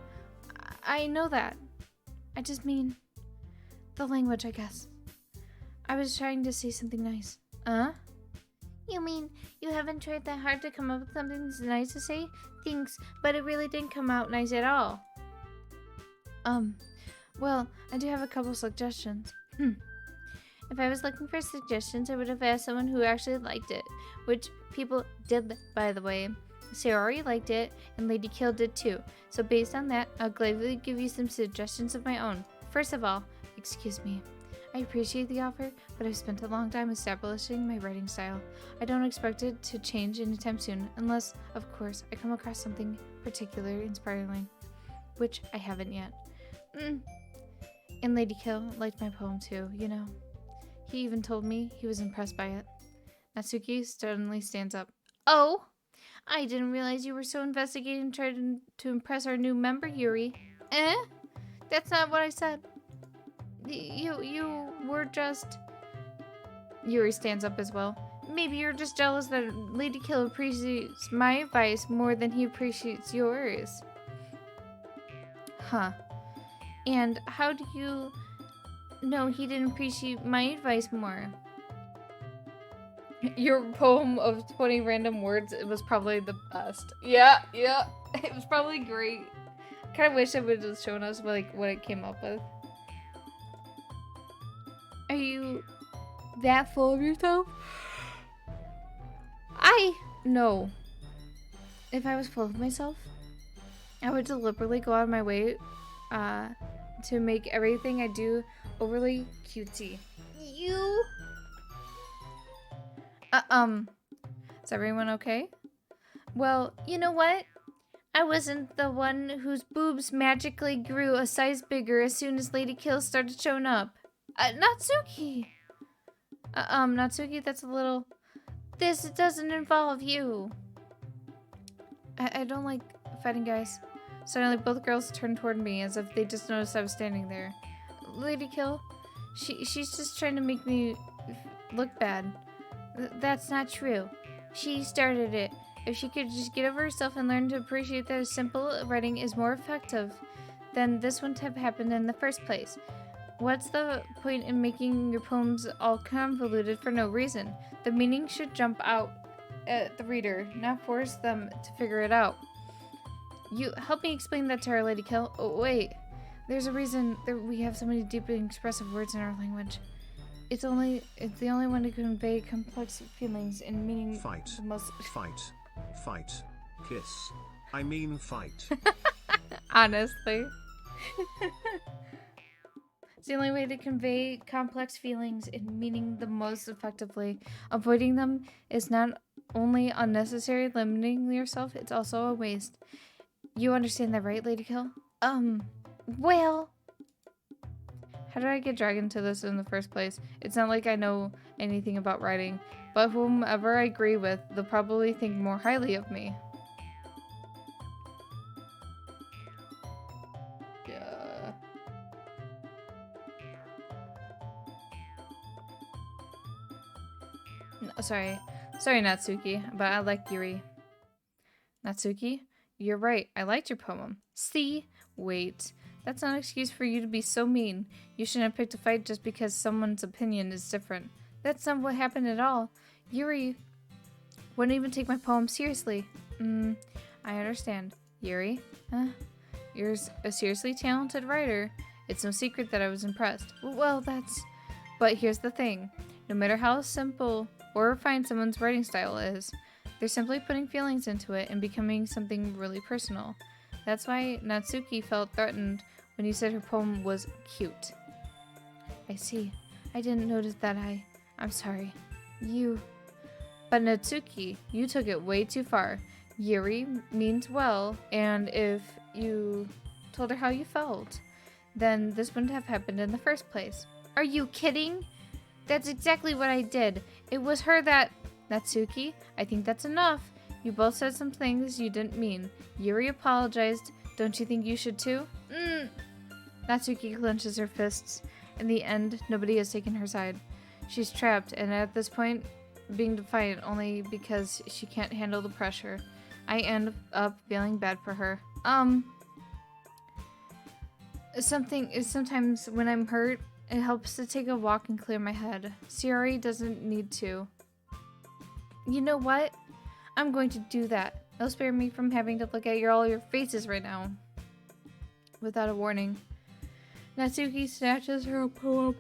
I know that. I just mean the language, I guess. I was trying to say something nice. You mean you haven't tried that hard to come up with something nice to say? Thanks, but it really didn't come out nice at all. Well, I do have a couple suggestions. If I was looking for suggestions, I would have asked someone who actually liked it, which people did, by the way. Sayori liked it, and LadyKil did too. So based on that, I'll gladly give you some suggestions of my own. First of all, excuse me. I appreciate the offer, but I've spent a long time establishing my writing style. I don't expect it to change anytime soon, unless, of course, I come across something particularly inspiring, which I haven't yet. And LadyKil liked my poem too, you know. He even told me he was impressed by it. Natsuki suddenly stands up. Oh, I didn't realize you were so investigated and trying to impress our new member, Yuri. That's not what I said. You were just... Yuri stands up as well. Maybe you're just jealous that LadyKil appreciates my advice more than he appreciates yours. Huh. And how do you know he didn't appreciate my advice more? Your poem of 20 random words, it was probably the best. Yeah. It was probably great. Kind of wish it would have shown us what it came up with. Are you that full of yourself? No. If I was full of myself, I would deliberately go out of my way to make everything I do overly cutesy. You... Is everyone okay? Well, you know what? I wasn't the one whose boobs magically grew a size bigger as soon as LadyKil started showing up. Natsuki! Natsuki, that's a little... This doesn't involve you. I don't like fighting guys. Suddenly, both girls turned toward me as if they just noticed I was standing there. LadyKil, she's just trying to make me look bad. That's not true. She started it. If she could just get over herself and learn to appreciate that simple writing is more effective, then this wouldn't have happened in the first place. What's the point in making your poems all convoluted for no reason? The meaning should jump out at the reader, not force them to figure it out. You help me explain that to her, LadyKil. Oh, wait. There's a reason that we have so many deeply expressive words in our language. It's the only one to convey complex feelings and meaning. Fight. The most... Fight. Kiss. I mean fight. Honestly. It's the only way to convey complex feelings and meaning the most effectively. Avoiding them is not only unnecessary, limiting yourself, it's also a waste. You understand that, right, LadyKil? Well, How did I get dragged into this in the first place? It's not like I know anything about writing, but whomever I agree with, they'll probably think more highly of me. Yeah. No, sorry, Natsuki, but I like Yuri. Natsuki, you're right. I liked your poem. See? Wait. That's not an excuse for you to be so mean. You shouldn't have picked a fight just because someone's opinion is different. That's not what happened at all. Yuri wouldn't even take my poem seriously. I understand. Yuri? Huh? You're a seriously talented writer. It's no secret that I was impressed. Well, that's... But here's the thing. No matter how simple or refined someone's writing style is, they're simply putting feelings into it and becoming something really personal. That's why Natsuki felt threatened when you said her poem was cute. I see. I didn't notice that. I'm sorry. But Natsuki, you took it way too far. Yuri means well, and if you told her how you felt, then this wouldn't have happened in the first place. are you kidding? That's exactly what I did. It was her that... Natsuki, I think that's enough. You both said some things you didn't mean. Yuri apologized. Don't you think you should too? Natsuki clenches her fists. In the end, nobody has taken her side. She's trapped, and at this point, being defiant only because she can't handle the pressure. I end up feeling bad for her. Sometimes when I'm hurt, it helps to take a walk and clear my head. Sayori doesn't need to. You know what? I'm going to do that. It'll spare me from having to look at all your faces right now. Without a warning, Natsuki snatches her poem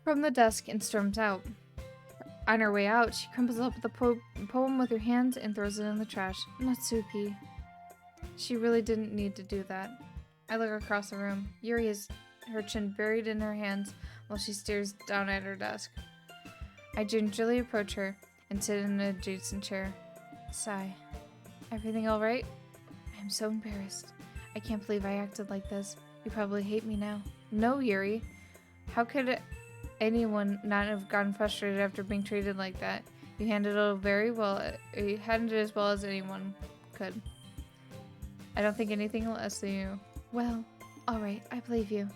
from the desk and storms out. On her way out, she crumples up the poem with her hands and throws it in the trash. Natsuki. She really didn't need to do that. I look across the room. Yuri has her chin buried in her hands while she stares down at her desk. I gingerly approach her and sit in an adjacent chair. Sigh. Everything alright? I am so embarrassed. I can't believe I acted like this. You probably hate me now. No, Yuri. How could anyone not have gotten frustrated after being treated like that? You handled it very well. You handled it as well as anyone could. I don't think anything less than you. Well, alright, I believe you.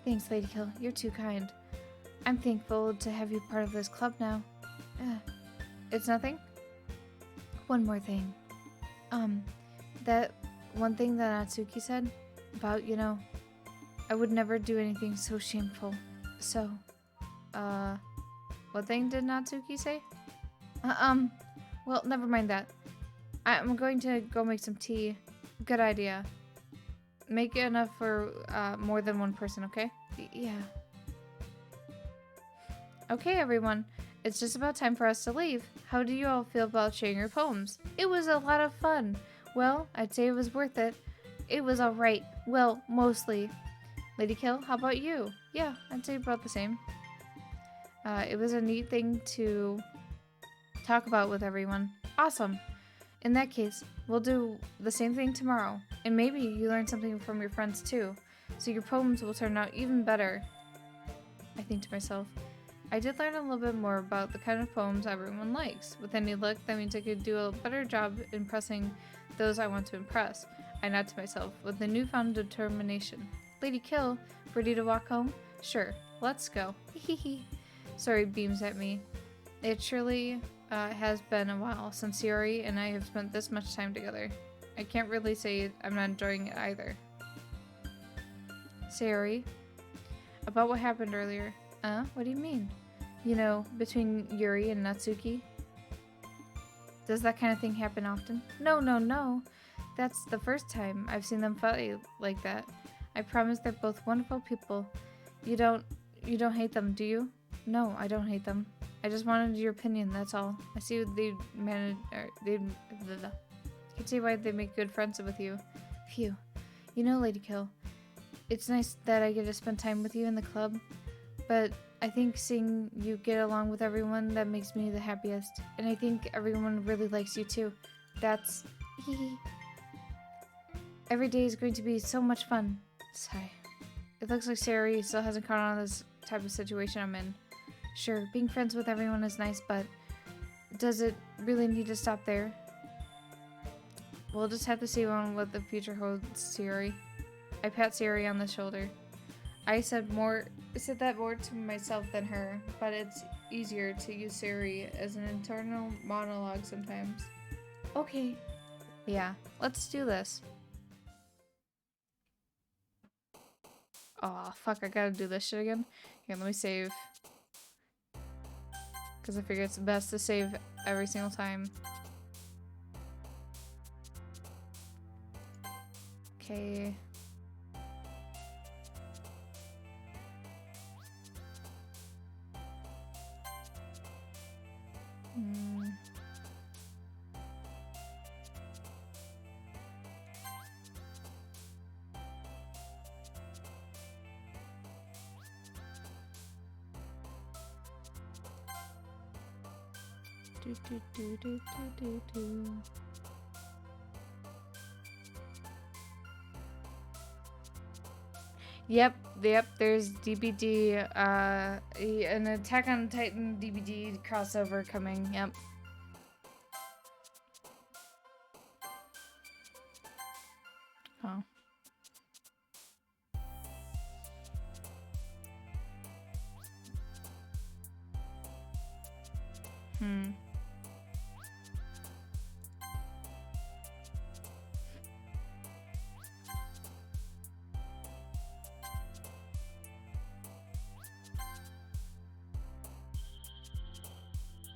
Thanks, LadyKil. You're too kind. I'm thankful to have you part of this club now. It's nothing? One more thing. That one thing that Natsuki said about, I would never do anything so shameful. So, what thing did Natsuki say? Well, never mind that. I'm going to go make some tea. Good idea. Make enough for more than one person, okay? Yeah. Okay, everyone. It's just about time for us to leave. How do you all feel about sharing your poems? It was a lot of fun. Well, I'd say it was worth it. It was alright. Well, mostly. LadyKil, how about you? Yeah, I'd say about the same. It was a neat thing to talk about with everyone. Awesome. In that case, we'll do the same thing tomorrow. And maybe you learn something from your friends too. So your poems will turn out even better. I think to myself, I did learn a little bit more about the kind of poems everyone likes. With any luck, that means I could do a better job impressing those I want to impress. I nod to myself with a newfound determination. LadyKil, ready to walk home? Sure, let's go. Hehehe. Sorry beams at me. It surely has been a while since Sayori and I have spent this much time together. I can't really say I'm not enjoying it either. Sayori, about what happened earlier. What do you mean? Between Yuri and Natsuki? Does that kind of thing happen often? No. That's the first time I've seen them fight like that. I promise they're both wonderful people. You don't hate them, do you? No, I don't hate them. I just wanted your opinion, that's all. I see they manage, I can see why they make good friends with you. Phew. LadyKil, it's nice that I get to spend time with you in the club, but I think seeing you get along with everyone, that makes me the happiest. And I think everyone really likes you too. That's... Every day is going to be so much fun. Sigh. It looks like Sari still hasn't caught on this type of situation I'm in. Sure, being friends with everyone is nice, but does it really need to stop there? We'll just have to see what the future holds, Siri. I pat Siri on the shoulder. I said that more to myself than her, but it's easier to use Siri as an internal monologue sometimes. Okay. Yeah, let's do this. Oh, fuck, I gotta do this shit again. Here, let me save. Because I figure it's best to save every single time. Okay. Yep, there's DBD, an Attack on Titan DBD crossover coming, yep. Oh.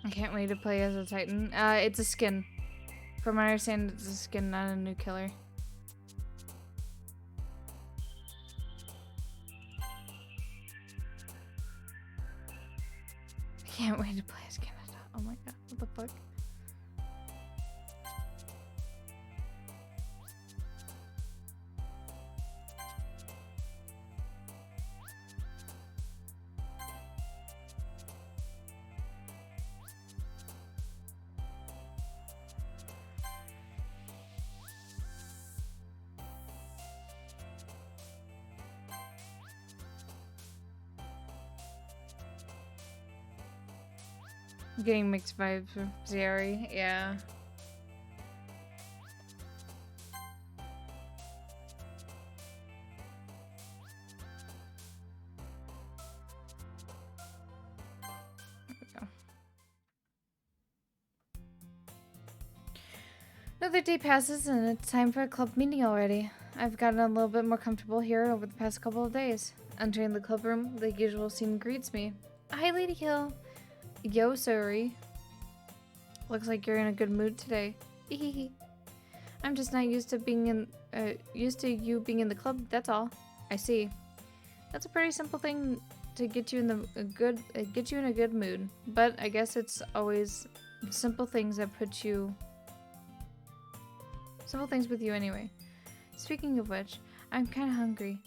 I can't wait to play as a Titan. It's a skin. From what I understand, it's a skin, not a new killer. I can't wait to play as Canada. Oh my god, what the fuck? I'm getting mixed vibes from Zeri, yeah. There we go. Another day passes and it's time for a club meeting already. I've gotten a little bit more comfortable here over the past couple of days. Entering the club room, the usual scene greets me. Hi, LadyKil. Yo, Suri. Looks like you're in a good mood today. I'm just not used to you being in the club. That's all. I see. That's a pretty simple thing to get you in a good mood. But I guess it's always simple things that put you. Simple things with you anyway. Speaking of which, I'm kind of hungry.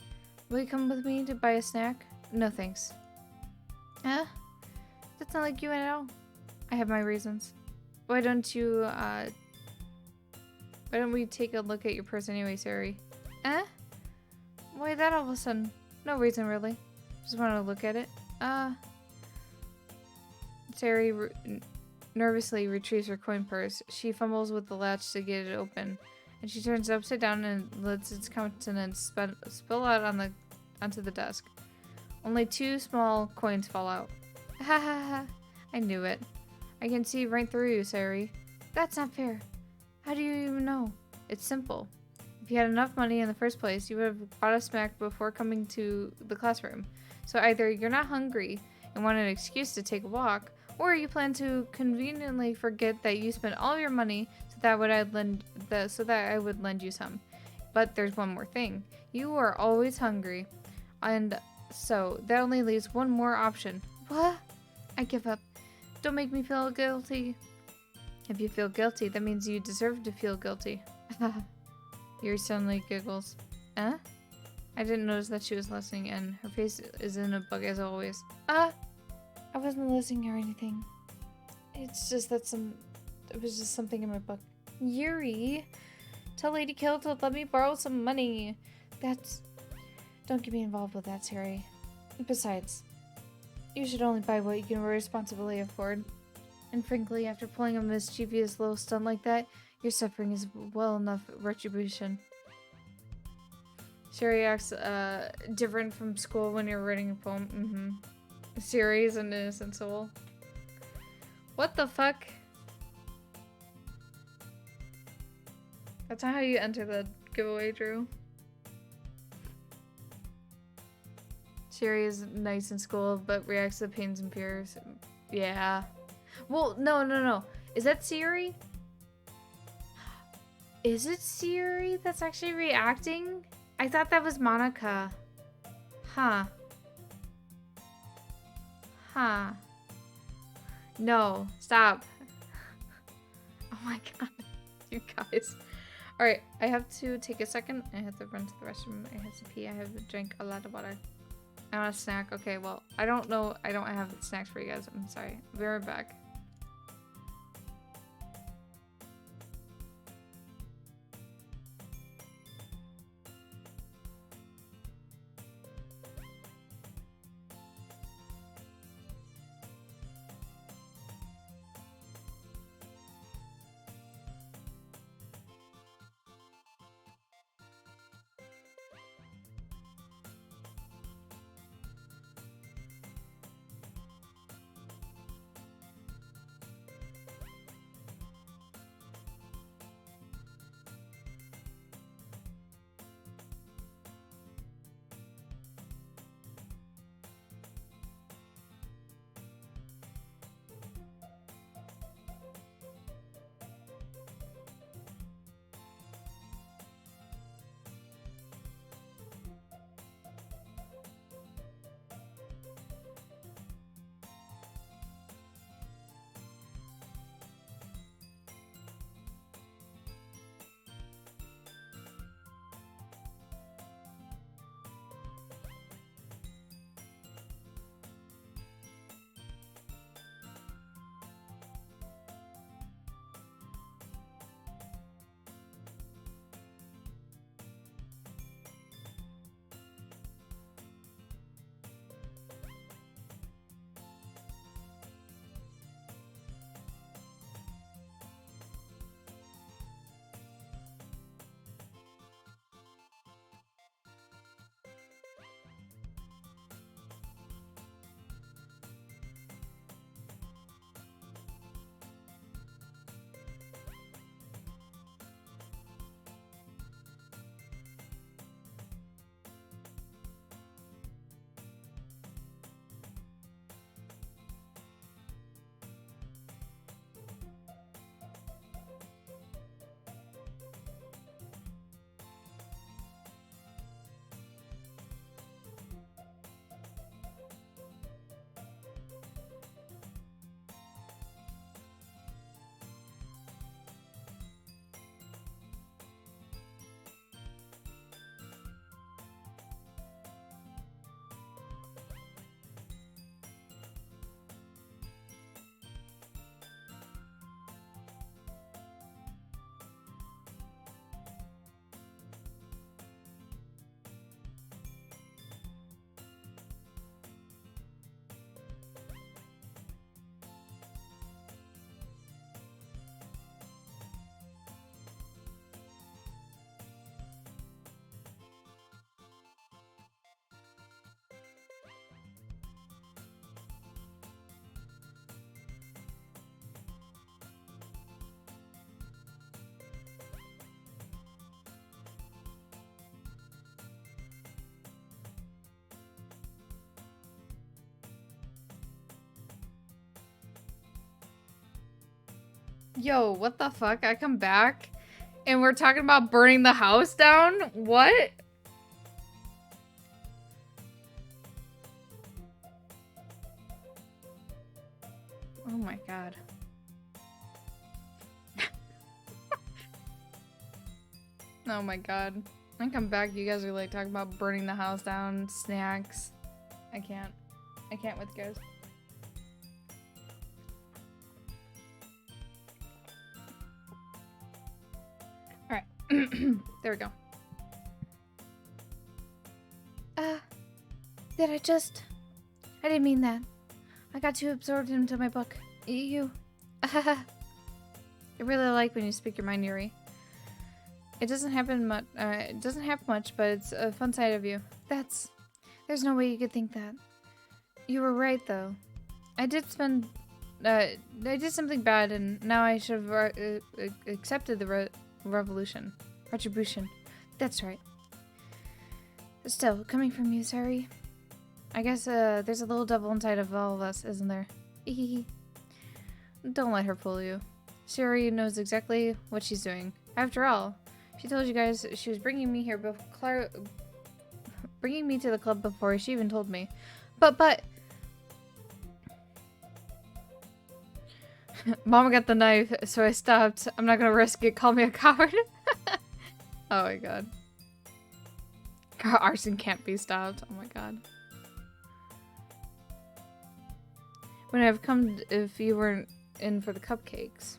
Will you come with me to buy a snack? No thanks. Huh? That's not like you at all. I have my reasons. Why don't we take a look at your purse anyway, Sari? Eh? Why that all of a sudden? No reason really. Just want to look at it. Sari nervously retrieves her coin purse. She fumbles with the latch to get it open. And she turns it upside down and lets its contents spill out onto the desk. Only 2 small coins fall out. Ha ha ha. I knew it. I can see right through you, Sari. That's not fair. How do you even know? It's simple. If you had enough money in the first place, you would have bought a snack before coming to the classroom. So either you're not hungry and want an excuse to take a walk, or you plan to conveniently forget that you spent all your money so that I would lend you some. But there's one more thing. You are always hungry. And so that only leaves one more option. What? I give up. Don't make me feel guilty. If you feel guilty, that means you deserve to feel guilty. Yuri suddenly giggles. I I didn't notice that she was listening, and her face is in a bug as always. I wasn't listening or anything. It's just that it was just something in my book. Yuri, tell LadyKil to let me borrow some money. Don't get me involved with that, Terry. Besides, you should only buy what you can responsibly afford. And frankly, after pulling a mischievous little stunt like that, your suffering is well enough retribution. Sherry acts different from school when you're writing a poem. Siri is an innocent soul. What the fuck? That's not how you enter the giveaway, Drew. Sherry is nice in school, but reacts to pains and fears. Yeah. Well, no. Is that Siri? Is it Siri that's actually reacting? I thought that was Monica. Huh. No, stop. Oh my god. You guys. Alright, I have to take a second. I have to run to the restroom. I have to pee. I have to drink a lot of water. I want a snack. Okay, well, I don't know. I don't have snacks for you guys. I'm sorry. I'll be right back. Yo, what the fuck? I come back and we're talking about burning the house down? What? Oh my god. Oh my god. I come back, you guys are like talking about burning the house down, snacks. I can't with you guys. Alright. There we go. I didn't mean that. I got too absorbed into my book. You. I really like when you speak your mind, Yuri. It doesn't happen much. It doesn't happen much, but it's a fun side of you. There's no way you could think that. You were right, though. I did something bad, and now I should have accepted the retribution. That's right. Still, coming from you, sorry. I guess there's a little devil inside of all of us, isn't there? Don't let her fool you. Siri knows exactly what she's doing. After all, she told you guys she was bringing me here bringing me to the club before she even told me. But Mama got the knife, so I stopped. I'm not gonna risk it. Call me a coward. Oh my god. Arson can't be stopped. Oh my god. When I've come if you weren't in for the cupcakes.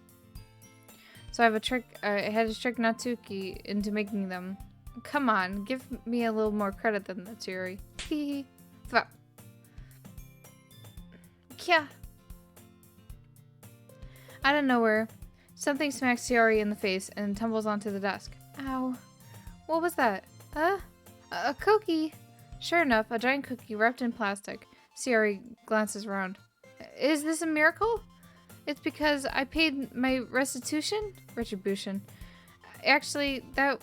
So I have a trick. I had to trick Natsuki into making them. Come on, give me a little more credit than that, Yuri. Hee hee. Yeah. Out of nowhere, something smacks Yuri in the face and tumbles onto the desk. Ow. What was that? A cookie. Sure enough, a giant cookie wrapped in plastic. Siri glances around. Is this a miracle? It's because I paid my retribution. Actually, that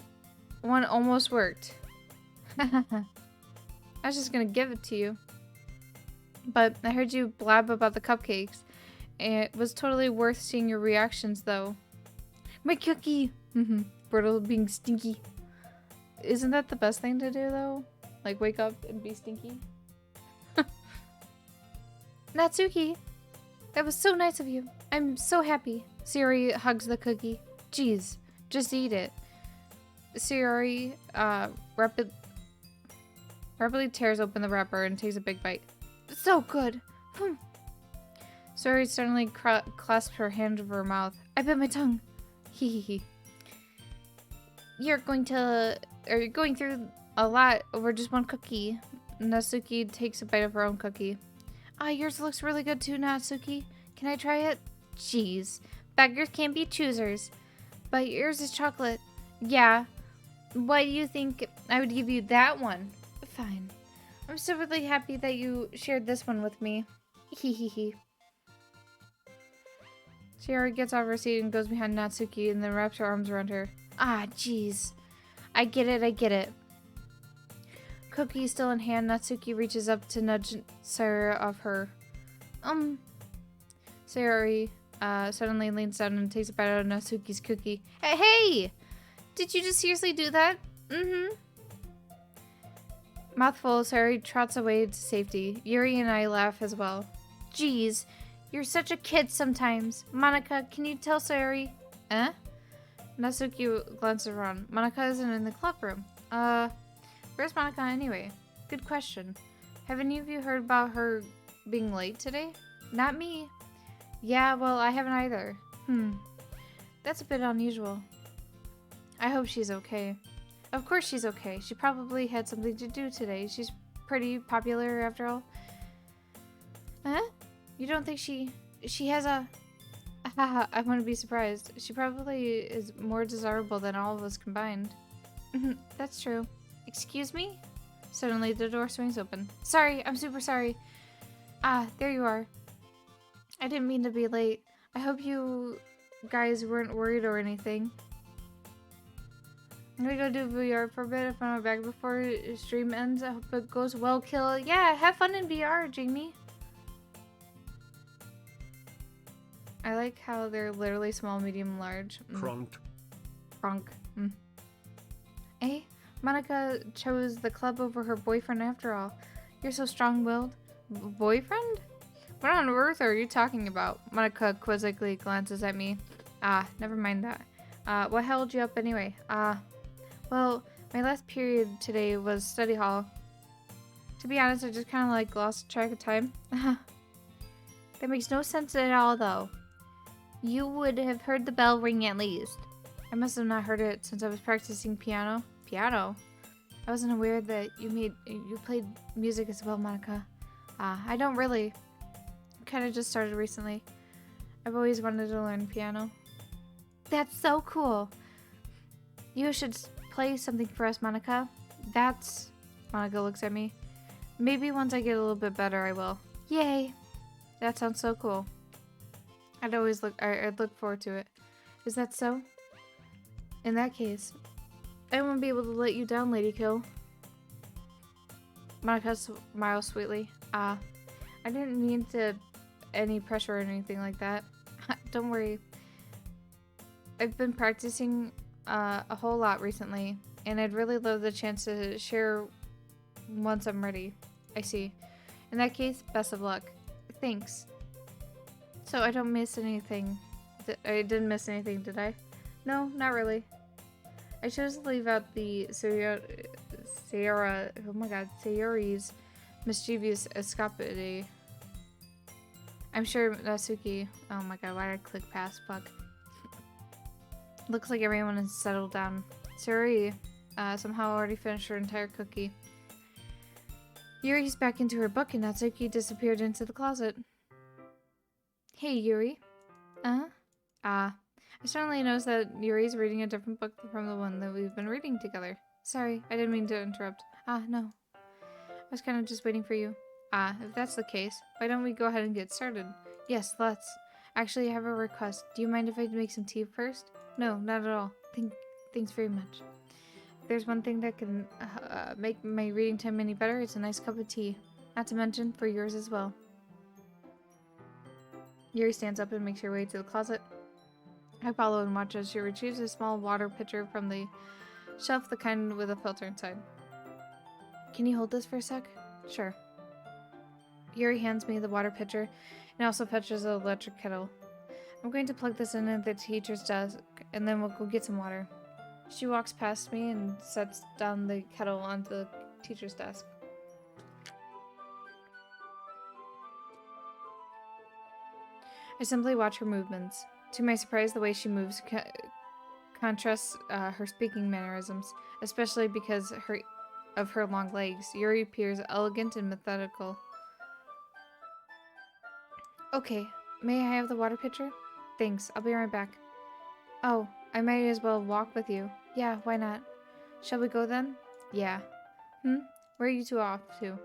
one almost worked. I was just gonna give it to you. But I heard you blab about the cupcakes. And it was totally worth seeing your reactions, though. My cookie! Brittle being stinky. Isn't that the best thing to do, though? Like, wake up and be stinky? Natsuki, that was so nice of you. I'm so happy. Siri hugs the cookie. Jeez, just eat it. Siri rapidly tears open the wrapper and takes a big bite. So good. Siri suddenly clasps her hand over her mouth. I bit my tongue. Hee hee hee. You're going through A lot over just one cookie. Natsuki takes a bite of her own cookie. Yours looks really good too, Natsuki. Can I try it? Jeez. Beggars can't be choosers. But yours is chocolate. Yeah. Why do you think I would give you that one? Fine. I'm so really happy that you shared this one with me. Hee hee hee. Shiori gets off her seat and goes behind Natsuki and then wraps her arms around her. Jeez. I get it. Cookie still in hand, Natsuki reaches up to nudge Sarah off her. Sayori suddenly leans down and takes a bite out of Natsuki's cookie. Hey! Did you just seriously do that? Mouthful, Sayori trots away to safety. Yuri and I laugh as well. Jeez, you're such a kid sometimes. Monica, can you tell Sayori? Natsuki glances around. Monica isn't in the club room. Where's Monica anyway? Good question. Have any of you heard about her being late today? Not me. Yeah, well, I haven't either. That's a bit unusual. I hope she's okay. Of course she's okay. She probably had something to do today. She's pretty popular after all. You don't think she has a... I wouldn't be surprised. She probably is more desirable than all of us combined. That's true. Excuse me? Suddenly the door swings open. Sorry, I'm super sorry. There you are. I didn't mean to be late. I hope you guys weren't worried or anything. I'm gonna go do VR for a bit if I'm back before stream ends. I hope it goes well, Kill. Yeah, have fun in VR, Jamie. I like how they're literally small, medium, large. Kronk. Hey, Monica chose the club over her boyfriend after all. You're so strong-willed. Boyfriend? What on earth are you talking about? Monica quizzically glances at me. Never mind that. What held you up anyway? Well, My last period today was study hall. To be honest, I just kind of like lost track of time. That makes no sense at all, though. You would have heard the bell ring at least. I must have not heard it since I was practicing piano. Piano? I wasn't aware that you played music as well, Monica. I don't really. Kind of just started recently. I've always wanted to learn piano. That's so cool. You should play something for us, Monica. That's... Monica looks at me. Maybe once I get a little bit better, I will. Yay. That sounds so cool. I'd look forward to it. Is that so? In that case, I won't be able to let you down, LadyKil. Monica smiles sweetly. I didn't mean to any pressure or anything like that. Don't worry. I've been practicing a whole lot recently, and I'd really love the chance to share once I'm ready. I see. In that case, best of luck. Thanks. So I don't miss anything. I didn't miss anything, did I? No, not really. I chose to leave out the Sayori's mischievous escapade. I'm sure Natsuki... Oh my god, why did I click past? Fuck. Looks like everyone has settled down. Sayori somehow already finished her entire cookie. Yuri's back into her book and Natsuki disappeared into the closet. Hey, Yuri. I certainly noticed that Yuri's reading a different book from the one that we've been reading together. Sorry, I didn't mean to interrupt. No. I was kind of just waiting for you. If that's the case, why don't we go ahead and get started? Yes, let's. Actually, I have a request. Do you mind if I make some tea first? No, not at all. Thanks very much. If there's one thing that can make my reading time any better, it's a nice cup of tea. Not to mention, for yours as well. Yuri stands up and makes her way to the closet. I follow and watch as she retrieves a small water pitcher from the shelf, the kind with a filter inside. Can you hold this for a sec? Sure. Yuri hands me the water pitcher and also fetches an electric kettle. I'm going to plug this in at the teacher's desk and then we'll go get some water. She walks past me and sets down the kettle onto the teacher's desk. I simply watch her movements. To my surprise, the way she moves contrasts her speaking mannerisms, especially because of her long legs. Yuri appears elegant and methodical. Okay, may I have the water pitcher? Thanks, I'll be right back. Oh, I might as well walk with you. Yeah, why not? Shall we go then? Yeah. Where are you two off to?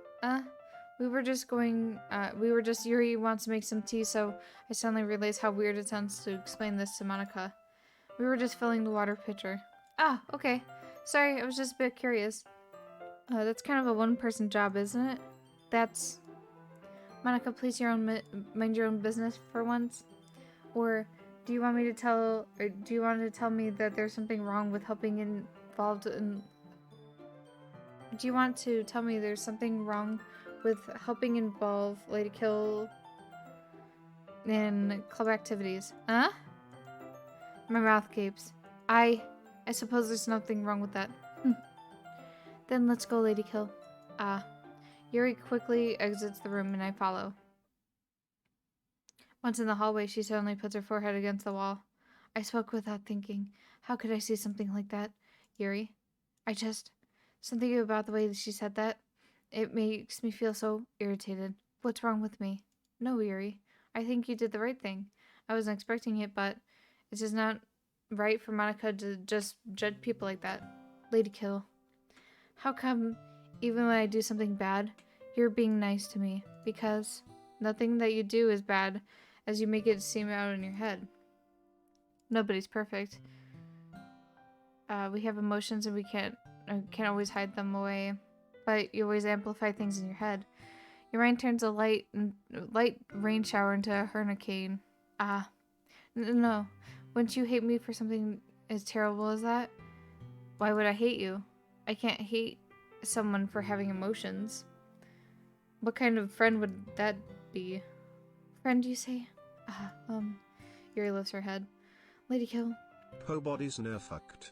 Yuri wants to make some tea, so I suddenly realized how weird it sounds to explain this to Monica. We were just filling the water pitcher. Okay. Sorry, I was just a bit curious. That's kind of a one-person job, isn't it? That's... Monica, please mind your own business for once. Or do you want to tell me that there's something wrong with helping involved in... Do you want to tell me there's something wrong with helping involve LadyKil in club activities? My mouth gapes. I suppose there's nothing wrong with that. Then let's go, LadyKil. Yuri quickly exits the room and I follow. Once in the hallway, she suddenly puts her forehead against the wall. I spoke without thinking. How could I say something like that? Yuri? Something about the way that she said that. It makes me feel so irritated. What's wrong with me? No, Yuri. I think you did the right thing. I wasn't expecting it, but it's just not right for Monica to just judge people like that. LadyKil. How come, even when I do something bad, you're being nice to me? Because nothing that you do is bad, as you make it seem out in your head. Nobody's perfect. We have emotions and we can't always hide them away. But you always amplify things in your head. Your mind turns a light rain shower into a hurricane. No. Wouldn't you hate me for something as terrible as that? Why would I hate you? I can't hate someone for having emotions. What kind of friend would that be? Friend, you say? Yuri lifts her head. LadyKil. Po body's nerfucked.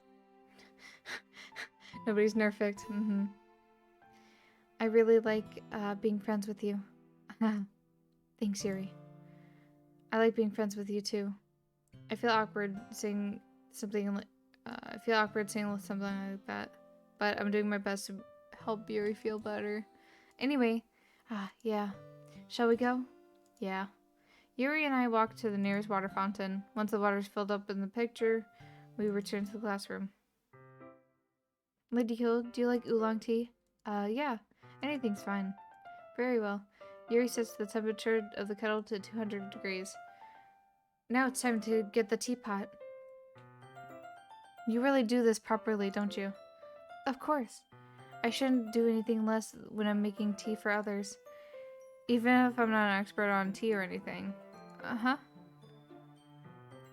Nobody's perfect. I really like being friends with you. Thanks, Yuri. I like being friends with you too. I feel awkward saying something like that, but I'm doing my best to help Yuri feel better. Anyway, yeah. Shall we go? Yeah. Yuri and I walked to the nearest water fountain. Once the water's filled up in the picture, we returned to the classroom. LadyKil, do you like oolong tea? Yeah. Anything's fine. Very well. Yuri sets the temperature of the kettle to 200 degrees. Now it's time to get the teapot. You really do this properly, don't you? Of course. I shouldn't do anything less when I'm making tea for others. Even if I'm not an expert on tea or anything. Uh-huh.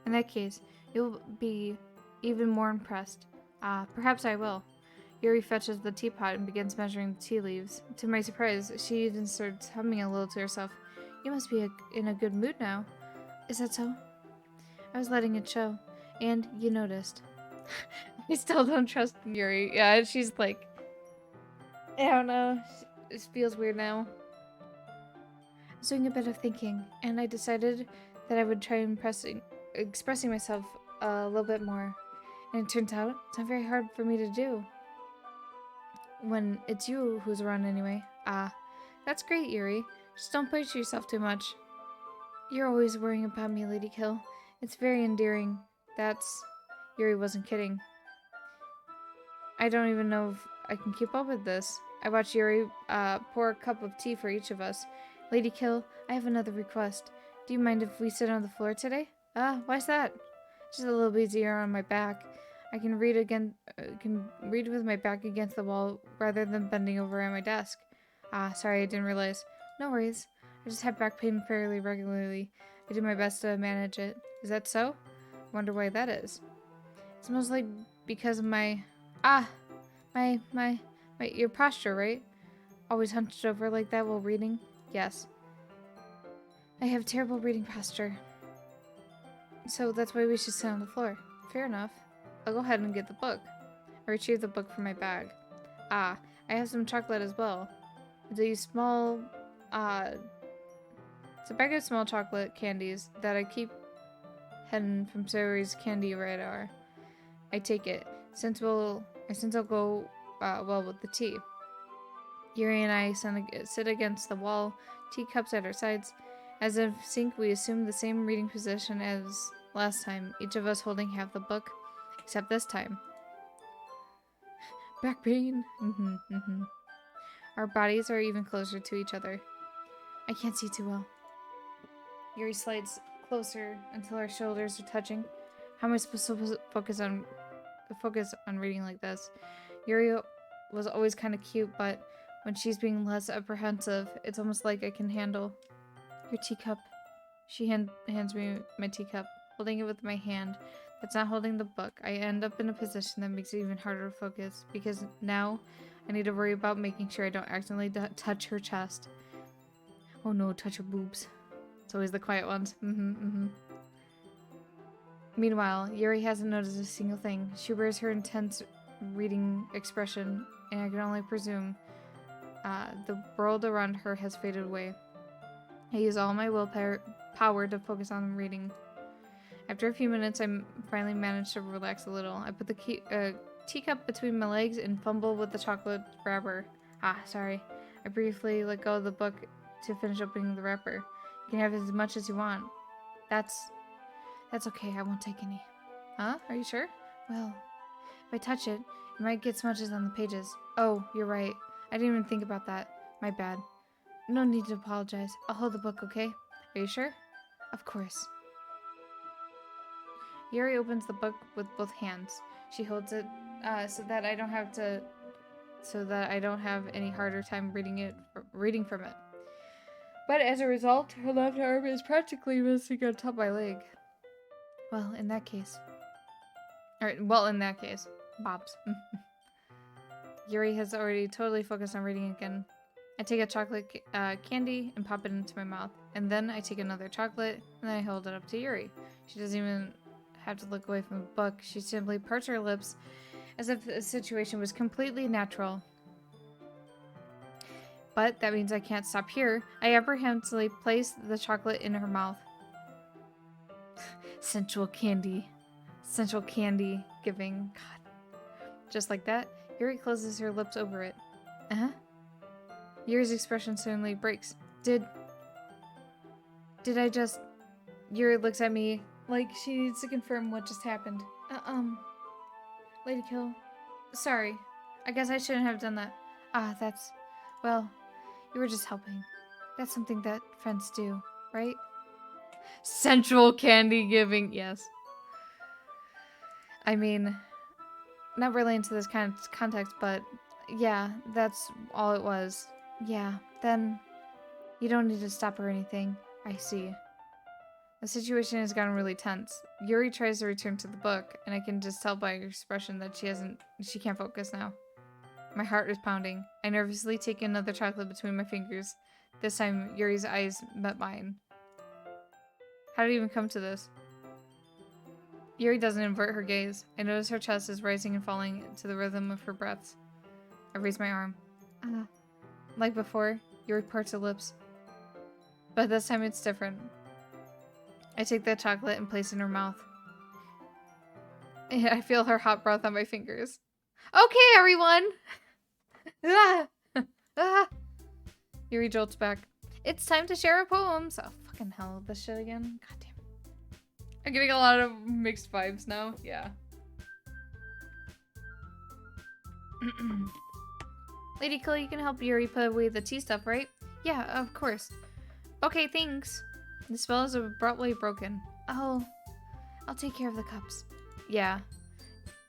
In that case, you'll be even more impressed. Perhaps I will. Yuri fetches the teapot and begins measuring the tea leaves. To my surprise, she even starts humming a little to herself. You must be in a good mood now. Is that so? I was letting it show. And you noticed. I still don't trust Yuri. Yeah, she's like... I don't know. It feels weird now. I was doing a bit of thinking, and I decided that I would try expressing myself a little bit more. And it turns out it's not very hard for me to do. When it's you who's around anyway. That's great, Yuri. Just don't push yourself too much. You're always worrying about me, LadyKil. It's very endearing. Yuri wasn't kidding. I don't even know if I can keep up with this. I watched Yuri pour a cup of tea for each of us. LadyKil, I have another request. Do you mind if we sit on the floor today? Why's that? Just a little easier on my back. I can read with my back against the wall rather than bending over at my desk. Sorry, I didn't realize. No worries. I just have back pain fairly regularly. I do my best to manage it. Is that so? I wonder why that is. It's most like because of your posture, right? Always hunched over like that while reading? Yes. I have terrible reading posture. So that's why we should sit on the floor. Fair enough. I'll go ahead and get the book. I retrieve the book from my bag. I have some chocolate as well. These small, it's a bag of small chocolate candies that I keep hidden from Saori's candy radar. I take it, since it'll go well with the tea. Yuri and I sit against the wall, teacups at our sides. As if sync, we assume the same reading position as last time, each of us holding half the book, except this time. Back pain. Our bodies are even closer to each other. I can't see too well. Yuri slides closer until our shoulders are touching. How am I supposed to focus on reading like this? Yuri was always kind of cute, but when she's being less apprehensive, it's almost like I can handle. Your teacup. She hands me my teacup, holding it with my hand. That's not holding the book. I end up in a position that makes it even harder to focus, because now I need to worry about making sure I don't accidentally touch her chest. Oh no, touch her boobs. It's always the quiet ones. Meanwhile, Yuri hasn't noticed a single thing. She wears her intense reading expression, and I can only presume the world around her has faded away. I use all my willpower to focus on reading. After a few minutes, I finally managed to relax a little. I put the teacup between my legs and fumble with the chocolate wrapper. Sorry. I briefly let go of the book to finish opening the wrapper. You can have as much as you want. That's okay. I won't take any. Huh? Are you sure? Well, if I touch it, it might get smudges on the pages. Oh, you're right. I didn't even think about that. My bad. No need to apologize. I'll hold the book, okay? Are you sure? Of course. Yuri opens the book with both hands. She holds it so that I don't have any harder time reading from it. But as a result, her left arm is practically missing on top of my leg. Well, in that case, Bob's. Yuri has already totally focused on reading again. I take a chocolate candy and pop it into my mouth. And then I take another chocolate and I hold it up to Yuri. She doesn't even have to look away from the book. She simply parts her lips as if the situation was completely natural. But that means I can't stop here. I apprehensively place the chocolate in her mouth. Sensual candy. Sensual candy giving. God. Just like that, Yuri closes her lips over it. Uh-huh. Yuri's expression suddenly breaks. Did I just... Yuri looks at me like she needs to confirm what just happened. LadyKil. Sorry. I guess I shouldn't have done that. That's... Well, you were just helping. That's something that friends do, right? Sensual candy giving, yes. I mean, not really into this kind of context, but yeah, that's all it was. Yeah, then you don't need to stop or anything. I see. The situation has gotten really tense. Yuri tries to return to the book, and I can just tell by her expression that she can't focus now. My heart is pounding. I nervously take another chocolate between my fingers. This time, Yuri's eyes met mine. How did it even come to this? Yuri doesn't invert her gaze. I notice her chest is rising and falling to the rhythm of her breaths. I raise my arm. Like before, Yuri parts her lips. But this time it's different. I take the chocolate and place it in her mouth. I feel her hot breath on my fingers. Okay, everyone! Yuri jolts back. It's time to share our poems. Oh, fucking hell, this shit again. God damn it. I'm getting a lot of mixed vibes now. Yeah. LadyKil, you can help Yuri put away the tea stuff, right? Yeah, of course. Okay, thanks. The spell is abruptly broken. Oh, I'll take care of the cups. Yeah.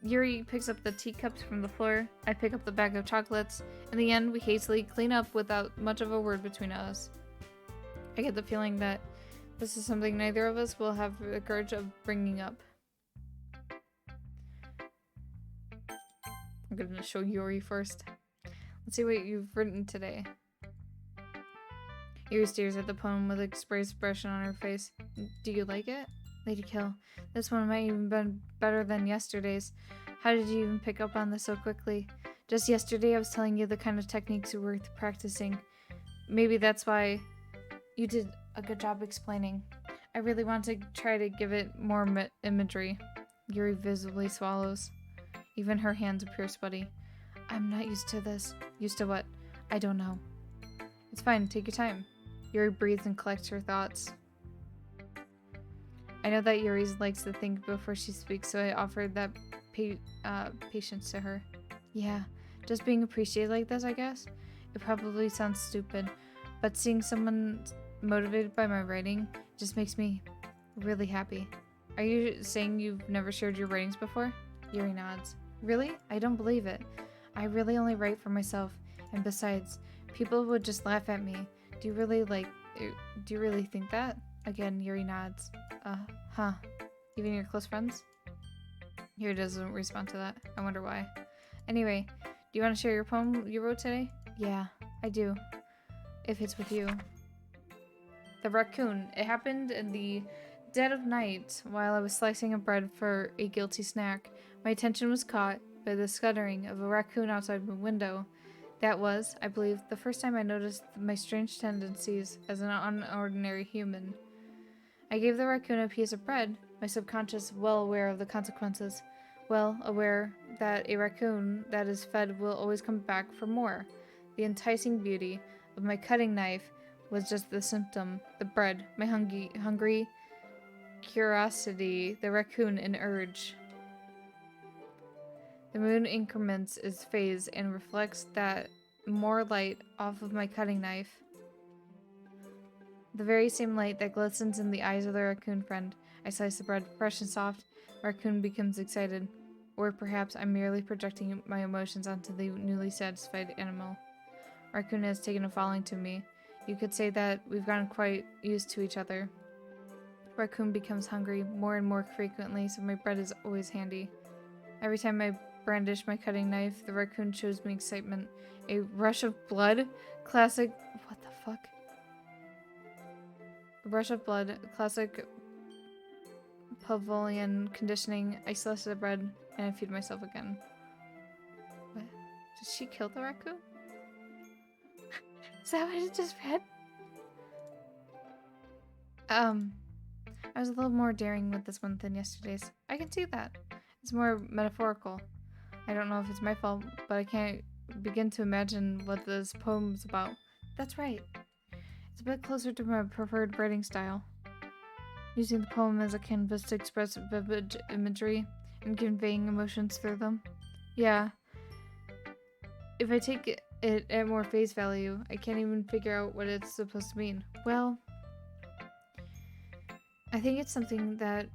Yuri picks up the teacups from the floor. I pick up the bag of chocolates. In the end, we hastily clean up without much of a word between us. I get the feeling that this is something neither of us will have the courage of bringing up. I'm gonna show Yuri first. Let's see what you've written today. Yuri stares at the poem with an expression on her face. Do you like it? LadyKil, this one might even been better than yesterday's. How did you even pick up on this so quickly? Just yesterday I was telling you the kind of techniques are worth practicing. Maybe that's why you did a good job explaining. I really want to try to give it more imagery. Yuri visibly swallows. Even her hands appear sweaty. I'm not used to this. Used to what? I don't know. It's fine, take your time. Yuri breathes and collects her thoughts. I know that Yuri likes to think before she speaks, so I offered that patience to her. Yeah, just being appreciated like this, I guess. It probably sounds stupid, but seeing someone motivated by my writing just makes me really happy. Are you saying you've never shared your writings before? Yuri nods. Really? I don't believe it. I really only write for myself, and besides, people would just laugh at me. Do you really think that? Again, Yuri nods. Huh. Even your close friends? Yuri doesn't respond to that. I wonder why. Anyway, do you want to share your poem you wrote today? Yeah, I do. If it's with you. The raccoon. It happened in the dead of night while I was slicing a bread for a guilty snack. My attention was caught by the scuttering of a raccoon outside my window. That was, I believe, the first time I noticed my strange tendencies as an unordinary human. I gave the raccoon a piece of bread, my subconscious well aware of the consequences, well aware that a raccoon that is fed will always come back for more. The enticing beauty of my cutting knife was just the symptom, the bread, my hungry curiosity, the raccoon an urge. The moon increments its phase and reflects that more light off of my cutting knife. The very same light that glistens in the eyes of the raccoon friend. I slice the bread, fresh and soft. Raccoon becomes excited. Or perhaps I'm merely projecting my emotions onto the newly satisfied animal. Raccoon has taken a falling to me. You could say that we've gotten quite used to each other. Raccoon becomes hungry more and more frequently, so my bread is always handy. Every time I brandish my cutting knife, the raccoon shows me excitement. A rush of blood? Classic... What the fuck? A rush of blood. Classic Pavlovian conditioning. I slice the bread and I feed myself again. Did she kill the raccoon? Is that what I just read? I was a little more daring with this one than yesterday's. I can see that. It's more metaphorical. I don't know if it's my fault, but I can't begin to imagine what this poem's about. That's right. It's a bit closer to my preferred writing style. Using the poem as a canvas to express vivid imagery and conveying emotions through them. Yeah. If I take it at more face value, I can't even figure out what it's supposed to mean. Well, I think it's something that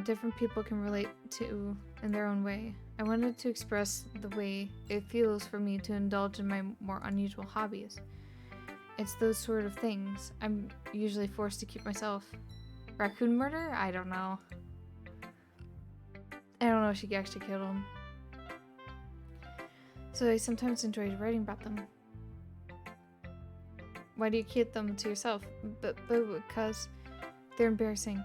different people can relate to in their own way. I wanted to express the way it feels for me to indulge in my more unusual hobbies. It's those sort of things I'm usually forced to keep myself. Raccoon murder? I don't know. I don't know if she actually killed him. So I sometimes enjoyed writing about them. Why do you keep them to yourself? But because they're embarrassing.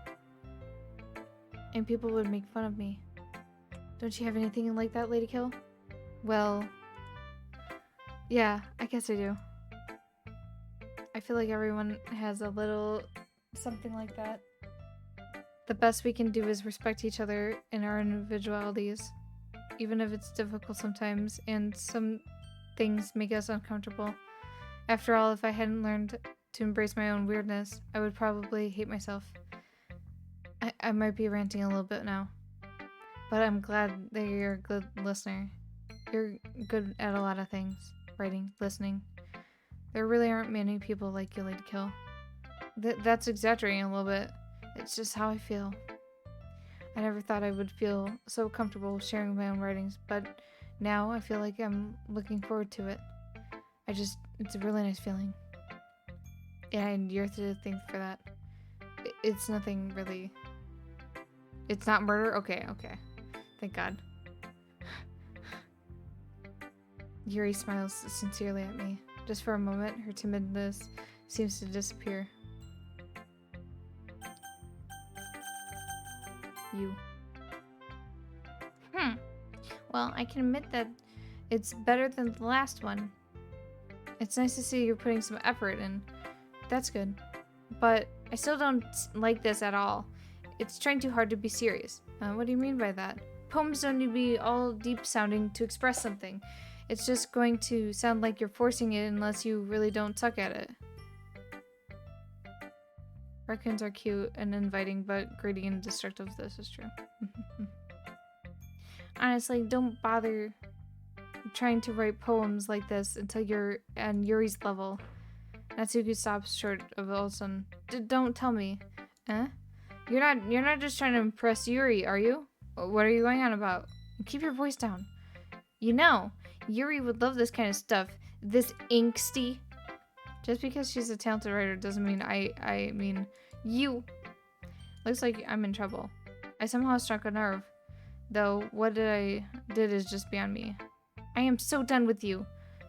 And people would make fun of me. Don't you have anything like that, LadyKil? Well, yeah, I guess I do. I feel like everyone has a little something like that. The best we can do is respect each other in our individualities, even if it's difficult sometimes and some things make us uncomfortable. After all, if I hadn't learned to embrace my own weirdness, I would probably hate myself. I might be ranting a little bit now, but I'm glad that you're a good listener. You're good at a lot of things. Writing, listening. There really aren't many people like you, LadyKil. That's exaggerating a little bit. It's just how I feel. I never thought I would feel so comfortable sharing my own writings, but now I feel like I'm looking forward to it. It's a really nice feeling. And you're to thank for that. It's nothing really. It's not murder? Okay. Thank God. Yuri smiles sincerely at me. Just for a moment, her timidness seems to disappear. You. Well, I can admit that it's better than the last one. It's nice to see you're putting some effort in. That's good. But I still don't like this at all. It's trying too hard to be serious. What do you mean by that? Poems don't need to be all deep sounding to express something. It's just going to sound like you're forcing it unless you really don't suck at it. Raccoons are cute and inviting, but greedy and destructive. This is true. Honestly, don't bother trying to write poems like this until you're at Yuri's level. Natsuki stops short of all of a sudden. Don't tell me. Eh? You're not just trying to impress Yuri, are you? What are you going on about? Keep your voice down. You know, Yuri would love this kind of stuff. This angsty. Just because she's a talented writer doesn't mean I mean you. Looks like I'm in trouble. I somehow struck a nerve. Though what I did is just beyond me. I am so done with you.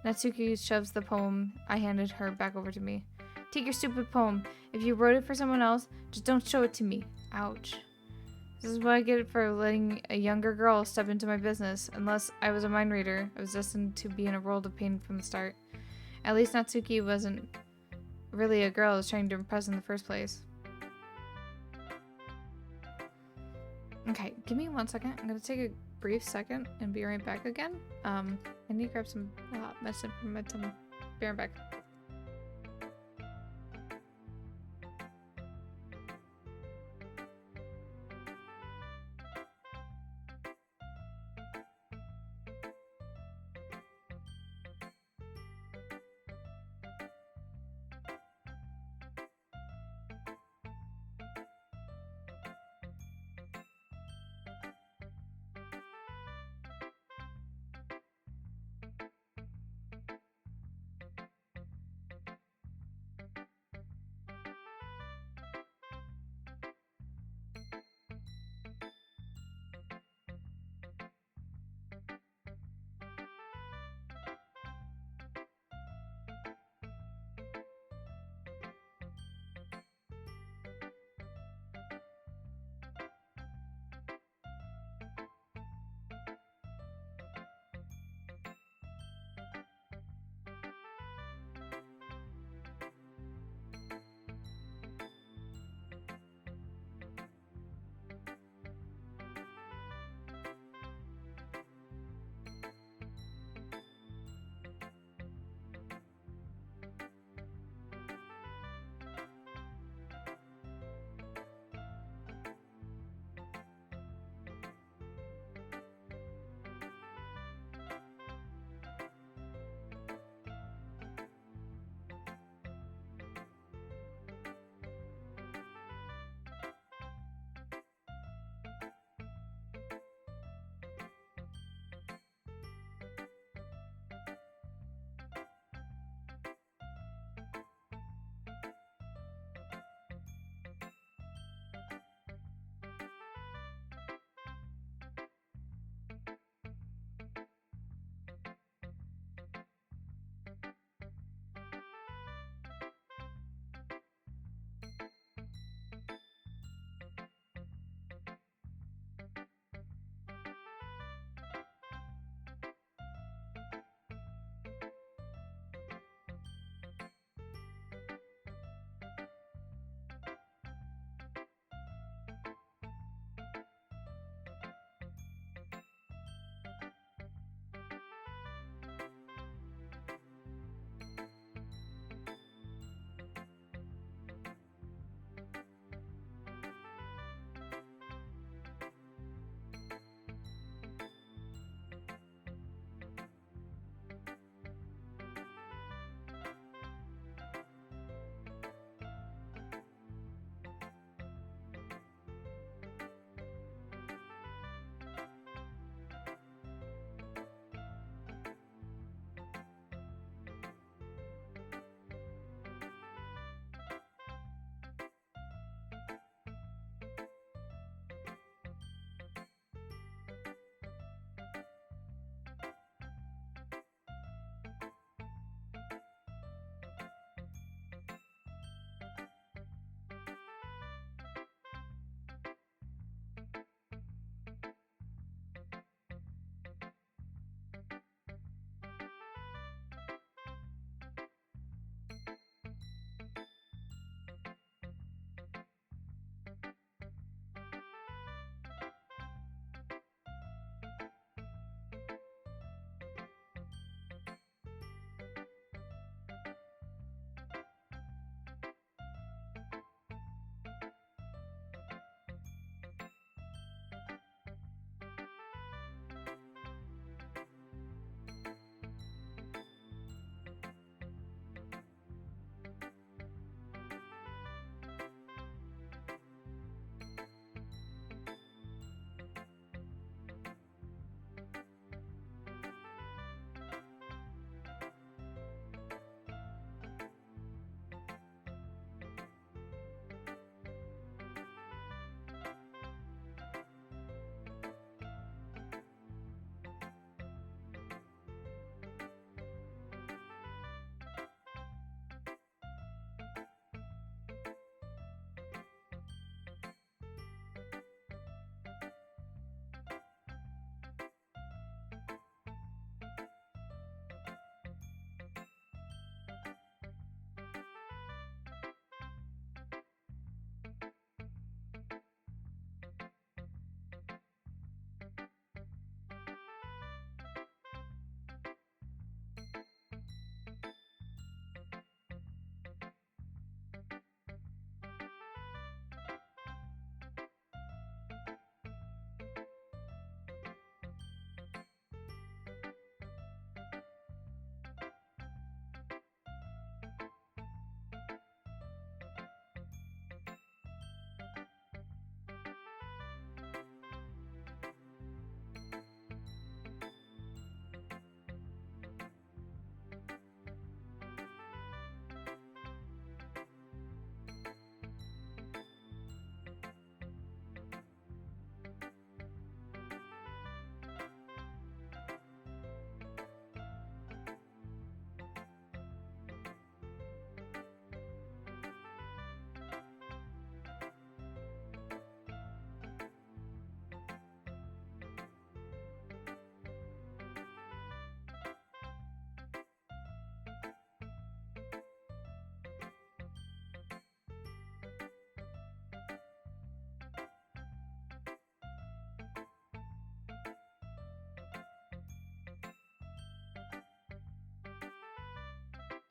Natsuki shoves the poem I handed her back over to me. Take your stupid poem. If you wrote it for someone else, just don't show it to me. Ouch. This is what I get for letting a younger girl step into my business. Unless I was a mind reader, I was destined to be in a world of pain from the start. At least Natsuki wasn't really a girl I was trying to impress in the first place. Okay, give me 1 second. I'm gonna take a brief second and be right back again. I need to grab some medicine from my tummy. Be right back.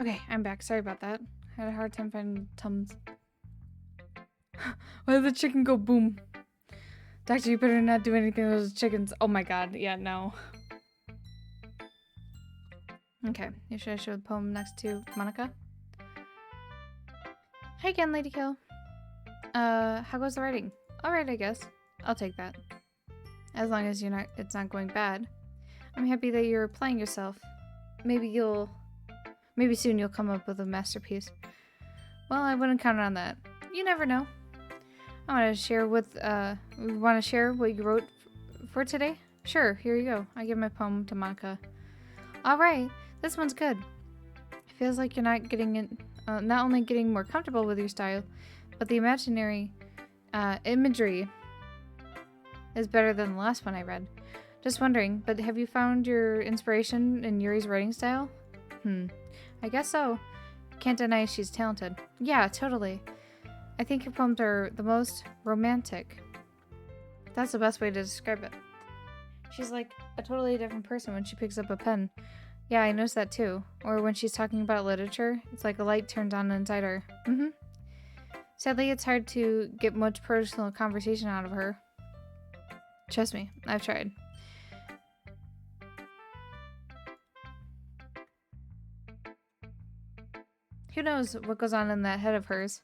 Okay, I'm back. Sorry about that. I had a hard time finding Tums. Why did the chicken go boom? Doctor, you better not do anything to those chickens. Oh my god. Yeah, no. Okay, should I show the poem next to Monica? Hi again, LadyKil. How goes the writing? Alright, I guess. I'll take that. As long as it's not going bad. I'm happy that you're applying yourself. Maybe soon you'll come up with a masterpiece. Well, I wouldn't count on that. You never know. Want to share what you wrote for today? Sure, here you go. I give my poem to Monica. Alright, this one's good. It feels like you're not only getting more comfortable with your style, but the imaginary imagery is better than the last one I read. Just wondering, but have you found your inspiration in Yuri's writing style? I guess so. Can't deny she's talented. Yeah, totally. I think your poems are the most romantic. That's the best way to describe it. She's like a totally different person when she picks up a pen. Yeah, I noticed that too. Or when she's talking about literature, it's like a light turns on inside her. Sadly, it's hard to get much personal conversation out of her. Trust me, I've tried. Who knows what goes on in that head of hers?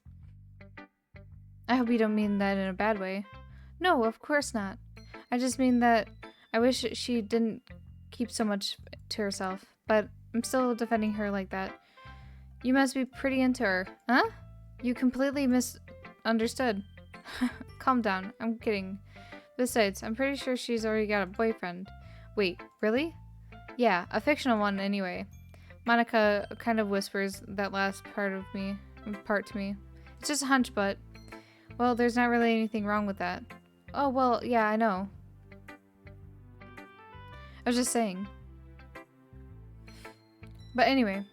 I hope you don't mean that in a bad way. No, of course not. I just mean that I wish she didn't keep so much to herself, but I'm still defending her like that. You must be pretty into her. Huh? You completely misunderstood. Calm down. I'm kidding. Besides, I'm pretty sure she's already got a boyfriend. Wait, really? Yeah, a fictional one anyway. Monica kind of whispers that last part to me. It's just a hunch, but... Well, there's not really anything wrong with that. Oh, well, yeah, I know. I was just saying. But anyway.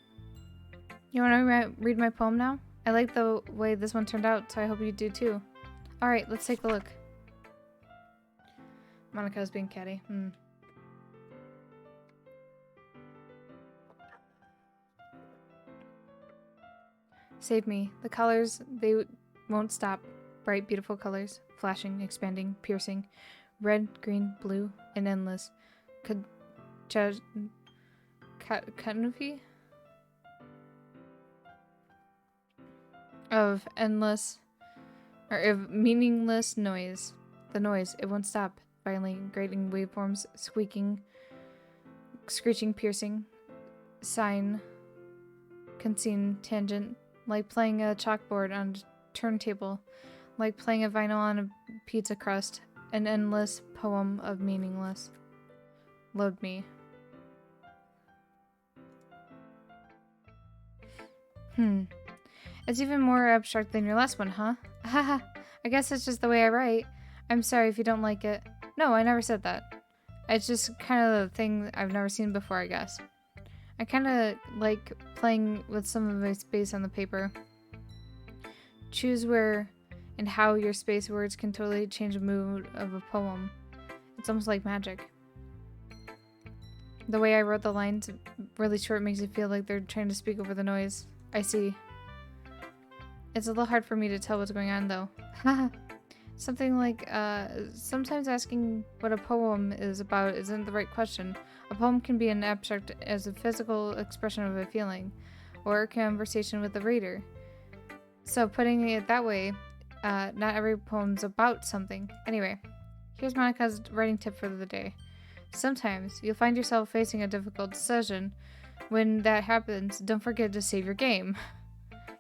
You want to read my poem now? I like the way this one turned out, so I hope you do too. Alright, let's take a look. Monica's being catty. Save me. The colors, they won't stop. Bright, beautiful colors. Flashing, expanding, piercing. Red, green, blue, and endless. Canopy? Of endless, or of meaningless noise. The noise, it won't stop. Violently grating waveforms, squeaking, screeching, piercing, sine, consine, tangent, like playing a chalkboard on a turntable, like playing a vinyl on a pizza crust, an endless poem of meaningless. Load me. It's even more abstract than your last one, huh? Haha, I guess it's just the way I write. I'm sorry if you don't like it. No, I never said that. It's just kind of the thing I've never seen before, I guess. I kind of like playing with some of my space on the paper. Choose where and how your space words can totally change the mood of a poem. It's almost like magic. The way I wrote the lines really short makes it feel like they're trying to speak over the noise. I see. It's a little hard for me to tell what's going on, though. Something like, sometimes asking what a poem is about isn't the right question. A poem can be an abstract as a physical expression of a feeling, or a conversation with the reader. So putting it that way, not every poem's about something. Anyway, here's Monica's writing tip for the day. Sometimes you'll find yourself facing a difficult decision. When that happens, don't forget to save your game.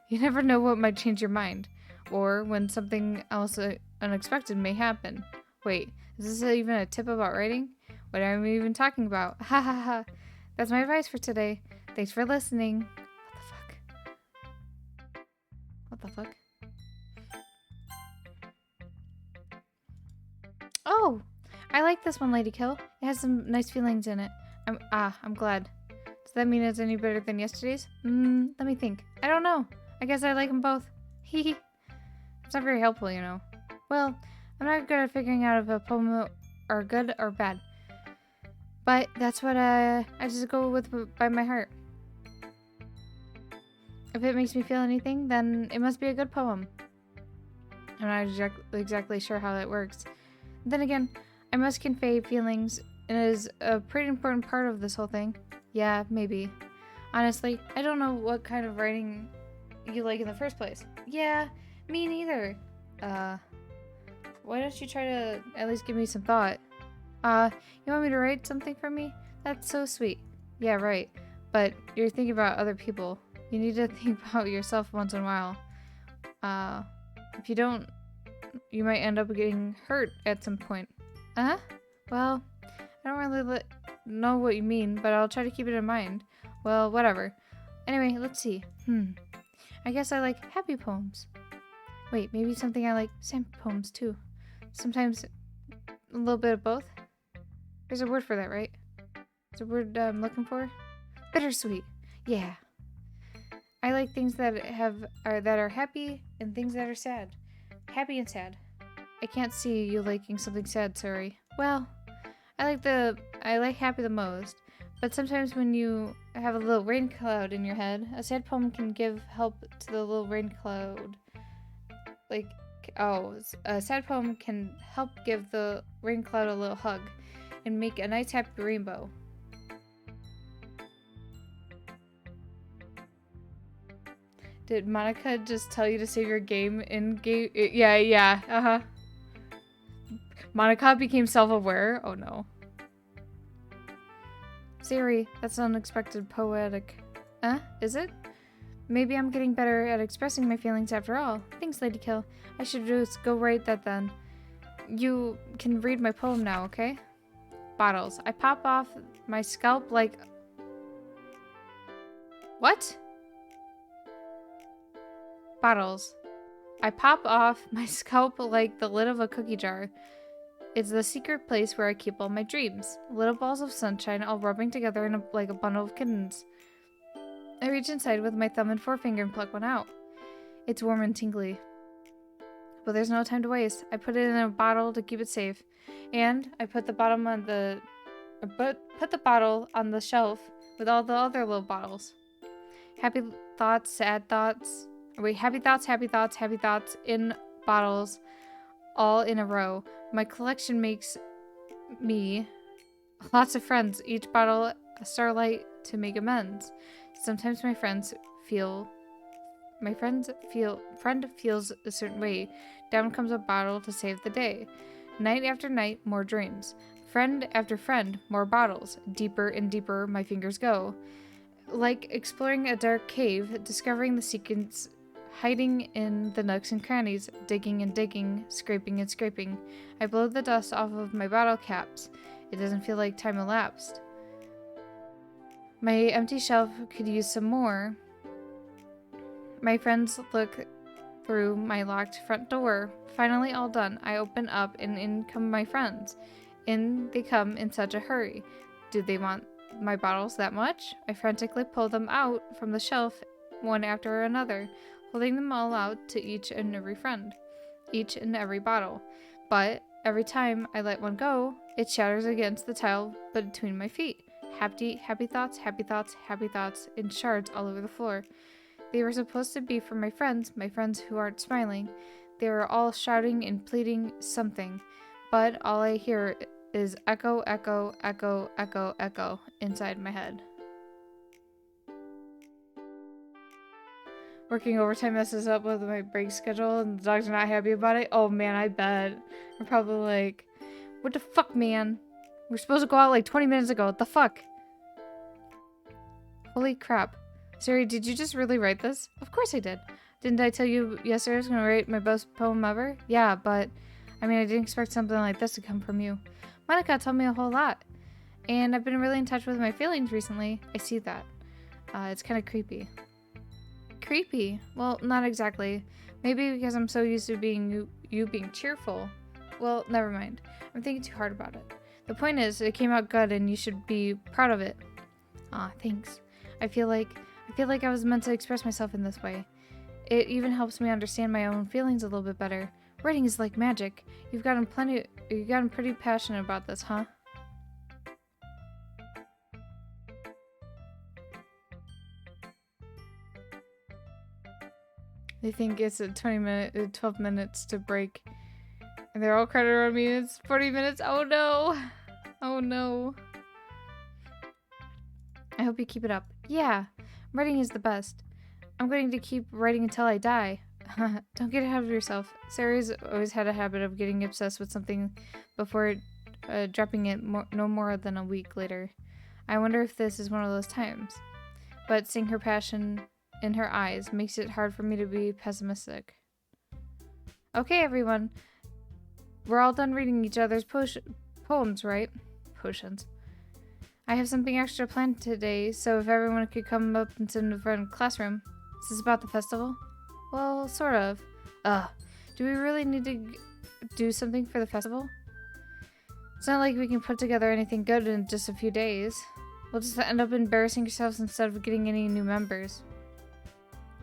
You never know what might change your mind, or when something else unexpected may happen. Wait, is this even a tip about writing? What am I even talking about? Ha ha ha. That's my advice for today. Thanks for listening. What the fuck? Oh! I like this one, LadyKil. It has some nice feelings in it. I'm glad. Does that mean it's any better than yesterday's? Let me think. I don't know. I guess I like them both. Hehe. It's not very helpful, you know. Well, I'm not good at figuring out if a poem are good or bad. But that's what I just go with by my heart. If it makes me feel anything, then it must be a good poem. I'm not exactly sure how that works. Then again, I must convey feelings, and it is a pretty important part of this whole thing. Yeah, maybe. Honestly, I don't know what kind of writing you like in the first place. Yeah, me neither. Why don't you try to at least give me some thought? You want me to write something for me? That's so sweet. Yeah, right. But you're thinking about other people. You need to think about yourself once in a while. If you don't, you might end up getting hurt at some point. Well, I don't really know what you mean, but I'll try to keep it in mind. Well, whatever. Anyway, let's see. I guess I like happy poems. Wait, maybe something I like sad poems too. Sometimes a little bit of both. There's a word for that, right? There's a word I'm looking for? Bittersweet. Yeah. I like things that are happy and things that are sad. Happy and sad. I can't see you liking something sad, sorry. Well, I like happy the most, but sometimes when you have a little rain cloud in your head, a sad poem can give help to the little rain cloud. A sad poem can help give the rain cloud a little hug and make a nice happy rainbow. Did Monica just tell you to save your game in game? Yeah, Monica became self-aware? Oh no. Siri, that's unexpected poetic. Is it? Maybe I'm getting better at expressing my feelings after all. Thanks, LadyKil. I should just go write that then. You can read my poem now, okay? Bottles. I pop off my scalp like... What? Bottles. I pop off my scalp like the lid of a cookie jar. It's the secret place where I keep all my dreams. Little balls of sunshine all rubbing together like a bundle of kittens. I reach inside with my thumb and forefinger and pluck one out. It's warm and tingly. But there's no time to waste. I put it in a bottle to keep it safe. And I put the bottle on the shelf with all the other little bottles. Happy thoughts, sad thoughts. Wait, happy thoughts in bottles, all in a row. My collection makes me lots of friends, each bottle a starlight to make amends. Sometimes my friend feels a certain way. Down comes a bottle to save the day. Night after night, more dreams. Friend after friend, more bottles. Deeper and deeper my fingers go. Like exploring a dark cave, discovering the secrets hiding in the nooks and crannies, digging and digging, scraping and scraping. I blow the dust off of my bottle caps. It doesn't feel like time elapsed. My empty shelf could use some more. My friends look through my locked front door. Finally all done. I open up and in come my friends. In they come in such a hurry. Do they want my bottles that much? I frantically pull them out from the shelf, one after another, holding them all out to each and every friend, each and every bottle. But every time I let one go, it shatters against the tile between my feet. Happy thoughts, in shards all over the floor. They were supposed to be for my friends who aren't smiling. They were all shouting and pleading something, but all I hear is echo, echo, echo, echo, echo inside my head. Working overtime messes up with my break schedule and the dogs are not happy about it. Oh man, I bet. I'm probably like, what the fuck, man? We're supposed to go out like 20 minutes ago. What the fuck? Holy crap. Siri, did you just really write this? Of course I did. Didn't I tell you yesterday I was going to write my best poem ever? Yeah, but I mean, I didn't expect something like this to come from you. Monica told me a whole lot. And I've been really in touch with my feelings recently. I see that. It's kind of creepy. Creepy? Well, not exactly. Maybe because I'm so used to you being cheerful. Well, never mind. I'm thinking too hard about it. The point is, it came out good and you should be proud of it. Aw, thanks. I feel like I was meant to express myself in this way. It even helps me understand my own feelings a little bit better. Writing is like magic. You've gotten pretty passionate about this, huh? They think it's a 12 minutes to break. And they're all crowded around me. It's 40 minutes. Oh no. Oh no. I hope you keep it up. Yeah, writing is the best. I'm going to keep writing until I die. Don't get ahead of yourself. Sarah's always had a habit of getting obsessed with something before dropping it no more than a week later. I wonder if this is one of those times. But seeing her passion in her eyes makes it hard for me to be pessimistic. Okay, everyone. We're all done reading each other's poems, right? Potions. I have something extra planned today, so if everyone could come up and sit in the front classroom. Is this about the festival? Well, sort of. Do we really need to do something for the festival? It's not like we can put together anything good in just a few days. We'll just end up embarrassing ourselves instead of getting any new members.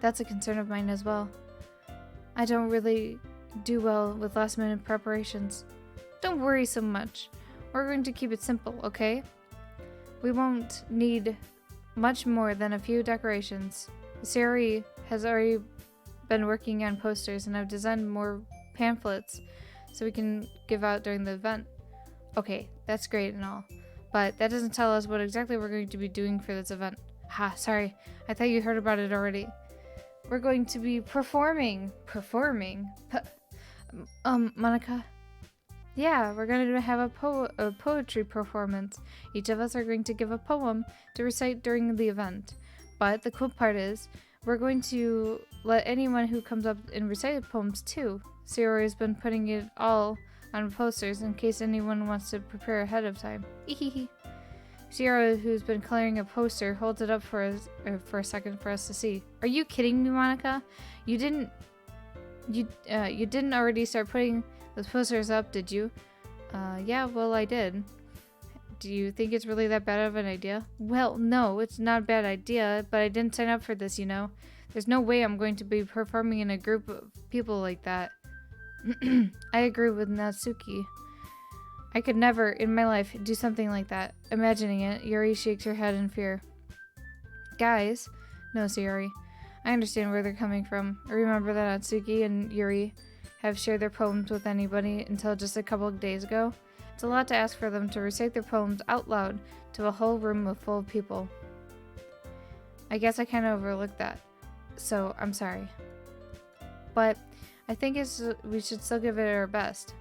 That's a concern of mine as well. I don't really do well with last-minute preparations. Don't worry so much. We're going to keep it simple, okay? We won't need much more than a few decorations. Sari has already been working on posters, and I've designed more pamphlets so we can give out during the event. Okay, that's great and all, but that doesn't tell us what exactly we're going to be doing for this event. Sorry. I thought you heard about it already. We're going to be performing. Monica? Yeah, we're going to have a poetry performance. Each of us are going to give a poem to recite during the event. But the cool part is, we're going to let anyone who comes up and recite poems too. Sayori has been putting it all on posters in case anyone wants to prepare ahead of time. Sierra, who's been coloring a poster, holds it up for a second for us to see. Are you kidding me, Monica? You didn't already start putting those posters up, did you? Yeah, well, I did. Do you think it's really that bad of an idea? Well, no, it's not a bad idea, but I didn't sign up for this, you know? There's no way I'm going to be performing in a group of people like that. I agree with Natsuki. I could never, in my life, do something like that. Imagining it, Yuri shakes her head in fear. Guys, no, Sayori. I understand where they're coming from. I remember that Natsuki and Yuri have shared their poems with anybody until just a couple of days ago. It's a lot to ask for them to recite their poems out loud to a whole room full of people. I guess I kind of overlooked that, so I'm sorry. But I think we should still give it our best.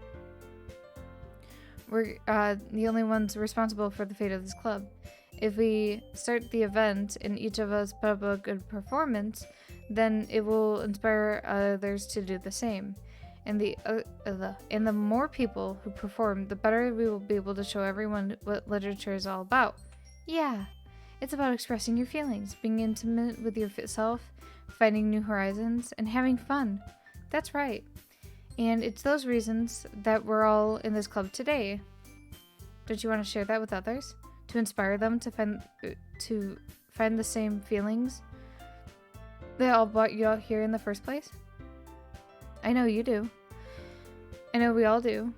We're the only ones responsible for the fate of this club. If we start the event and each of us put up a good performance, then it will inspire others to do the same. And the more people who perform, the better we will be able to show everyone what literature is all about. Yeah, it's about expressing your feelings, being intimate with yourself, finding new horizons, and having fun. That's right. And it's those reasons that we're all in this club today. Don't you want to share that with others? To inspire them to find the same feelings that all brought you out here in the first place? I know you do. I know we all do.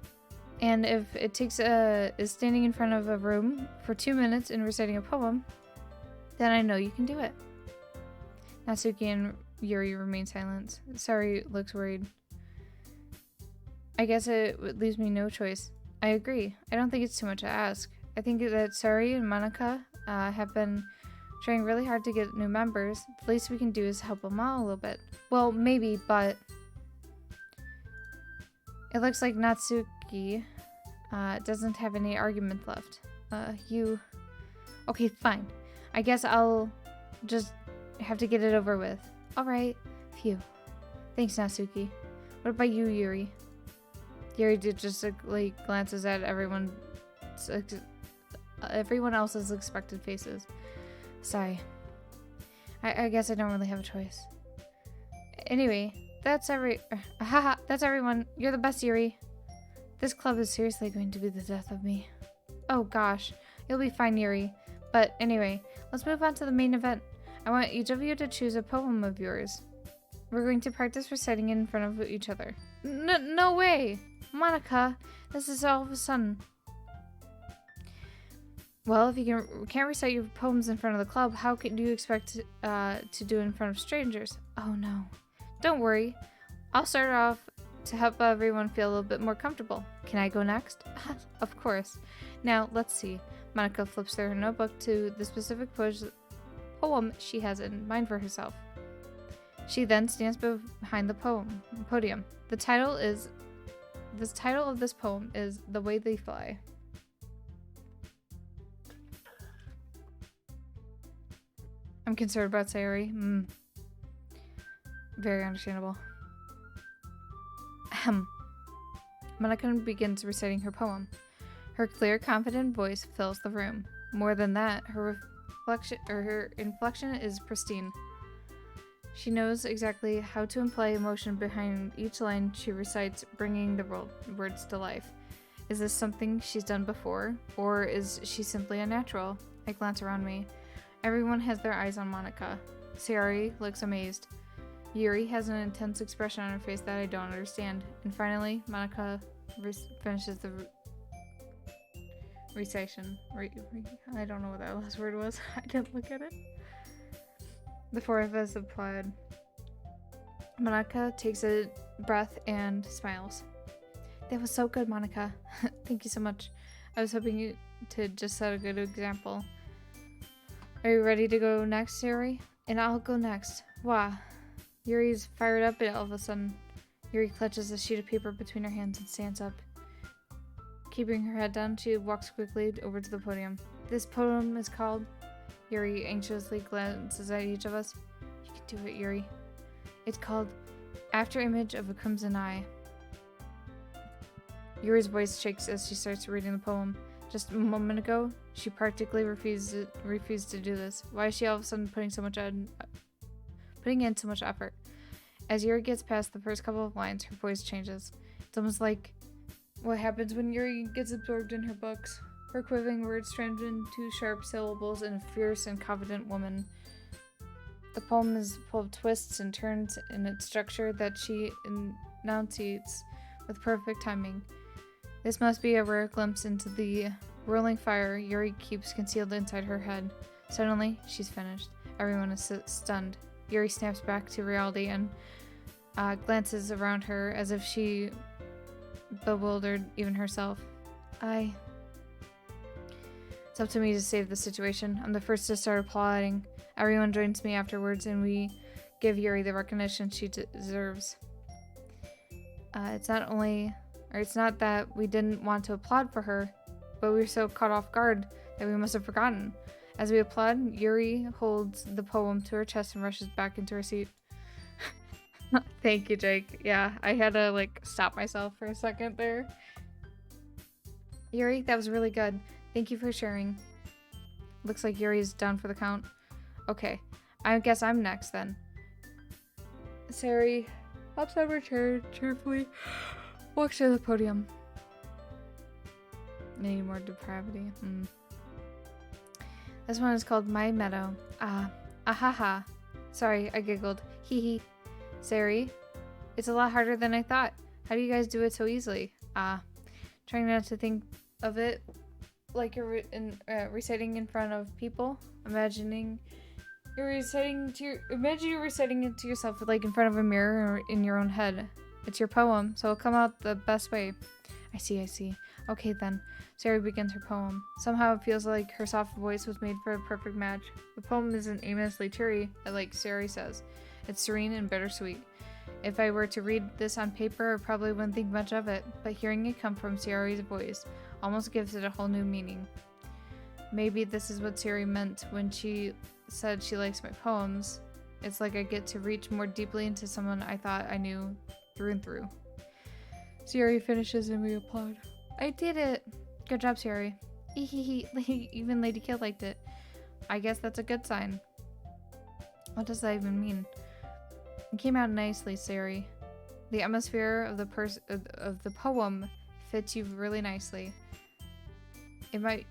And if it takes standing in front of a room for 2 minutes and reciting a poem, then I know you can do it. Natsuki and Yuri remain silent. Sari looks worried. I guess it leaves me no choice. I agree. I don't think it's too much to ask. I think that Sari and Monica have been trying really hard to get new members. The least we can do is help them out a little bit. Well, maybe, but it looks like Natsuki doesn't have any argument left. Okay, fine. I guess I'll just have to get it over with. Alright. Phew. Thanks, Natsuki. What about you, Yuri? Yuri just glances at everyone else's expected faces. Sigh. I guess I don't really have a choice. Anyway, that's everyone. You're the best, Yuri. This club is seriously going to be the death of me. Oh gosh, you'll be fine, Yuri. But anyway, let's move on to the main event. I want each of you to choose a poem of yours. We're going to practice reciting it in front of each other. No way! Monica, this is all of a sudden. Well, if you can't recite your poems in front of the club, how can you expect to do it in front of strangers? Oh no. Don't worry. I'll start off to help everyone feel a little bit more comfortable. Can I go next? Of course. Now, let's see. Monica flips through her notebook to the specific poem she has in mind for herself. She then stands behind the podium. The title of this poem is The Way They Fly. I'm concerned about Sayori. Very understandable. Ahem. Monica begins reciting her poem. Her clear, confident voice fills the room. More than that, her inflection is pristine. She knows exactly how to imply emotion behind each line she recites, bringing the words to life. Is this something she's done before, or is she simply a natural? I glance around me. Everyone has their eyes on Monica. Sayori looks amazed. Yuri has an intense expression on her face that I don't understand. And finally, Monica finishes the recitation. I don't know what that last word was. I didn't look at it. The four of us applaud. Monica takes a breath and smiles. That was so good, Monica. Thank you so much. I was hoping to just set a good example. Are you ready to go next, Yuri? And I'll go next. Wow. Yuri's fired up, and all of a sudden, Yuri clutches a sheet of paper between her hands and stands up. Keeping her head down, she walks quickly over to the podium. This poem is called... Yuri anxiously glances at each of us. You can do it, Yuri. It's called After Image of a Crimson Eye. Yuri's voice shakes as she starts reading the poem. Just a moment ago, she practically refused to do this. Why is she all of a sudden putting in so much effort? As Yuri gets past the first couple of lines, her voice changes. It's almost like what happens when Yuri gets absorbed in her books. Her quivering words turned into sharp syllables in a fierce and confident woman. The poem is full of twists and turns in its structure that she enunciates with perfect timing. This must be a rare glimpse into the whirling fire Yuri keeps concealed inside her head. Suddenly, she's finished. Everyone is stunned. Yuri snaps back to reality and glances around her as if she bewildered even herself. It's up to me to save the situation. I'm the first to start applauding. Everyone joins me afterwards, and we give Yuri the recognition she deserves. It's not that we didn't want to applaud for her, but we were so caught off guard that we must have forgotten. As we applaud, Yuri holds the poem to her chest and rushes back into her seat. Thank you, Jake. Yeah, I had to stop myself for a second there. Yuri, that was really good. Thank you for sharing. Looks like Yuri's down for the count. Okay, I guess I'm next then. Sayori hops out of her chair cheerfully, walks to the podium. Any more depravity? This one is called My Meadow. Ahaha. Sorry, I giggled. Hee hee. Sayori, it's a lot harder than I thought. How do you guys do it so easily? Trying not to think of it like you're reciting in front of people. Imagine you're reciting it to yourself like in front of a mirror or in your own head. It's your poem, so it'll come out the best way. I see. Okay then. Sayori begins her poem. Somehow it feels like her soft voice was made for a perfect match. The poem isn't aimlessly cheery, like Sayori says. It's serene and bittersweet. If I were to read this on paper, I probably wouldn't think much of it, but hearing it come from Sayori's voice almost gives it a whole new meaning. Maybe this is what Sayori meant when she said she likes my poems. It's like I get to reach more deeply into someone I thought I knew through and through. Sayori finishes and we applaud. I did it! Good job, Sayori. Even LadyKil liked it. I guess that's a good sign. What does that even mean? It came out nicely, Sayori. The atmosphere of the poem fits you really nicely. It might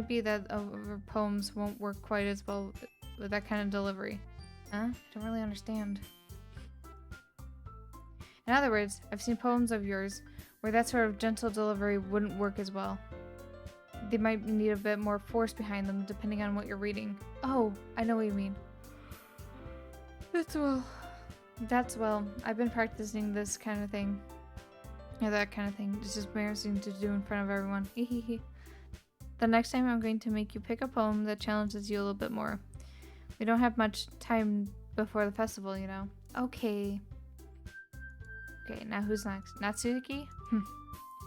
be that our poems won't work quite as well with that kind of delivery. I don't really understand. In other words, I've seen poems of yours where that sort of gentle delivery wouldn't work as well. They might need a bit more force behind them depending on what you're reading. Oh, I know what you mean. That's well. I've been practicing this kind of thing. Or that kind of thing. It's just embarrassing to do in front of everyone. The next time I'm going to make you pick a poem that challenges you a little bit more. We don't have much time before the festival, you know. Okay. Okay, now who's next? Natsuki?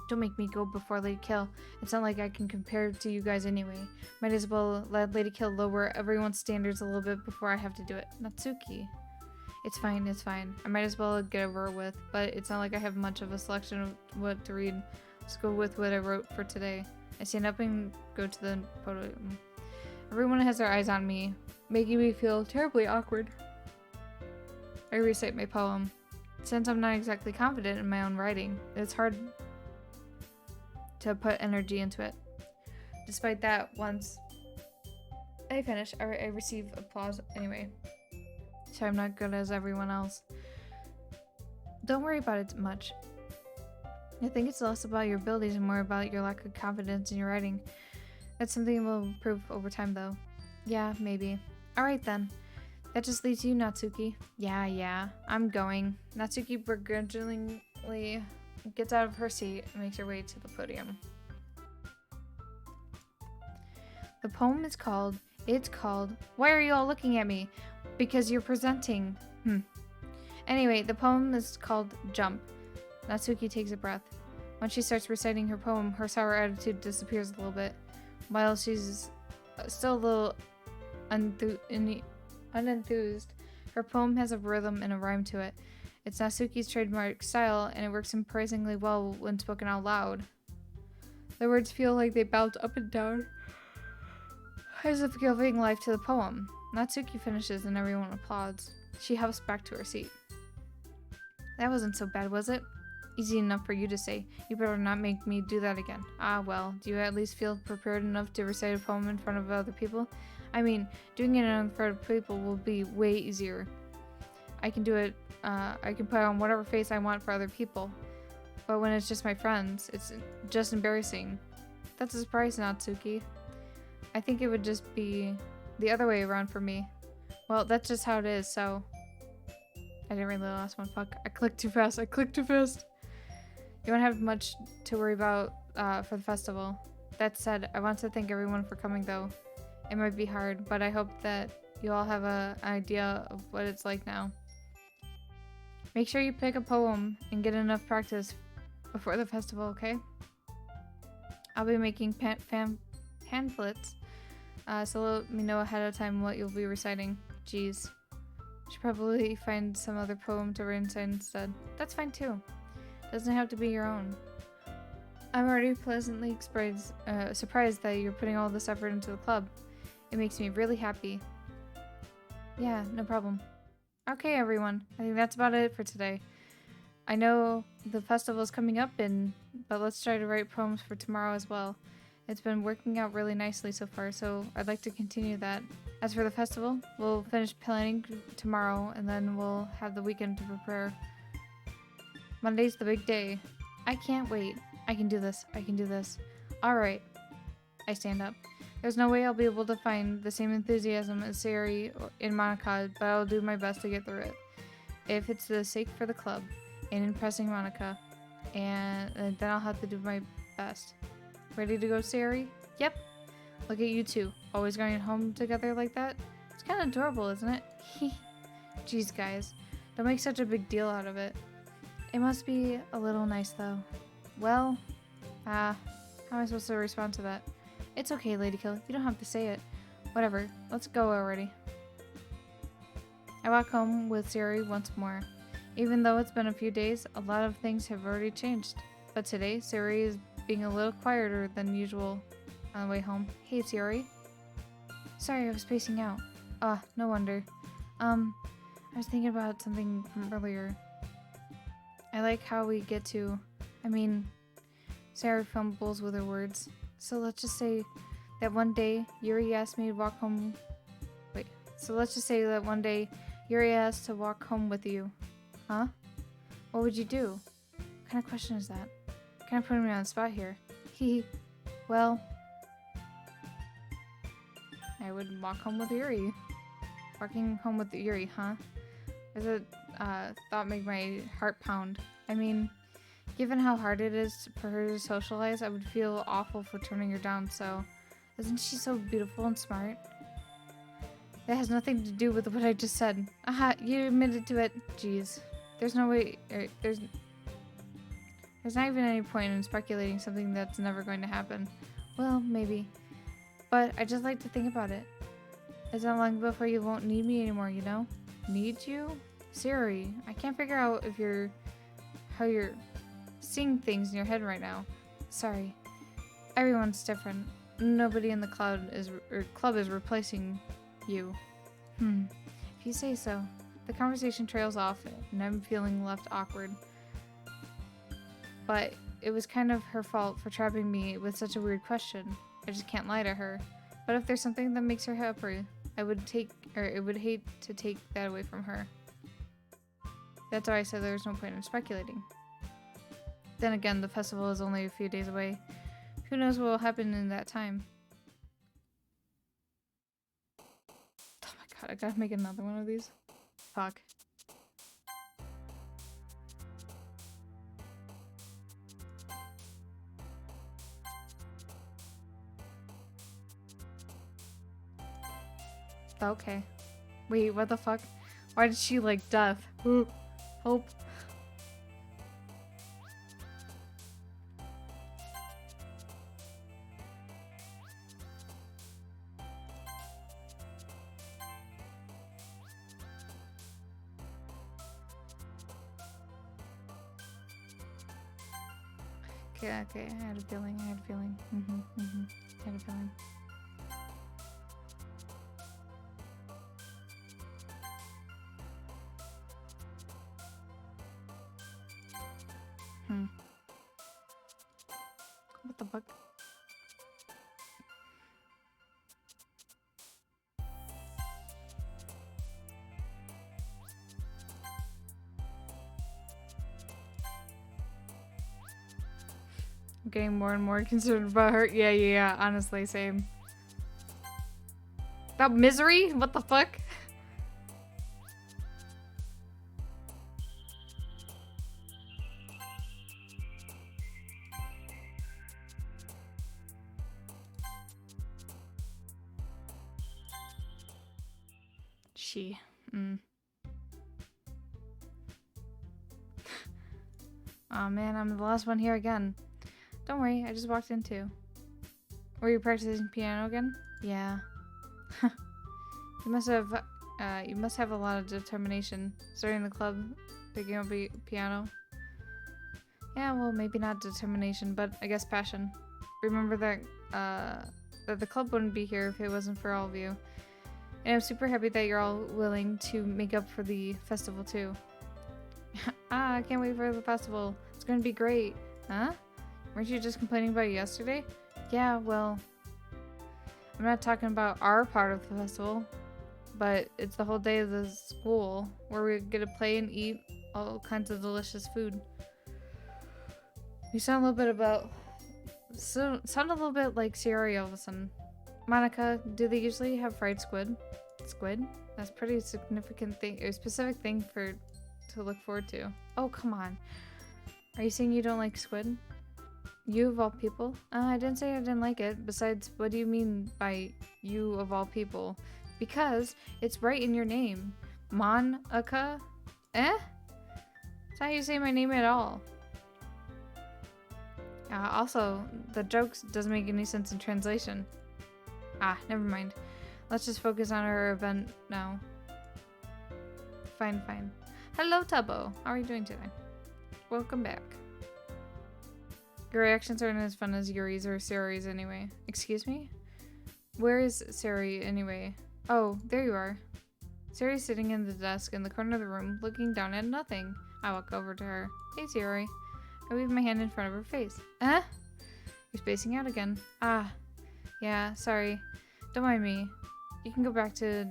Don't make me go before LadyKil. It's not like I can compare to you guys anyway. Might as well let LadyKil lower everyone's standards a little bit before I have to do it. Natsuki. It's fine, it's fine. I might as well get over it with, but it's not like I have much of a selection of what to read. Let's go with what I wrote for today. I stand up and go to the podium. Everyone has their eyes on me, making me feel terribly awkward. I recite my poem. Since I'm not exactly confident in my own writing, it's hard to put energy into it. Despite that, once I finish, I receive applause anyway. So I'm not good as everyone else. Don't worry about it much. I think it's less about your abilities and more about your lack of confidence in your writing. That's something we'll improve over time though. Yeah, maybe. Alright then. That just leaves you, Natsuki. Yeah, I'm going. Natsuki begrudgingly gets out of her seat and makes her way to the podium. The poem is called, Why Are You All Looking at Me? Because you're presenting. Anyway, the poem is called Jump. Natsuki takes a breath. When she starts reciting her poem, her sour attitude disappears a little bit. While she's still a little unenthused, her poem has a rhythm and a rhyme to it. It's Natsuki's trademark style, and it works surprisingly well when spoken out loud. The words feel like they bounce up and down, as if giving life to the poem. Natsuki finishes and everyone applauds. She hops back to her seat. That wasn't so bad, was it? Easy enough for you to say. You better not make me do that again. Ah, well, do you at least feel prepared enough to recite a poem in front of other people? I mean, doing it in front of people will be way easier. I can do it, I can put on whatever face I want for other people. But when it's just my friends, it's just embarrassing. That's a surprise, Natsuki. I think it would just be the other way around for me. Well, that's just how it is, so... I didn't read the last one, fuck. I clicked too fast. You won't have much to worry about for the festival. That said, I want to thank everyone for coming though. It might be hard, but I hope that you all have an idea of what it's like now. Make sure you pick a poem and get enough practice before the festival, okay? I'll be making pamphlets, so let me know ahead of time what you'll be reciting. Jeez. Should probably find some other poem to recite instead. That's fine too. Doesn't have to be your own. I'm already pleasantly surprised that you're putting all this effort into the club. It makes me really happy. Yeah, no problem. Okay, everyone. I think that's about it for today. I know the festival's coming up, but let's try to write poems for tomorrow as well. It's been working out really nicely so far, so I'd like to continue that. As for the festival, we'll finish planning tomorrow, and then we'll have the weekend to prepare. Monday's the big day. I can't wait. I can do this. Alright. I stand up. There's no way I'll be able to find the same enthusiasm as Sari in Monica, but I'll do my best to get through it. If it's the sake for the club, and impressing Monica, and then I'll have to do my best. Ready to go, Sari? Yep. Look at you two, always going home together like that. It's kind of adorable, isn't it? Jeez, guys. Don't make such a big deal out of it. It must be a little nice, though. Well, how am I supposed to respond to that? It's okay, LadyKil. You don't have to say it. Whatever. Let's go already. I walk home with Sari once more. Even though it's been a few days, a lot of things have already changed. But today, Sari is being a little quieter than usual on the way home. Hey, Sari. Sorry, I was spacing out. No wonder. I was thinking about something from earlier. I like how we get to... Sari fumbles with her words. So let's just say that one day Yuri asked me to walk home... let's just say that one day Yuri asked to walk home with you. Huh? What would you do? What kind of question is that? Kind of putting me on the spot here. Well... I would walk home with Yuri. Walking home with Yuri, huh? As a thought make my heart pound. I mean, given how hard it is for her to socialize, I would feel awful for turning her down, so... Isn't she so beautiful and smart? That has nothing to do with what I just said. Aha, you admitted to it. Jeez. There's no way... there's not even any point in speculating something that's never going to happen. Well, maybe. But I just like to think about it. It's not long before you won't need me anymore, you know? Need you? Siri, I can't figure out if how you're seeing things in your head right now. Sorry. Everyone's different. Nobody in the club is replacing you. If you say so. The conversation trails off and I'm feeling left awkward. But it was kind of her fault for trapping me with such a weird question. I just can't lie to her. But if there's something that makes her happy, it would hate to take that away from her. That's why I said there's no point in speculating. Then again, the festival is only a few days away. Who knows what will happen in that time? Oh my god, I gotta make another one of these. Fuck. Okay. Wait, what the fuck? Why did she like death? Hope. Okay, I had a feeling. I had a feeling. I had a feeling. What the fuck? I'm getting more and more concerned about her. Yeah, honestly, same. That misery? What the fuck? Oh man, I'm the last one here again. Don't worry, I just walked in too. Were you practicing piano again? Yeah. You must have a lot of determination starting the club, picking up piano. Yeah, well, maybe not determination, but I guess passion. Remember that the club wouldn't be here if it wasn't for all of you. And I'm super happy that you're all willing to make up for the festival too. I can't wait for the festival. It's gonna be great. Huh? Weren't you just complaining about it yesterday? Yeah, well, I'm not talking about our part of the festival, but it's the whole day of the school where we get to play and eat all kinds of delicious food. You sound a little bit like Sierra all of a sudden. Monica, do they usually have fried squid? Squid? That's pretty significant thing, or specific thing to look forward to. Oh, come on. Are you saying you don't like squid? You of all people? I didn't say I didn't like it. Besides, what do you mean by you of all people? Because it's right in your name. Monica? Eh? It's not how you say my name at all. Also, the jokes doesn't make any sense in translation. Never mind. Let's just focus on our event now. Fine. Hello, Tubbo. How are you doing today? Welcome back. Your reactions aren't as fun as Yuri's or Sari's anyway. Excuse me? Where is Sari anyway? Oh, there you are. Sari's sitting in the desk in the corner of the room, looking down at nothing. I walk over to her. Hey, Sari. I wave my hand in front of her face. You're spacing out again. Yeah, sorry. Don't mind me. You can go back to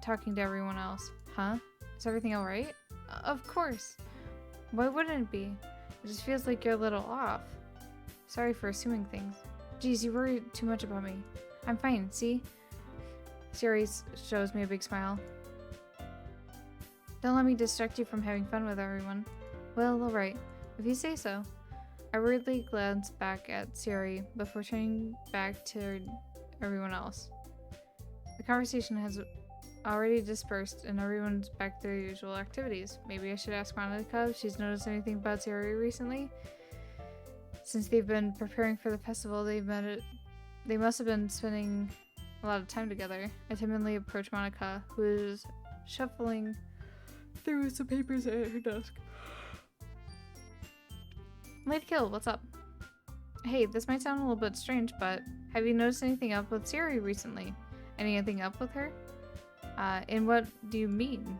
talking to everyone else. Huh? Is everything alright? Of course. Why wouldn't it be? It just feels like you're a little off. Sorry for assuming things. Geez, you worry too much about me. I'm fine, see? Siri shows me a big smile. Don't let me distract you from having fun with everyone. Well, alright. If you say so. I weirdly glanced back at Siri before turning back to everyone else. The conversation has already dispersed and everyone's back to their usual activities. Maybe I should ask Monica if she's noticed anything about Siri recently. Since they've been preparing for the festival, they must have been spending a lot of time together. I timidly approached Monica, who is shuffling through some papers at her desk. LadyKil, what's up? Hey, this might sound a little bit strange, but have you noticed anything up with Siri recently? Anything up with her? And what do you mean?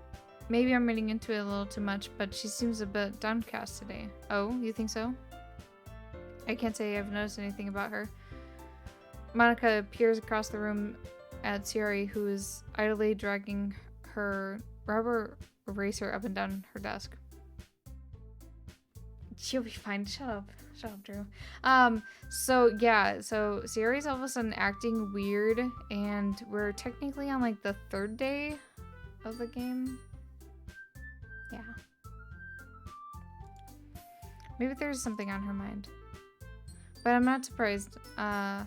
Maybe I'm reading into it a little too much, but she seems a bit downcast today. Oh, you think so? I can't say I've noticed anything about her. Monica peers across the room at Siri, who is idly dragging her rubber eraser up and down her desk. She'll be fine. Shut up. Shut up, Drew. So Siri's all of a sudden acting weird, and we're technically on like the 3rd day of the game. Yeah. Maybe there's something on her mind. But I'm not surprised. But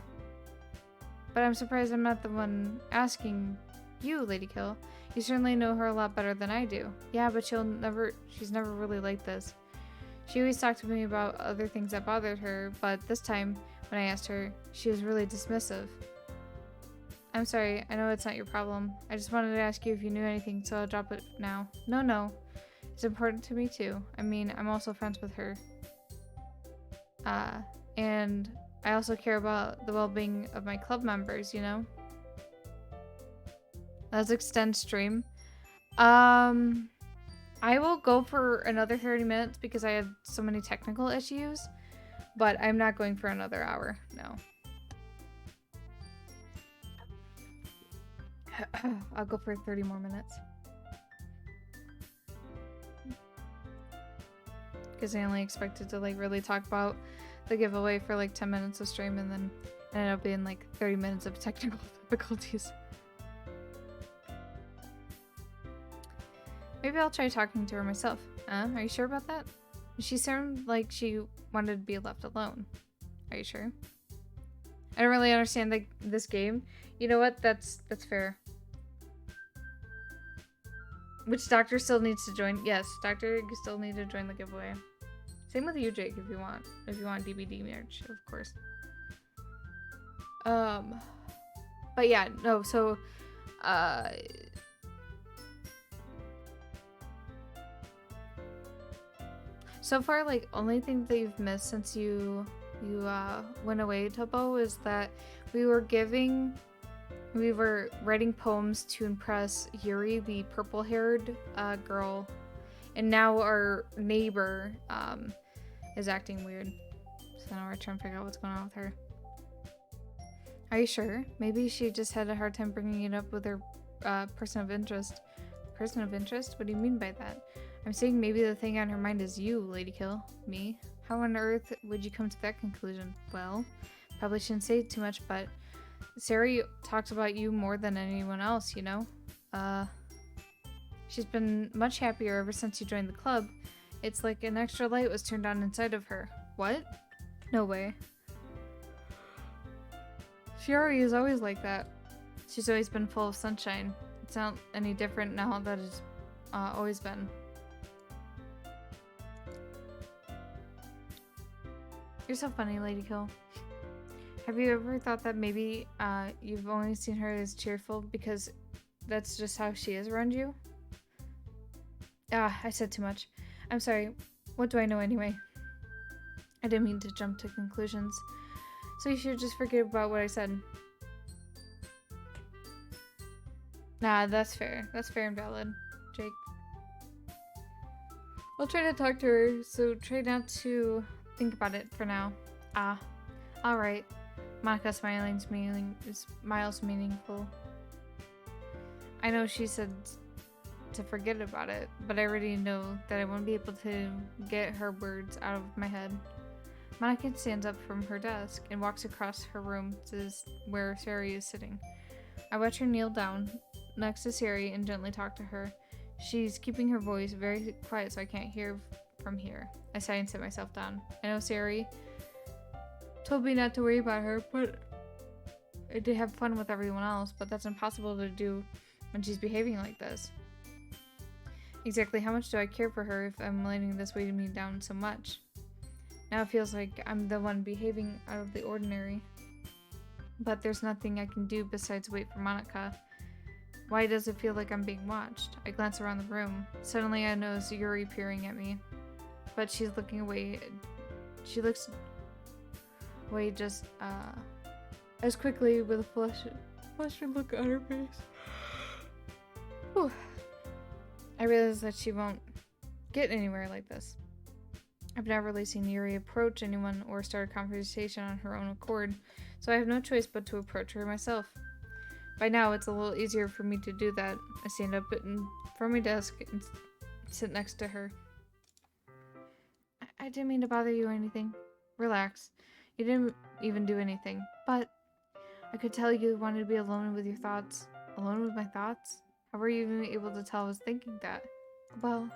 I'm surprised I'm not the one asking you, LadyKil. You certainly know her a lot better than I do. Yeah, but she's never really like this. She always talked to me about other things that bothered her, but this time, when I asked her, she was really dismissive. I'm sorry, I know it's not your problem. I just wanted to ask you if you knew anything, so I'll drop it now. No. It's important to me too. I mean, I'm also friends with her. And I also care about the well-being of my club members, you know? Let's extend stream. I will go for another 30 minutes because I had so many technical issues, but I'm not going for another hour, no. I'll go for 30 more minutes. Because I only expected to like really talk about the giveaway for like 10 minutes of stream and then it ended up being like 30 minutes of technical difficulties. Maybe I'll try talking to her myself. Are you sure about that? She seemed like she wanted to be left alone. Are you sure? I don't really understand this game. You know what? That's fair. Which doctor still needs to join? Yes, doctor, you still need to join the giveaway. Same with you, Jake, if you want. If you want DVD merch, of course. But yeah, no, so so far, like, only thing that you've missed since you went away, Topo, is that we were writing poems to impress Yuri, the purple-haired girl, and now our neighbor is acting weird. So now we're trying to figure out what's going on with her. Are you sure? Maybe she just had a hard time bringing it up with her person of interest. Person of interest? What do you mean by that? I'm saying maybe the thing on her mind is you, LadyKil. Me? How on earth would you come to that conclusion? Well, probably shouldn't say too much, but Sari talks about you more than anyone else, you know? She's been much happier ever since you joined the club. It's like an extra light was turned on inside of her. What? No way. Shiori is always like that. She's always been full of sunshine. It's not any different now that it's always been. You're so funny, LadyKil. Have you ever thought that maybe you've only seen her as cheerful because that's just how she is around you? I said too much. I'm sorry. What do I know anyway? I didn't mean to jump to conclusions. So you should just forget about what I said. Nah, that's fair. That's fair and valid, Jake. I'll try to talk to her, so try not to think about it for now. Alright. Monica smiles meaningful. I know she said to forget about it, but I already know that I won't be able to get her words out of my head. Monica stands up from her desk and walks across her room to where Sari is sitting. I watch her kneel down next to Sari and gently talk to her. She's keeping her voice very quiet so I can't hear from here. I sigh and sit myself down. I know Sari told me not to worry about her, but I did have fun with everyone else, but that's impossible to do when she's behaving like this. Exactly how much do I care for her if I'm letting this weigh me down so much? Now it feels like I'm the one behaving out of the ordinary. But there's nothing I can do besides wait for Monica. Why does it feel like I'm being watched? I glance around the room. Suddenly I notice Yuri peering at me. But she's looking away. She looks away just as quickly with a flustered look on her face. Whew. I realize that she won't get anywhere like this. I've never really seen Yuri approach anyone or start a conversation on her own accord, so I have no choice but to approach her myself. By now, it's a little easier for me to do that. I stand up from my desk and sit next to her. I didn't mean to bother you or anything. Relax. You didn't even do anything, but I could tell you wanted to be alone with your thoughts. Alone with my thoughts? How were you even able to tell I was thinking that? Well,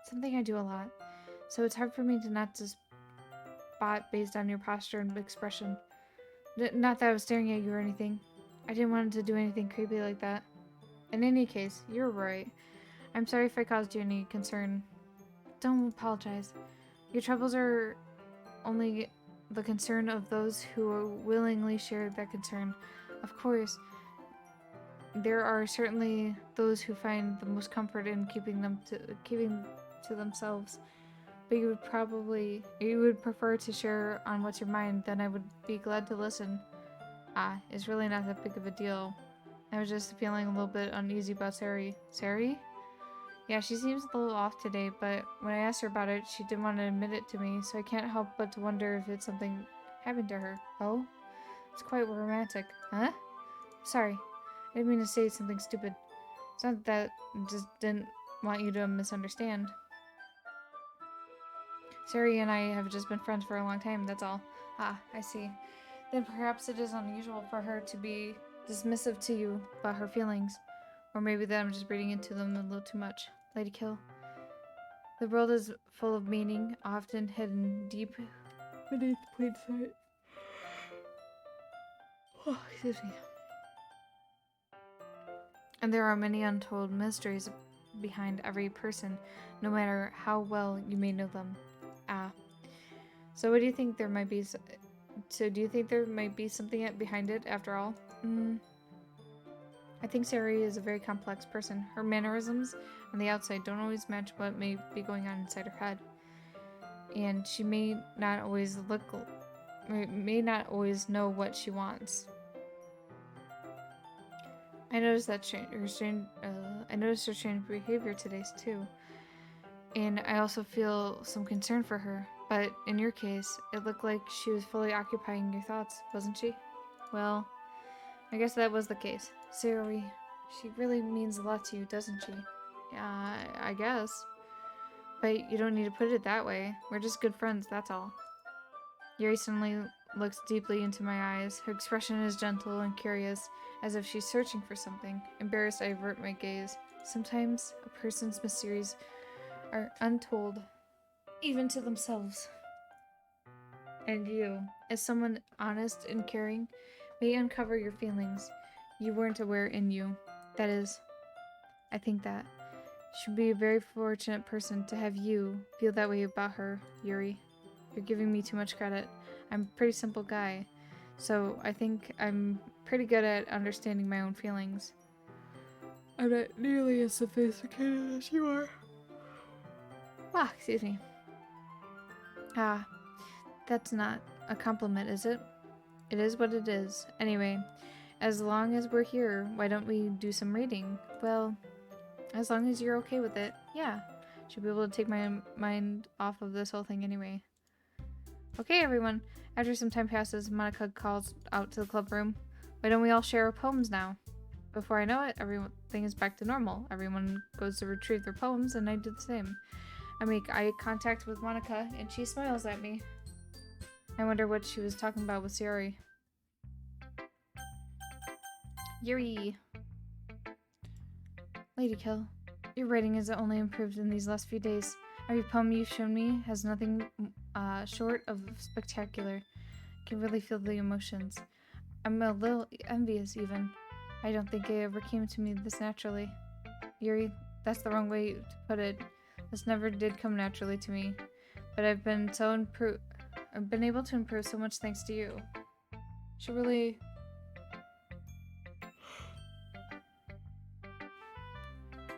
something I do a lot. So it's hard for me to not just spot based on your posture and expression. Not that I was staring at you or anything. I didn't want to do anything creepy like that. In any case, you're right. I'm sorry if I caused you any concern. Don't apologize. Your troubles are only the concern of those who willingly share that concern. Of course, there are certainly those who find the most comfort in keeping to themselves. But you would prefer to share on what's your mind, then I would be glad to listen. It's really not that big of a deal. I was just feeling a little bit uneasy about Sari. Sari? Yeah, she seems a little off today, but when I asked her about it, she didn't want to admit it to me, so I can't help but to wonder if it's something happened to her. Oh? It's quite romantic. Huh? Sorry. I didn't mean to say something stupid. It's not that I just didn't want you to misunderstand. Sari and I have just been friends for a long time, that's all. I see. Then perhaps it is unusual for her to be dismissive to you about her feelings. Or maybe that I'm just reading into them a little too much. LadyKil. The world is full of meaning, often hidden deep beneath plain sight. Oh, excuse me. And there are many untold mysteries behind every person, no matter how well you may know them. So what do you think there might be? So do you think there might be something behind it after all? I think Sari is a very complex person. Her mannerisms on the outside don't always match what may be going on inside her head. And she may not always know what she wants. I noticed her strange behavior today too. And I also feel some concern for her. But in your case, it looked like she was fully occupying your thoughts, wasn't she? Well, I guess that was the case. Sari, she really means a lot to you, doesn't she? Yeah, I guess. But you don't need to put it that way. We're just good friends, that's all. Yuri suddenly looks deeply into my eyes. Her expression is gentle and curious, as if she's searching for something. Embarrassed, I avert my gaze. Sometimes a person's mysteries are untold, even to themselves. And you, as someone honest and caring, may uncover your feelings you weren't aware in you. That is, I think that should be a very fortunate person to have you feel that way about her, Yuri. You're giving me too much credit. I'm a pretty simple guy, so I think I'm pretty good at understanding my own feelings. I'm not nearly as sophisticated as you are. Excuse me. That's not a compliment, is it? It is what it is. Anyway, as long as we're here, why don't we do some reading? Well, as long as you're okay with it, yeah. Should be able to take my mind off of this whole thing anyway. Okay, everyone. After some time passes, Monica calls out to the club room. Why don't we all share our poems now? Before I know it, everything is back to normal. Everyone goes to retrieve their poems, and I do the same. I make eye contact with Monica, and she smiles at me. I wonder what she was talking about with Sari. Yuri. LadyKil. Your writing has only improved in these last few days. Every poem you've shown me has nothing short of spectacular. I can really feel the emotions. I'm a little envious, even. I don't think it ever came to me this naturally. Yuri, that's the wrong way to put it. This never did come naturally to me. But I've been able to improve so much thanks to you.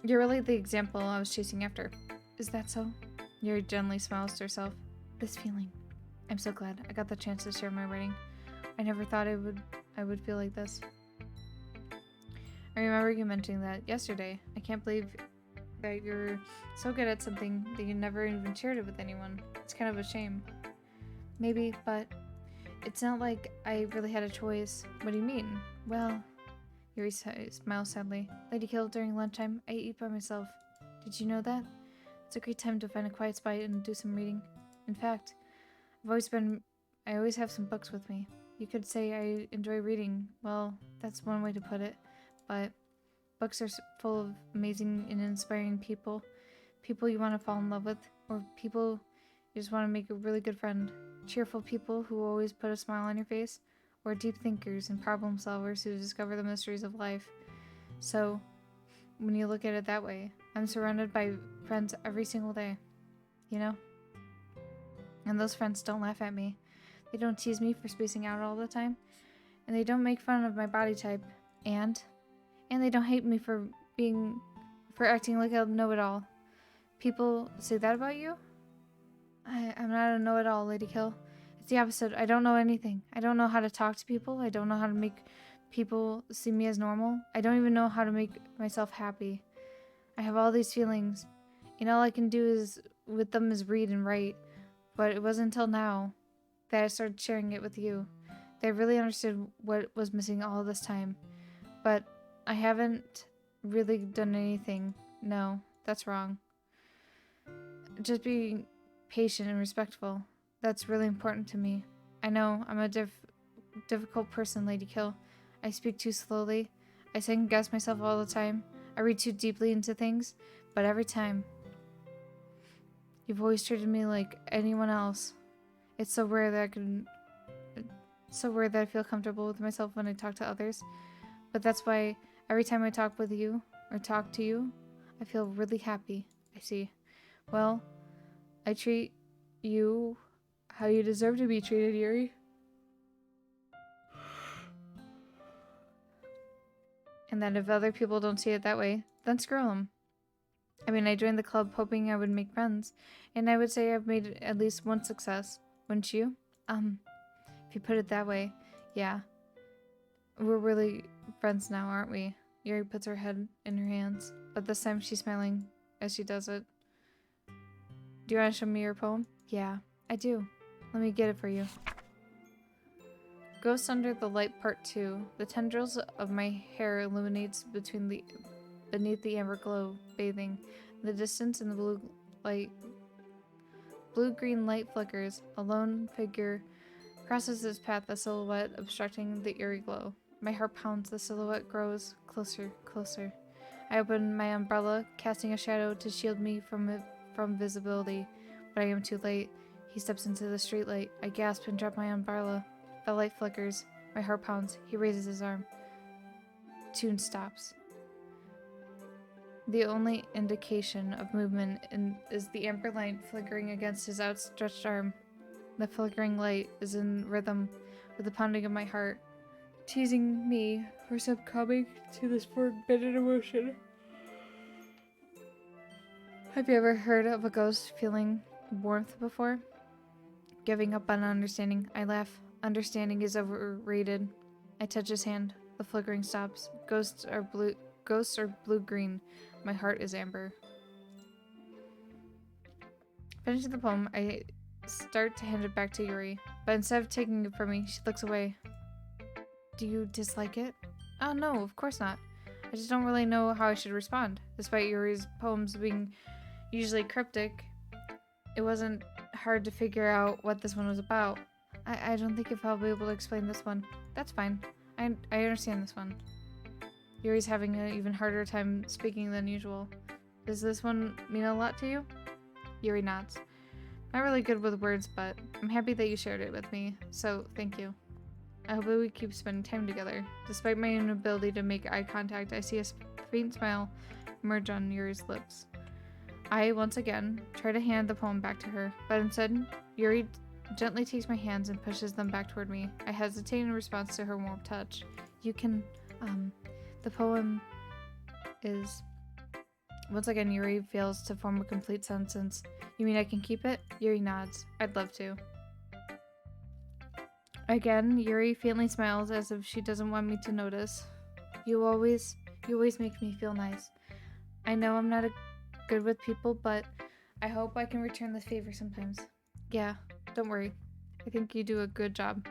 You're really the example I was chasing after. Is that so? Yuri gently smiles to herself. This feeling. I'm so glad I got the chance to share my writing. I never thought I would feel like this. I remember you mentioning that yesterday. I can't believe that you're so good at something that you never even shared it with anyone. It's kind of a shame. Maybe, but it's not like I really had a choice. What do you mean? Well, Yuri smiles sadly. LadyKil, during lunchtime, I eat by myself. Did you know that? It's a great time to find a quiet spot and do some reading. In fact, I always have some books with me. You could say I enjoy reading. Well, that's one way to put it. But books are full of amazing and inspiring people. People you want to fall in love with, or people you just want to make a really good friend. Cheerful people who always put a smile on your face, or deep thinkers and problem solvers who discover the mysteries of life. So, when you look at it that way, I'm surrounded by friends every single day, you know? And those friends don't laugh at me. They don't tease me for spacing out all the time. And they don't make fun of my body type. And they don't hate me for acting like a know-it-all. People say that about you? I'm not a know-it-all, LadyKil. It's the opposite. I don't know anything. I don't know how to talk to people. I don't know how to make people see me as normal. I don't even know how to make myself happy. I have all these feelings, and all I can do with them is read and write. But it wasn't until now that I started sharing it with you that I really understood what was missing all this time. But I haven't really done anything. No, that's wrong. Just being patient and respectful. That's really important to me. I know I'm a difficult person, LadyKil. I speak too slowly. I second guess myself all the time. I read too deeply into things. But every time, you've always treated me like anyone else. It's so rare that I feel comfortable with myself when I talk to others. But that's why every time I talk with you, or talk to you, I feel really happy. I see. Well, I treat you how you deserve to be treated, Yuri. And that if other people don't see it that way, then screw them. I mean, I joined the club hoping I would make friends, and I would say I've made at least one success. Wouldn't you? If you put it that way, yeah. We're really friends now, aren't we? Yuri puts her head in her hands, but this time she's smiling as she does it. Do you want to show me your poem? Yeah, I do. Let me get it for you. Ghost Under the Light Part 2. The tendrils of my hair illuminates beneath the amber glow, bathing. In the distance in the blue-green light flickers. A lone figure crosses his path, a silhouette obstructing the eerie glow. My heart pounds, the silhouette grows closer, closer. I open my umbrella, casting a shadow to shield me from visibility, but I am too late. He steps into the streetlight. I gasp and drop my umbrella. The light flickers. My heart pounds. He raises his arm. Tune stops. The only indication of movement is the amber light flickering against his outstretched arm. The flickering light is in rhythm with the pounding of my heart, teasing me for succumbing to this forbidden emotion. Have you ever heard of a ghost feeling warmth before? Giving up on understanding, I laugh. Understanding is overrated. I touch his hand. The flickering stops. Ghosts are blue-green. My heart is amber. Finishing the poem, I start to hand it back to Yuri, but instead of taking it from me, she looks away. Do you dislike it? Oh no, of course not. I just don't really know how I should respond. Despite Yuri's poems being usually cryptic, it wasn't hard to figure out what this one was about. I don't think if I'll be able to explain this one. That's fine. I understand this one. Yuri's having an even harder time speaking than usual. Does this one mean a lot to you? Yuri nods. Not really good with words, but I'm happy that you shared it with me, so thank you. I hope that we keep spending time together. Despite my inability to make eye contact, I see a faint smile emerge on Yuri's lips. I, once again, try to hand the poem back to her, but instead, Yuri gently takes my hands and pushes them back toward me. I hesitate in response to her warm touch. You can, the poem is... Once again, Yuri fails to form a complete sentence. You mean I can keep it? Yuri nods. I'd love to. Again, Yuri faintly smiles as if she doesn't want me to notice. You always make me feel nice. I know I'm not good with people, but I hope I can return this favor sometimes. Yeah, don't worry. I think you do a good job.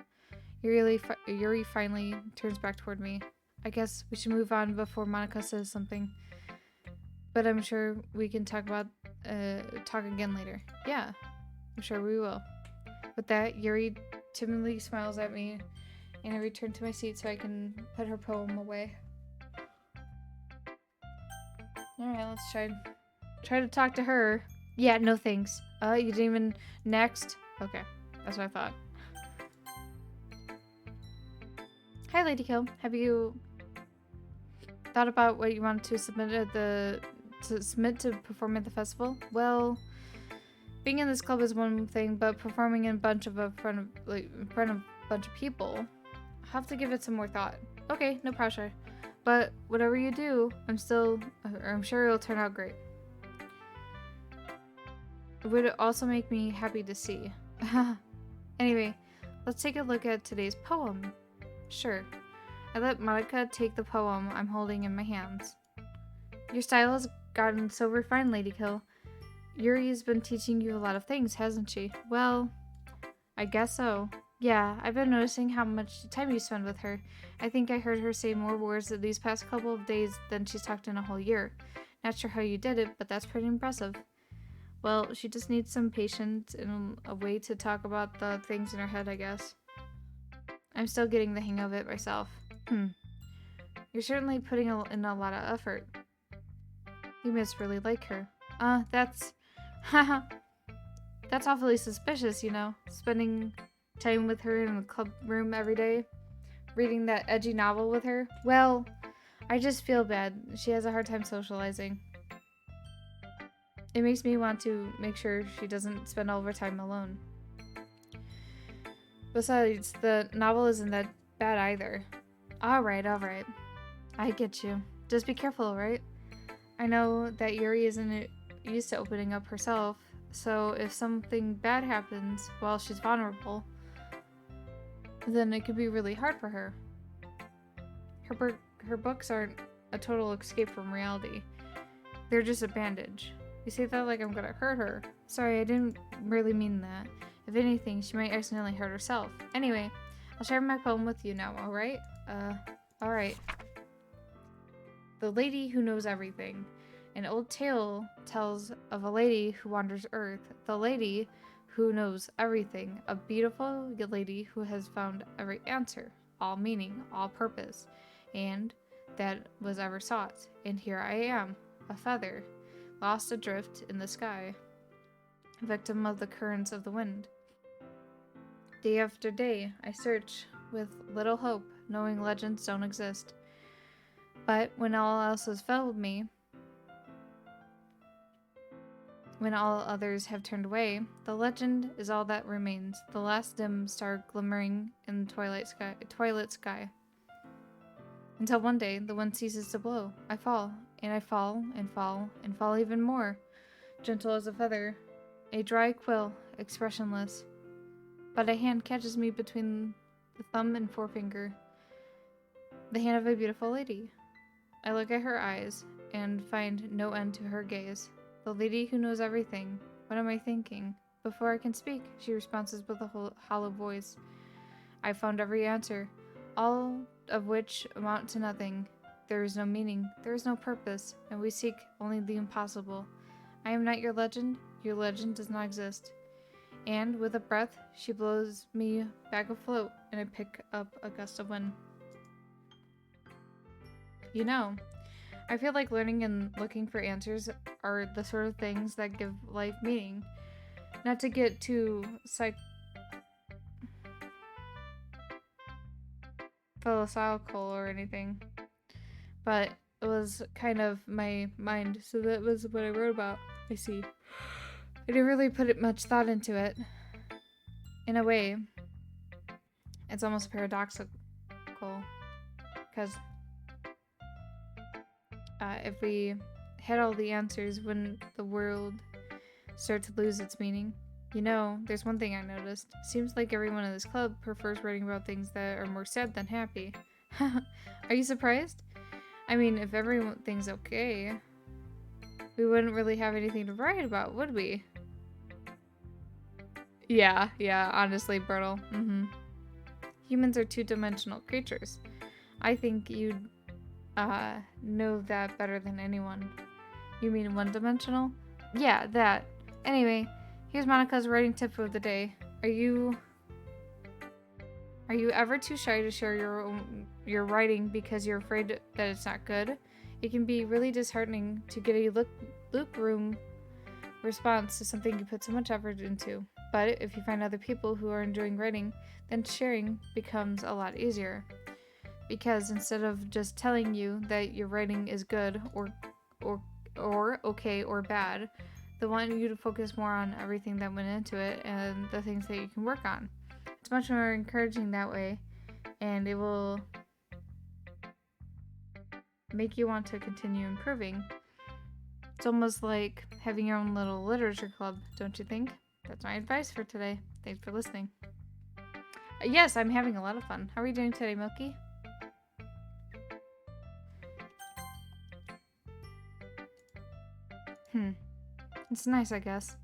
Yuri finally turns back toward me. I guess we should move on before Monica says something. But I'm sure we can talk again later. Yeah, I'm sure we will. With that, Yuri timidly smiles at me, and I return to my seat so I can put her poem away. Alright, let's try to talk to her. Yeah, no thanks. You didn't even... Next? Okay, that's what I thought. Hi, LadyKil. Have you thought about what you wanted to submit to perform at the festival? Well, being in this club is one thing, but performing in front of a bunch of people, I'll have to give it some more thought. Okay, no pressure. But whatever you do, I'm sure it'll turn out great. It would also make me happy to see. Anyway, let's take a look at today's poem. Sure. I let Monica take the poem I'm holding in my hands. Your style has gotten so refined, LadyKil. Yuri's been teaching you a lot of things, hasn't she? Well, I guess so. Yeah, I've been noticing how much time you spend with her. I think I heard her say more words these past couple of days than she's talked in a whole year. Not sure how you did it, but that's pretty impressive. Well, she just needs some patience and a way to talk about the things in her head, I guess. I'm still getting the hang of it myself. You're certainly putting in a lot of effort. You must really like her. That's... Haha. That's awfully suspicious, you know? Spending time with her in the club room every day. Reading that edgy novel with her. Well, I just feel bad. She has a hard time socializing. It makes me want to make sure she doesn't spend all of her time alone. Besides, the novel isn't that bad either. Alright. I get you. Just be careful, right? I know that Yuri isn't used to opening up herself, so if something bad happens while she's vulnerable, then it could be really hard for her. Her books aren't a total escape from reality. They're just a bandage. You say that like I'm gonna hurt her. Sorry, I didn't really mean that. If anything, she might accidentally hurt herself. Anyway, I'll share my poem with you now, alright? Alright. The Lady Who Knows Everything. An old tale tells of a lady who wanders Earth. The lady who knows everything. A beautiful lady who has found every answer, all meaning, all purpose, and that was ever sought. And here I am, a feather, lost adrift in the sky, a victim of the currents of the wind. Day after day, I search with little hope, knowing legends don't exist. But when all else has failed me, when all others have turned away, the legend is all that remains, the last dim star glimmering in the twilight sky. Until one day, the wind ceases to blow. I fall, and I fall, and fall, and fall even more, gentle as a feather, a dry quill, expressionless. But a hand catches me between the thumb and forefinger, the hand of a beautiful lady. I look at her eyes, and find no end to her gaze. The lady who knows everything. What am I thinking? Before I can speak, she responds with a hollow voice. I found every answer, all of which amount to nothing. There is no meaning, there is no purpose, and we seek only the impossible. I am not your legend does not exist. And with a breath, she blows me back afloat, and I pick up a gust of wind. You know, I feel like learning and looking for answers are the sort of things that give life meaning. Not to get too philosophical or anything, but it was kind of my mind, so that was what I wrote about. I see. I didn't really put much thought into it. In a way, it's almost paradoxical, because if we had all the answers, wouldn't the world start to lose its meaning? You know, there's one thing I noticed. Seems like everyone in this club prefers writing about things that are more sad than happy. Are you surprised? I mean, if everything's okay, we wouldn't really have anything to write about, would we? Yeah, honestly, Bertle. Humans are two-dimensional creatures. I think you'd know that better than anyone. You mean one-dimensional? Yeah, that. Anyway, here's Monica's writing tip of the day. Are you ever too shy to share your writing because you're afraid that it's not good? It can be really disheartening to get a lukewarm response to something you put so much effort into. But if you find other people who are enjoying writing, then sharing becomes a lot easier. Because instead of just telling you that your writing is good or okay or bad, they want you to focus more on everything that went into it and the things that you can work on. It's much more encouraging that way, and it will make you want to continue improving. It's almost like having your own little literature club, don't you think? That's my advice for today. Thanks for listening. Yes, I'm having a lot of fun. How are you doing today, Milky? It's nice, I guess.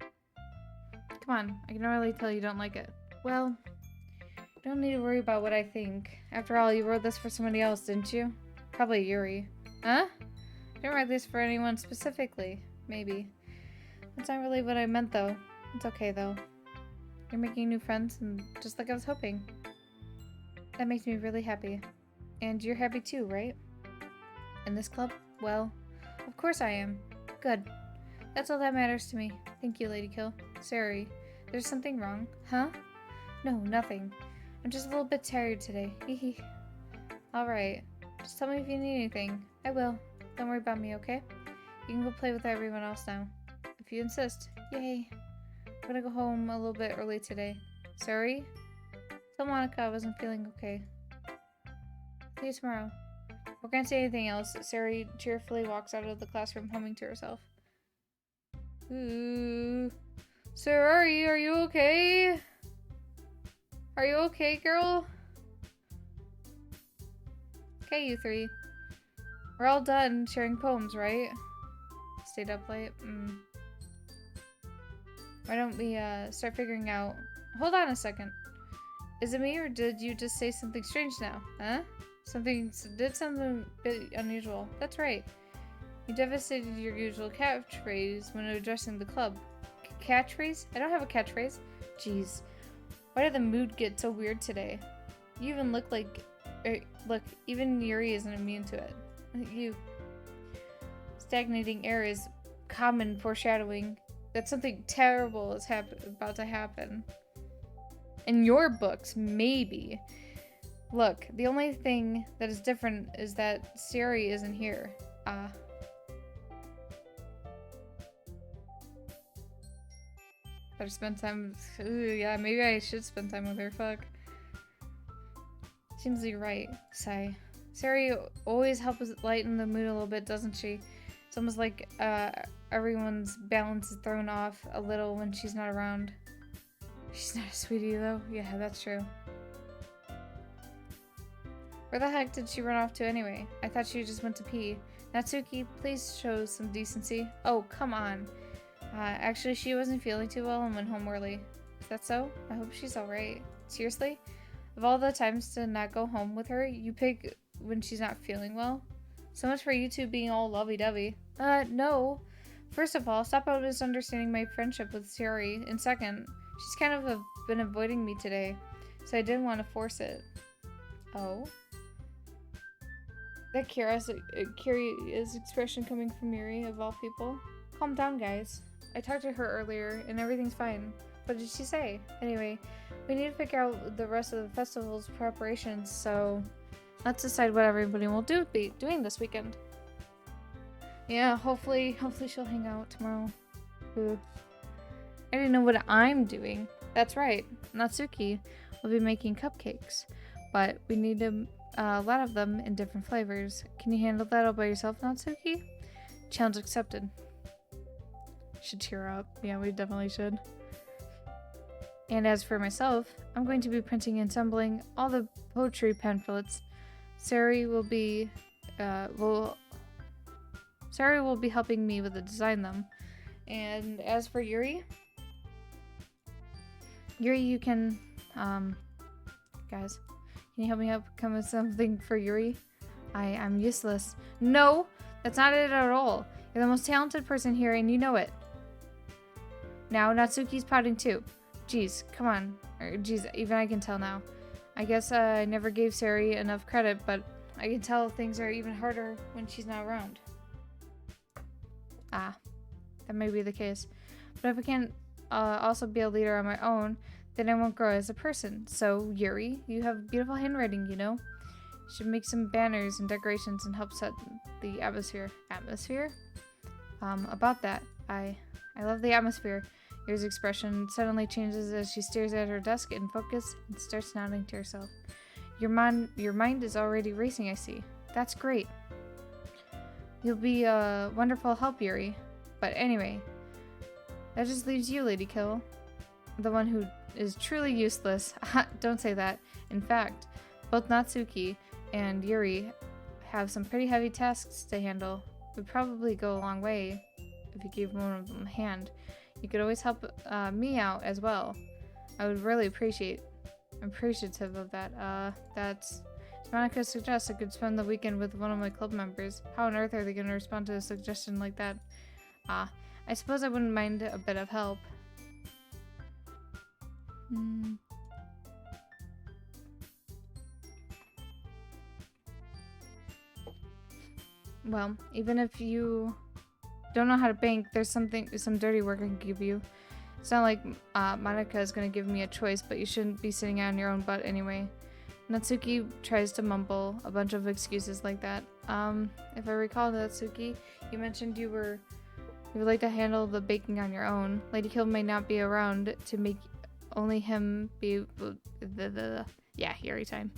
Come on, I can already tell you don't like it. Well, don't need to worry about what I think. After all, you wrote this for somebody else, didn't you? Probably Yuri. Huh? I didn't write this for anyone specifically. Maybe. That's not really what I meant, though. It's okay, though. You're making new friends, and just like I was hoping. That makes me really happy. And you're happy too, right? In this club? Well, of course I am. Good. That's all that matters to me. Thank you, LadyKil. Sorry. There's something wrong? Huh? No, nothing. I'm just a little bit tired today. Hehe. Alright. Just tell me if you need anything. I will. Don't worry about me, okay? You can go play with everyone else now. If you insist. Yay. I'm gonna go home a little bit early today. Sorry? Tell Monica I wasn't feeling okay. See you tomorrow. We're gonna say anything else. Sari cheerfully walks out of the classroom, humming to herself. Ooh. Sari, are you okay? Are you okay, girl? Okay, you three. We're all done sharing poems, right? Stayed up late. Why don't we start figuring out... Hold on a second. Is it me, or did you just say something strange now? Huh? Did something a bit unusual. That's right. You devastated your usual catchphrase when addressing the club. Catchphrase? I don't have a catchphrase. Jeez. Why did the mood get so weird today? You even look like... look, even Yuri isn't immune to it. You... Stagnating air is common foreshadowing that something terrible is about to happen. In your books, maybe. Look, the only thing that is different is that Sari isn't here. Better spend time. Ooh, yeah, maybe I should spend time with her. Fuck. Seems you're right. Sigh. Sari always helps lighten the mood a little bit, doesn't she? It's almost like everyone's balance is thrown off a little when she's not around. She's not a sweetie though. Yeah, that's true. Where the heck did she run off to anyway? I thought she just went to pee. Natsuki, please show some decency. Oh, come on. Actually, she wasn't feeling too well and went home early. Is that so? I hope she's alright. Seriously? Of all the times to not go home with her, you pick when she's not feeling well? So much for you two being all lovey-dovey. No. First of all, stop misunderstanding my friendship with Sari. And second, she's kind of been avoiding me today, so I didn't want to force it. Oh? That curious expression coming from Yuri, of all people. Calm down, guys. I talked to her earlier, and everything's fine. What did she say? Anyway, we need to figure out the rest of the festival's preparations, so let's decide what everybody will be doing this weekend. Yeah, hopefully she'll hang out tomorrow. Ooh. I didn't know what I'm doing. That's right, Natsuki will be making cupcakes, but we need a lot of them in different flavors. Can you handle that all by yourself, Natsuki? Challenge accepted. Should cheer up. Yeah, we definitely should. And as for myself, I'm going to be printing and assembling all the poetry pamphlets. Sari will be helping me with the design them. And as for Yuri, you can guys, can you help me up come with something for Yuri? I'm useless. No, that's not it at all. You're the most talented person here and you know it. Now Natsuki's pouting too. Jeez, come on. Jeez, even I can tell now. I guess I never gave Sari enough credit, but I can tell things are even harder when she's not around. Ah, that may be the case. But if I can't also be a leader on my own, then I won't grow as a person. So, Yuri, you have beautiful handwriting, you know? You should make some banners and decorations and help set the atmosphere. Atmosphere? About that, I love the atmosphere. Yuri's expression suddenly changes as she stares at her desk in focus and starts nodding to herself. Your mind is already racing, I see. That's great. You'll be a wonderful help, Yuri. But anyway, that just leaves you, LadyKil. The one who is truly useless. Don't say that. In fact, both Natsuki and Yuri have some pretty heavy tasks to handle. Would probably go a long way if you gave one of them a hand. You could always help me out as well. I would really appreciative of that. That's Monica suggests I could spend the weekend with one of my club members. How on earth are they going to respond to a suggestion like that? I suppose I wouldn't mind a bit of help. Well, even if you don't know how to bank, there's some dirty work I can give you. It's not like Monica is going to give me a choice, but you shouldn't be sitting on your own butt anyway. Natsuki tries to mumble a bunch of excuses like that. If I recall, Natsuki, you mentioned you would like to handle the baking on your own. LadyKil may not be around to make only him be yeah, Yuri time.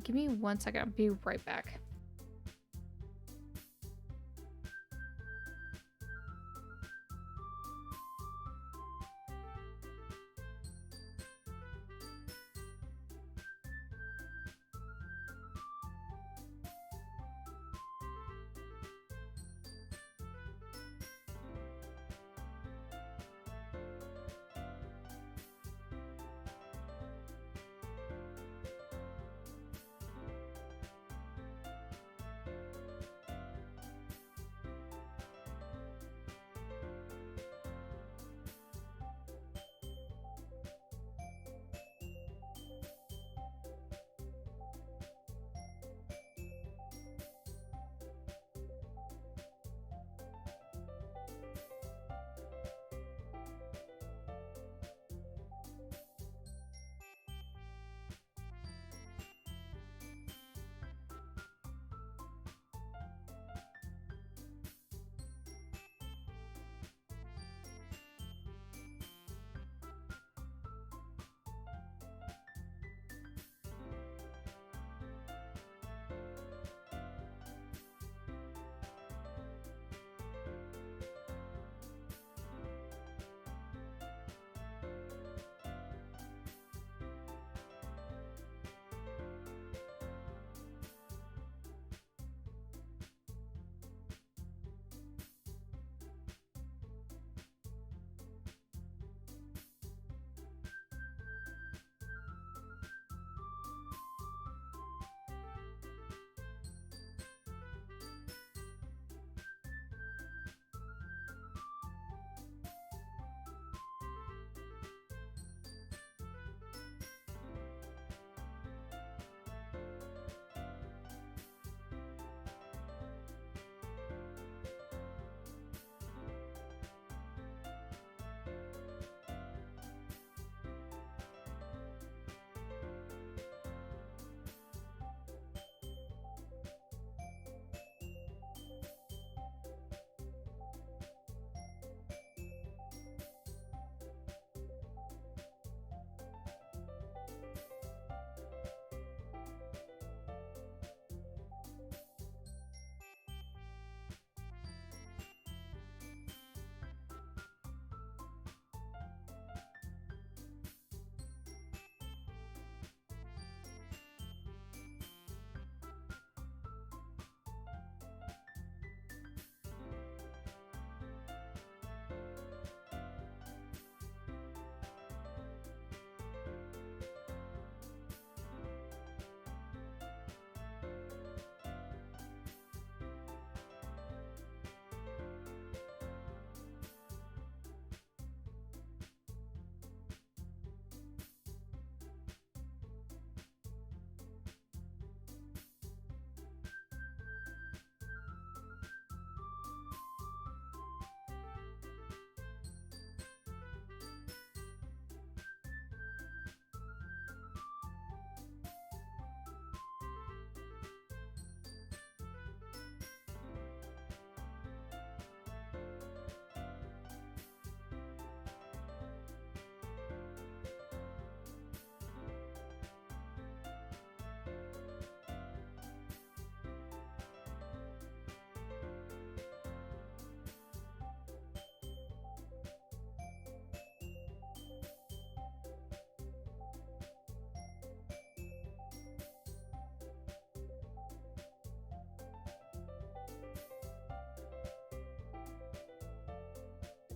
Give me 1 second. I'll be right back.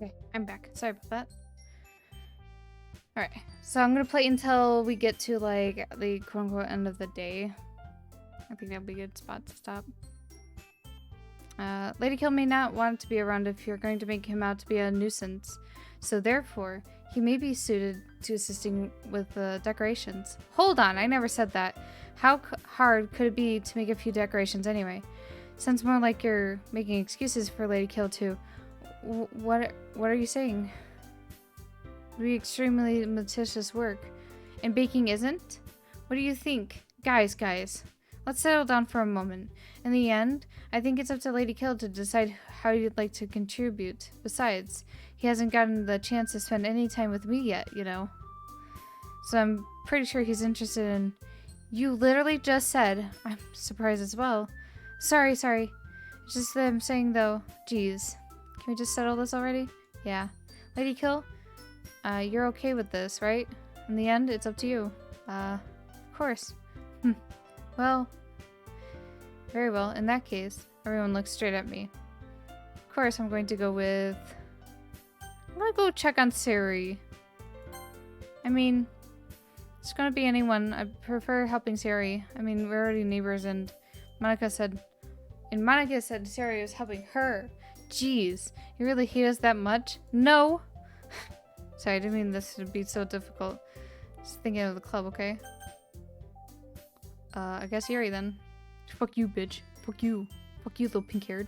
Okay, I'm back. Sorry about that. Alright, so I'm gonna play until we get to, like, the quote-unquote end of the day. I think that'll be a good spot to stop. LadyKil may not want to be around if you're going to make him out to be a nuisance. So therefore, he may be suited to assisting with the decorations. Hold on, I never said that. How hard could it be to make a few decorations anyway? Sounds more like you're making excuses for LadyKil too. What are you saying? It would be extremely meticulous work. And baking isn't? What do you think? Guys, let's settle down for a moment. In the end, I think it's up to LadyKil to decide how you'd like to contribute. Besides, he hasn't gotten the chance to spend any time with me yet, you know. So I'm pretty sure he's interested in... You literally just said... I'm surprised as well. Sorry. It's just that I'm saying, though... Geez. Can we just settle this already? Yeah. LadyKil, you're okay with this, right? In the end, it's up to you. Of course. Well... Very well. In that case, everyone looks straight at me. Of course, I'm going to go with... I'm gonna go check on Sari. I mean, it's gonna be anyone. I prefer helping Sari. I mean, we're already neighbors, and Monica said Sari was helping her. Jeez, you really hate us that much? No! Sorry, I didn't mean this to be so difficult. Just thinking of the club, okay? I guess Yuri then. Fuck you, bitch. Fuck you. Fuck you, little pink-haired.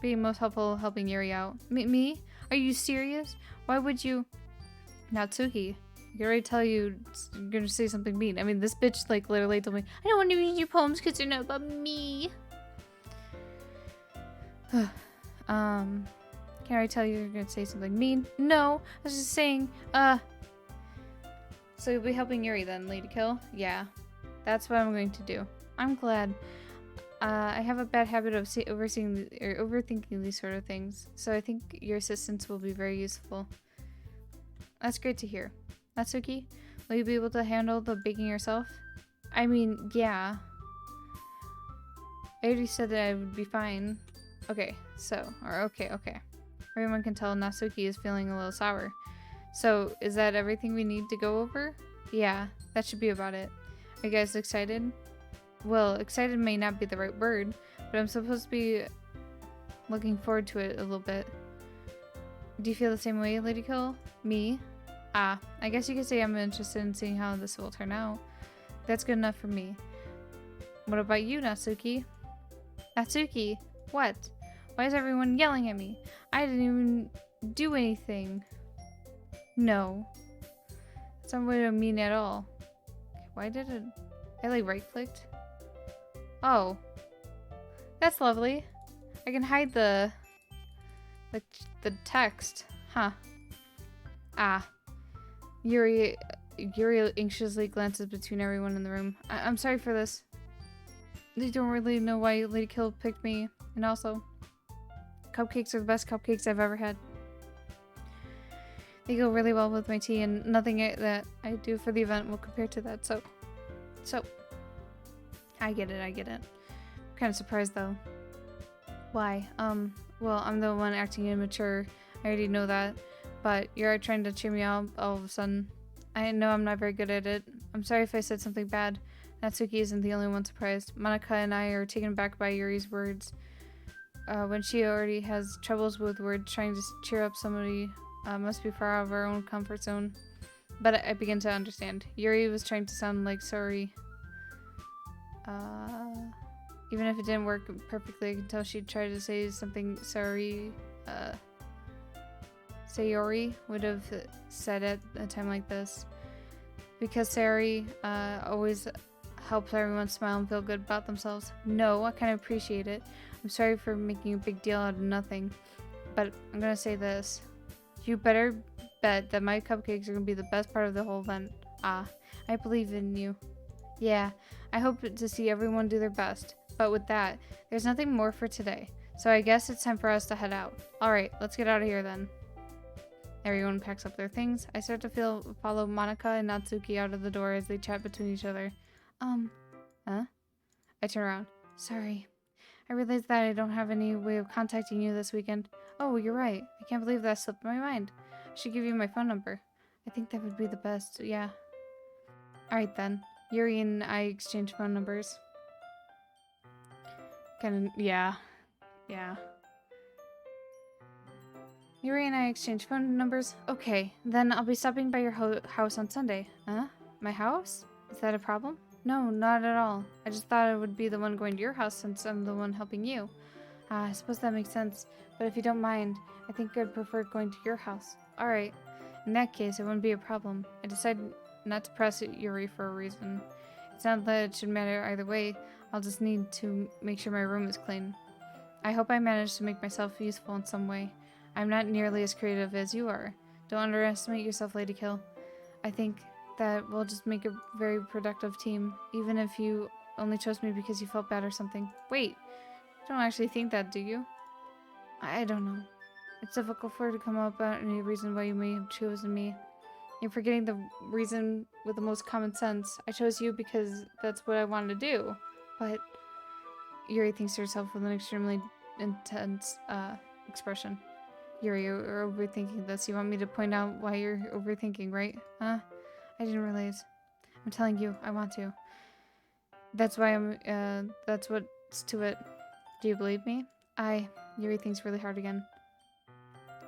Be most helpful helping Yuri out. Me? Are you serious? Why would you... Natsuki, I can already tell you you're gonna say something mean. I mean, this bitch, like, literally told me, I don't want to read your poems because they're not about me. Can I already tell you you're gonna say something mean? No, I was just saying, So you'll be helping Yuri then, LadyKil? Yeah. That's what I'm going to do. I'm glad. I have a bad habit of overthinking these sort of things, so I think your assistance will be very useful. That's great to hear. Natsuki, will you be able to handle the baking yourself? I mean, yeah. I already said that I would be fine. Okay. Everyone can tell Natsuki is feeling a little sour. So, is that everything we need to go over? Yeah, that should be about it. Are you guys excited? Well, excited may not be the right word, but I'm supposed to be looking forward to it a little bit. Do you feel the same way, LadyKil? Me? I guess you could say I'm interested in seeing how this will turn out. That's good enough for me. What about you, Natsuki? Natsuki? What? Why is everyone yelling at me? I didn't even do anything. No. That's not what I mean at all. Why did it... I like right-clicked? Oh. That's lovely. I can hide the text. Huh. Yuri anxiously glances between everyone in the room. I'm sorry for this. They don't really know why LadyKil picked me. And also, cupcakes are the best cupcakes I've ever had. They go really well with my tea, and nothing that I do for the event will compare to that, so I get it. I'm kind of surprised, though. Why? Well, I'm the one acting immature. I already know that, but you're trying to cheer me up all of a sudden. I know I'm not very good at it. I'm sorry if I said something bad. Natsuki isn't the only one surprised. Monica and I are taken back by Yuri's words. When she already has troubles with words, trying to cheer up somebody must be far out of our own comfort zone. But I begin to understand. Yuri was trying to sound like sorry. Even if it didn't work perfectly, I can tell she'd try to say something sorry. Sayori would have said at a time like this. Because Sayori always helps everyone smile and feel good about themselves. No, I kind of appreciate it. I'm sorry for making a big deal out of nothing. But I'm gonna say this. You better bet that my cupcakes are gonna be the best part of the whole event. I believe in you. Yeah, I hope to see everyone do their best. But with that, there's nothing more for today. So I guess it's time for us to head out. Alright, let's get out of here then. Everyone packs up their things. I start to follow Monica and Natsuki out of the door as they chat between each other. I turn around. Sorry. I realized that I don't have any way of contacting you this weekend. Oh, you're right. I can't believe that slipped my mind. I should give you my phone number. I think that would be the best, yeah. Alright then. Yuri and I exchange phone numbers. Kinda, yeah. Yeah. Yuri and I exchange phone numbers? Okay, then I'll be stopping by your house on Sunday. Huh? My house? Is that a problem? No, not at all. I just thought I would be the one going to your house since I'm the one helping you. I suppose that makes sense, but if you don't mind, I think I'd prefer going to your house. Alright. In that case, it wouldn't be a problem. I decided not to press Yuri for a reason. It's not that it should matter either way. I'll just need to make sure my room is clean. I hope I manage to make myself useful in some way. I'm not nearly as creative as you are. Don't underestimate yourself, LadyKil. I think that we'll just make a very productive team, even if you only chose me because you felt bad or something. Wait, you don't actually think that, do you? I don't know. It's difficult for her to come up with any reason why you may have chosen me. You're forgetting the reason with the most common sense. I chose you because that's what I wanted to do. But Yuri thinks to herself with an extremely intense expression. Yuri, you're overthinking this. You want me to point out why you're overthinking, right? Huh? I didn't realize. I'm telling you, I want to. That's why that's what's to it. Do you believe me? Yuri thinks really hard again.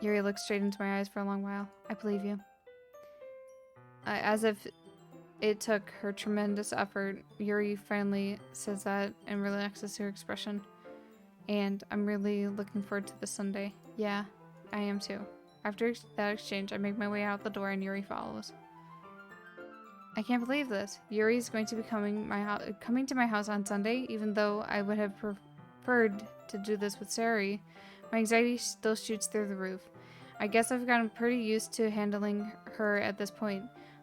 Yuri looks straight into my eyes for a long while. I believe you. As if it took her tremendous effort, Yuri finally says that and relaxes her expression. And I'm really looking forward to this Sunday. Yeah, I am too. After that exchange, I make my way out the door and Yuri follows. I can't believe this. Yuri's going to be coming to my house on Sunday, even though I would have preferred to do this with Sari. My anxiety still shoots through the roof. I guess I've gotten pretty used to handling her at this point,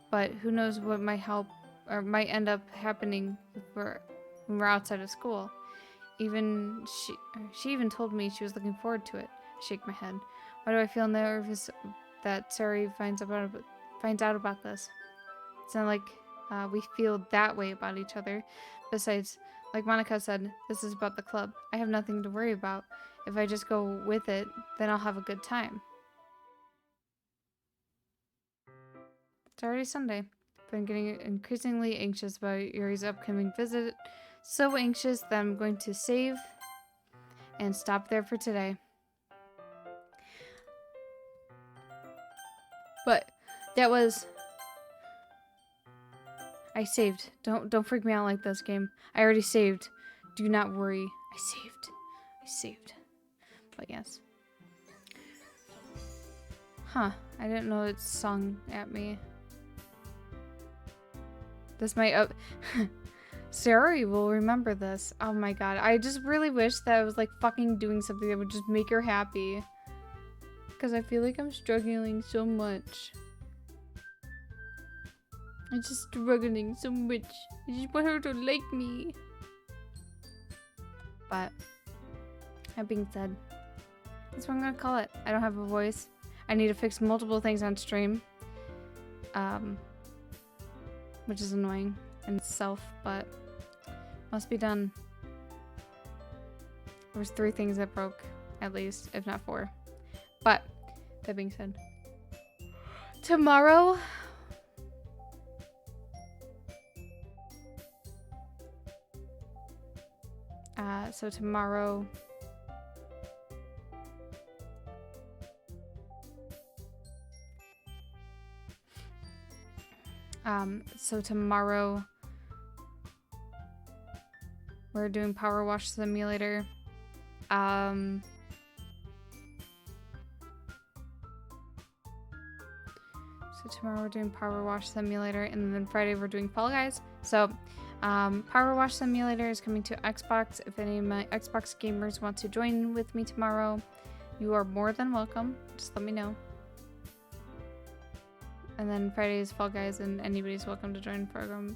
but who knows what might might end up happening when we're outside of school. She even told me she was looking forward to it. I shake my head. Why do I feel nervous that Sari finds out about this? It's not like we feel that way about each other. Besides, like Monica said, this is about the club. I have nothing to worry about. If I just go with it, then I'll have a good time. It's already Sunday. I've been getting increasingly anxious about Yuri's upcoming visit. So anxious that I'm going to save and stop there for today. But that was... I saved. Don't freak me out like this, game. I already saved. Do not worry. I saved. But yes. Huh. I didn't know it sung at me. This might Sari will remember this. Oh my god. I just really wish that I was like fucking doing something that would just make her happy. Because I feel like I'm struggling so much. I'm just struggling so much. I just want her to like me. But that being said, that's what I'm gonna call it. I don't have a voice. I need to fix multiple things on stream. Which is annoying in itself, but must be done. There's 3 things that broke, at least, if not 4. But that being said, tomorrow so tomorrow we're doing Power Wash Simulator. So tomorrow we're doing Power Wash Simulator, and then Friday we're doing Fall Guys. So Power Wash Simulator is coming to Xbox. If any of my Xbox gamers want to join with me tomorrow, you are more than welcome. Just let me know. And then Friday is Fall Guys, and anybody's welcome to join the program.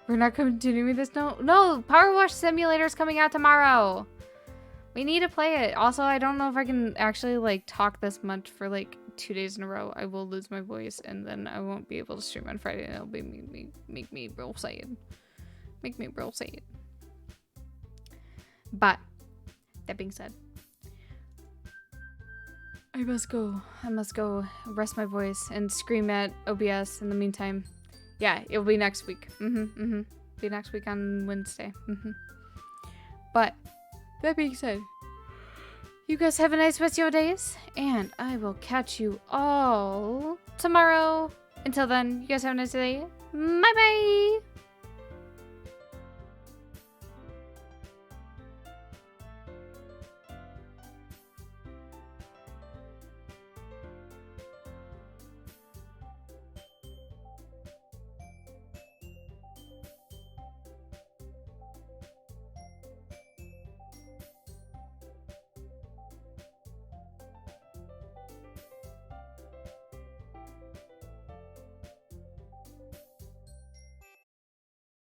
We're not continuing this. No, Power Wash Simulator is coming out tomorrow. We need to play it. Also, I don't know if I can actually like talk this much for like 2 days in a row. I will lose my voice, and then I won't be able to stream on Friday, and it'll be make me real sad. Make me real sad. But that being said, I must go. I must go rest my voice and scream at OBS in the meantime. Yeah, it'll be next week. Be next week on Wednesday. But that being said, you guys have a nice rest of your days, and I will catch you all tomorrow. Until then, you guys have a nice day. Bye bye.